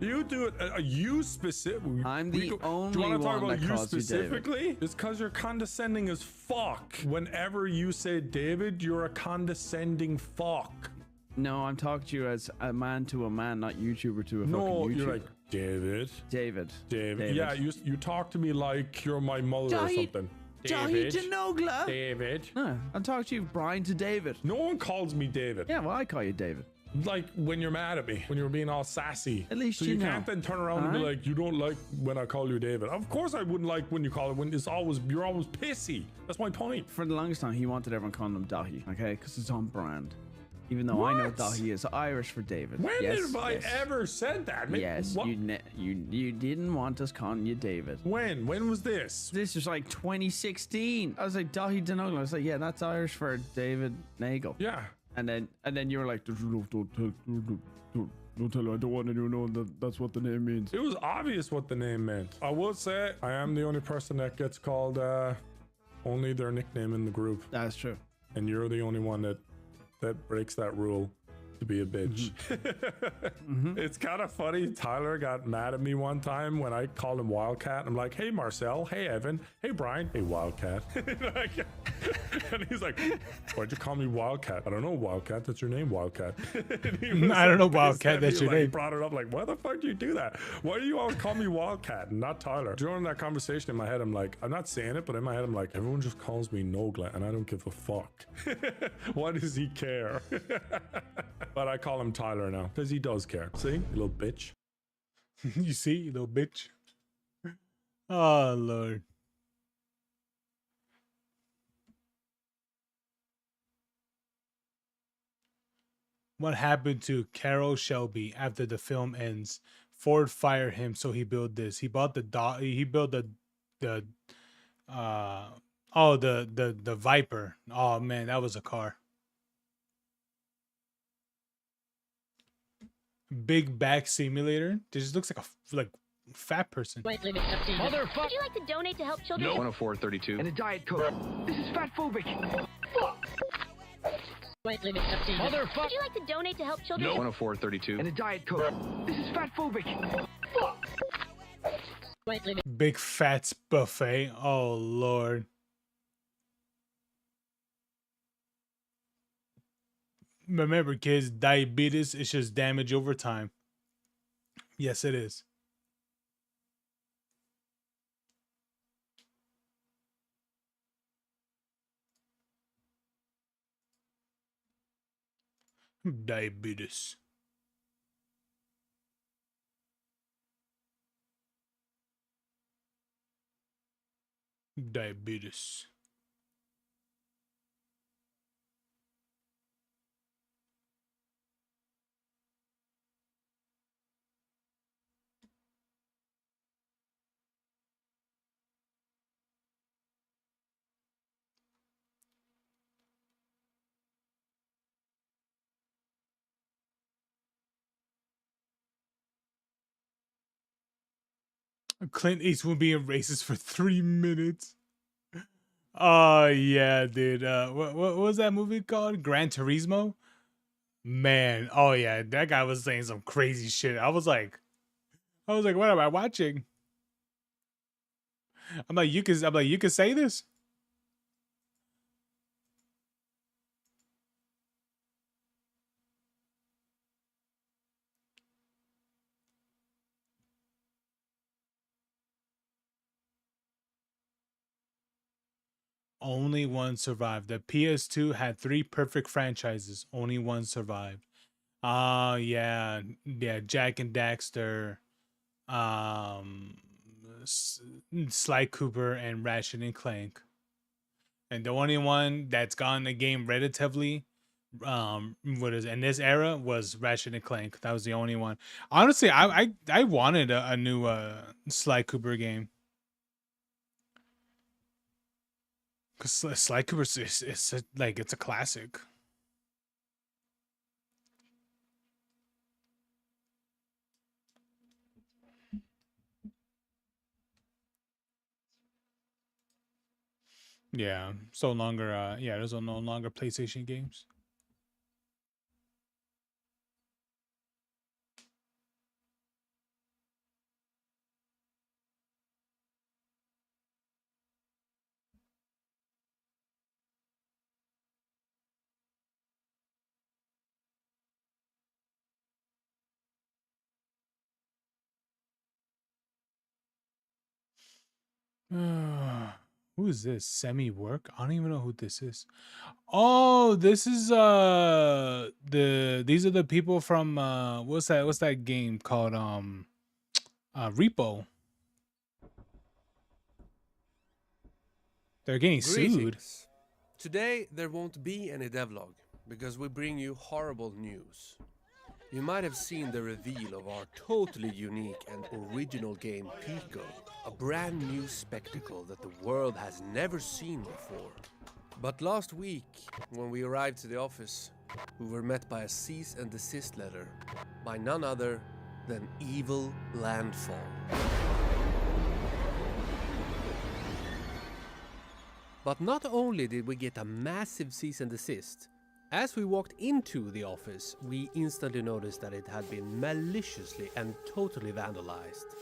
You do it. You specific. I'm the only Do you want to talk one about that you calls you David. specifically? It's because you're condescending as fuck. Whenever you say David, you're a condescending fuck. No, I'm talking to you as a man, not YouTuber to a No, fucking YouTuber. you're like David. David. Yeah, you talk to me like you're my mother or something. David to Nogla. David. No, I'm talking to you, Brian to David. No one calls me David. Yeah, well, I call you David. Like when you're mad at me, when you're being all sassy. At least so you you know. can't then turn around and be like, you don't like when I call you David. Of course I wouldn't like when you call it, when you're always pissy. That's my point. For the longest time, he wanted everyone calling him Dahi, okay? Because it's on brand. Even though I know Dahi is Irish for David. When Yes, have I yes. ever said that? Yes, What? you didn't want us calling you David. When? When was this? This was like 2016. I was like, Dahi Denogla. I was like, yeah, that's Irish for David Nagel. Yeah. And then you were like, don't tell her, I don't want anyone to know that's what the name means. It was obvious what the name meant. I will say I am the only person that gets called only their nickname in the group. That's true. And you're the only one that breaks that rule. to be a bitch. It's kind of funny. Tyler got mad at me one time when I called him Wildcat. I'm like, hey Marcel, hey Evan, hey Brian, hey Wildcat. And he's like, why'd you call me Wildcat? I don't know, Wildcat, that's your name, Wildcat. I don't know, Wildcat, that's your He name. brought it up like, why the fuck do you do that? Why do you always call me Wildcat and not Tyler? During that conversation in my head, I'm like, I'm not saying it, but in my head I'm like, everyone just calls me Nogla and I don't give a fuck. Why does he care? But I call him Tyler now because he does care. See, you little bitch. You see, you little bitch. Oh Lord. What happened to Carol Shelby after the film ends? Ford fired him, so he built this. He bought the dog. He built the the Viper. Oh man, that was a car. Big back simulator. This just looks like a fat person. Motherfucker! Would you like to donate to help children? No. 104.32. And a Diet Coke. This is fat phobic. Fuck! Motherfucker! Would you like to donate to help children? No. 104.32. And a Diet Coke. This is fat phobic. Fuck! Big fats buffet. Oh Lord. Remember, kids, diabetes is just damage over time. Yes, it is. Diabetes. Diabetes. Clint Eastwood being racist for 3 minutes. Oh yeah, dude. What was that movie called? Gran Turismo? Man, oh yeah, that guy was saying some crazy shit. I was like, what am I watching? I'm like, you can say this? Only one survived. The PS2 had 3 perfect franchises. Only one survived. Yeah, Jack and Daxter, Sly Cooper, and Ratchet and Clank. And the only one that's gone the game relatively, in this era was Ratchet and Clank. That was the only one. Honestly, I wanted a new Sly Cooper game. Because Sly Cooper it's a classic. Yeah, so longer. Yeah, there's no longer PlayStation games. Who is this? Semi-work? I don't even know who this is. Oh, this is these are the people from what's that game called Repo. They're getting sued. Greetings. Today there won't be any devlog because we bring you horrible news. You might have seen the reveal of our totally unique and original game Pico, a brand new spectacle that the world has never seen before. But last week, when we arrived to the office, we were met by a cease and desist letter by none other than Evil Landfall. But not only did we get a massive cease and desist, As we walked into the office, we instantly noticed that it had been maliciously and totally vandalized.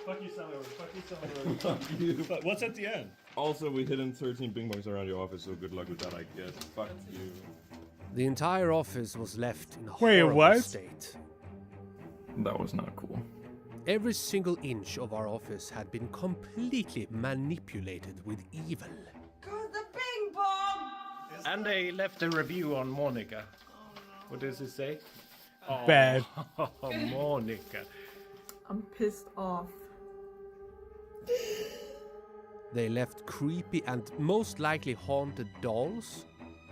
Fuck you, Summer. Fuck you, Summer. Fuck you. What's at the end? Also, we hidden 13 ping pongs around your office, so good luck with that, I guess. Fuck you. The entire office was left in a Wait, horrible what? state. That was not cool. Every single inch of our office had been completely manipulated with evil. And they left a review on Monica. What does it say? Oh, Bad. Monica. I'm pissed off. They left creepy and most likely haunted dolls.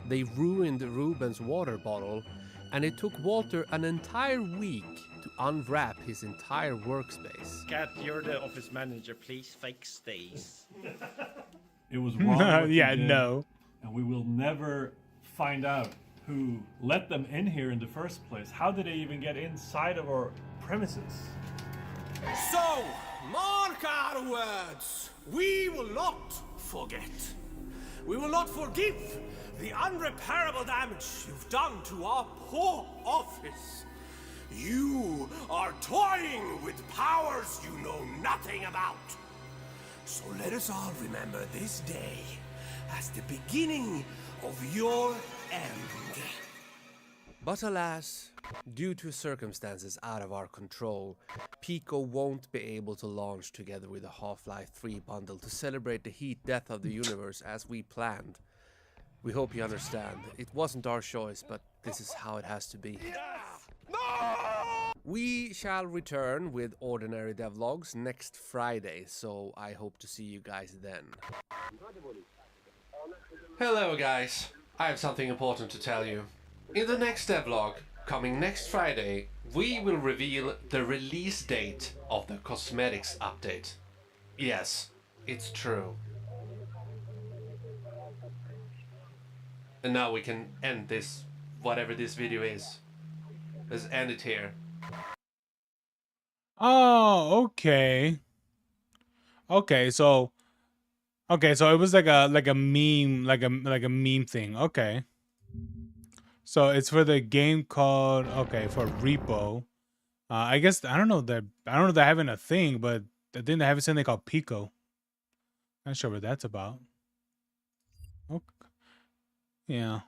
They ruined Ruben's water bottle, and it took Walter an entire week to unwrap his entire workspace. Cat, you're the office manager. Please fix these. It was wrong. What you Yeah, did, no. And we will never find out who let them in here in the first place. How did they even get inside of our premises? So, mark our words. We will not forget. We will not forgive the unrepairable damage you've done to our poor office. You are toying with powers you know nothing about. So let us all remember this day as the beginning of your end. But alas, due to circumstances out of our control, Pico won't be able to launch together with the Half-Life 3 bundle to celebrate the heat death of the universe as we planned. We hope you understand. It wasn't our choice, but this is how it has to be. We shall return with ordinary devlogs next Friday, so I hope to see you guys then. Hello guys, I have something important to tell you. In the next devlog, coming next Friday, we will reveal the release date of the cosmetics update. Yes, it's true. And now we can end this, whatever this video is. Let's end it here. Oh, okay. Okay, so it was like a meme, like a meme thing. Okay. So it's for the game called for Repo. I guess I don't know if they're having a thing, but I think they have something called Pico. Not sure what that's about. Okay. Yeah.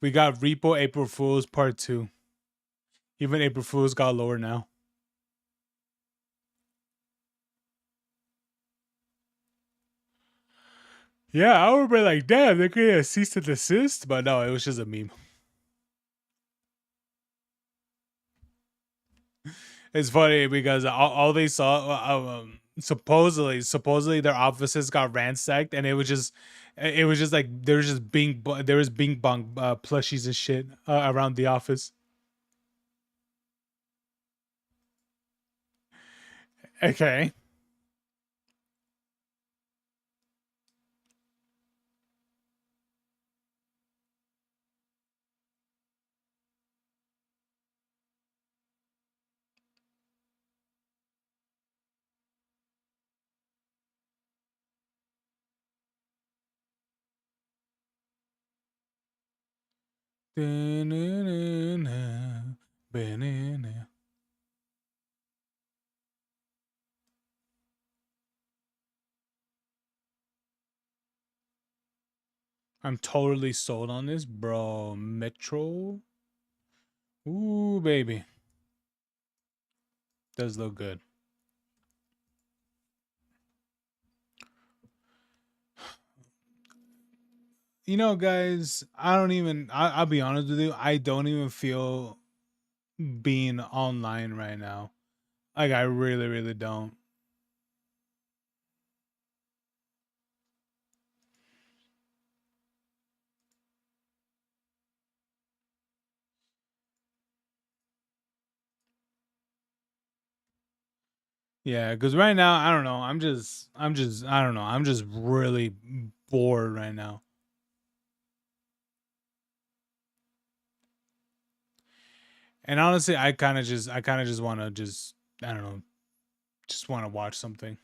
We got Repo April Fools Part 2. Even April Fools got lower now. Yeah, I would be like, damn, they're getting a cease and desist, but no, it was just a meme. It's funny because all they saw, supposedly their offices got ransacked, and it was just like there was Bing Bong plushies and shit around the office. Okay. I'm totally sold on this, bro. Metro. Ooh, baby. Does look good. You know, guys, I'll be honest with you. I don't even feel being online right now. Like, I really, really don't. Yeah, because right now, I don't know. I don't know. I'm just really bored right now. And honestly, I kind of just want to I don't know, just want to watch something.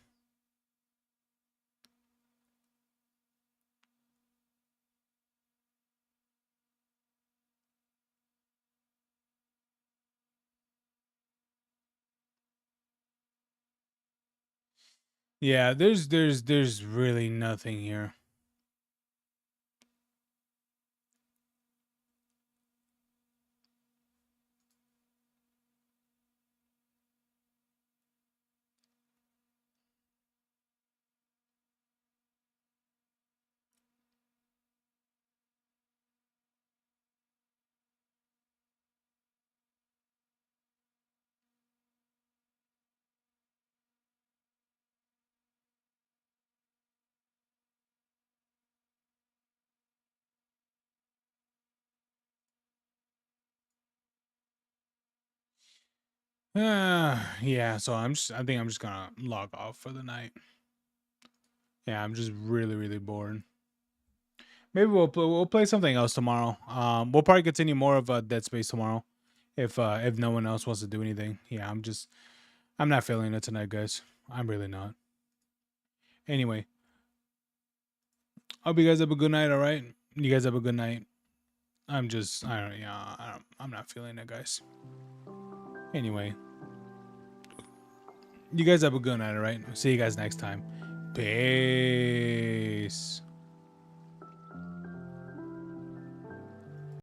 Yeah, there's really nothing here. Yeah, so I think I'm just gonna log off for the night. Yeah, I'm just really bored. Maybe we'll play something else tomorrow. We'll probably continue more of Dead Space tomorrow, if no one else wants to do anything. Yeah, I'm not feeling it tonight, guys. I'm really not. Anyway, hope you guys have a good night. All right, you guys have a good night. I don't, yeah, I'm not feeling it, guys. Anyway, you guys have a good night. All right, see you guys next time. Peace.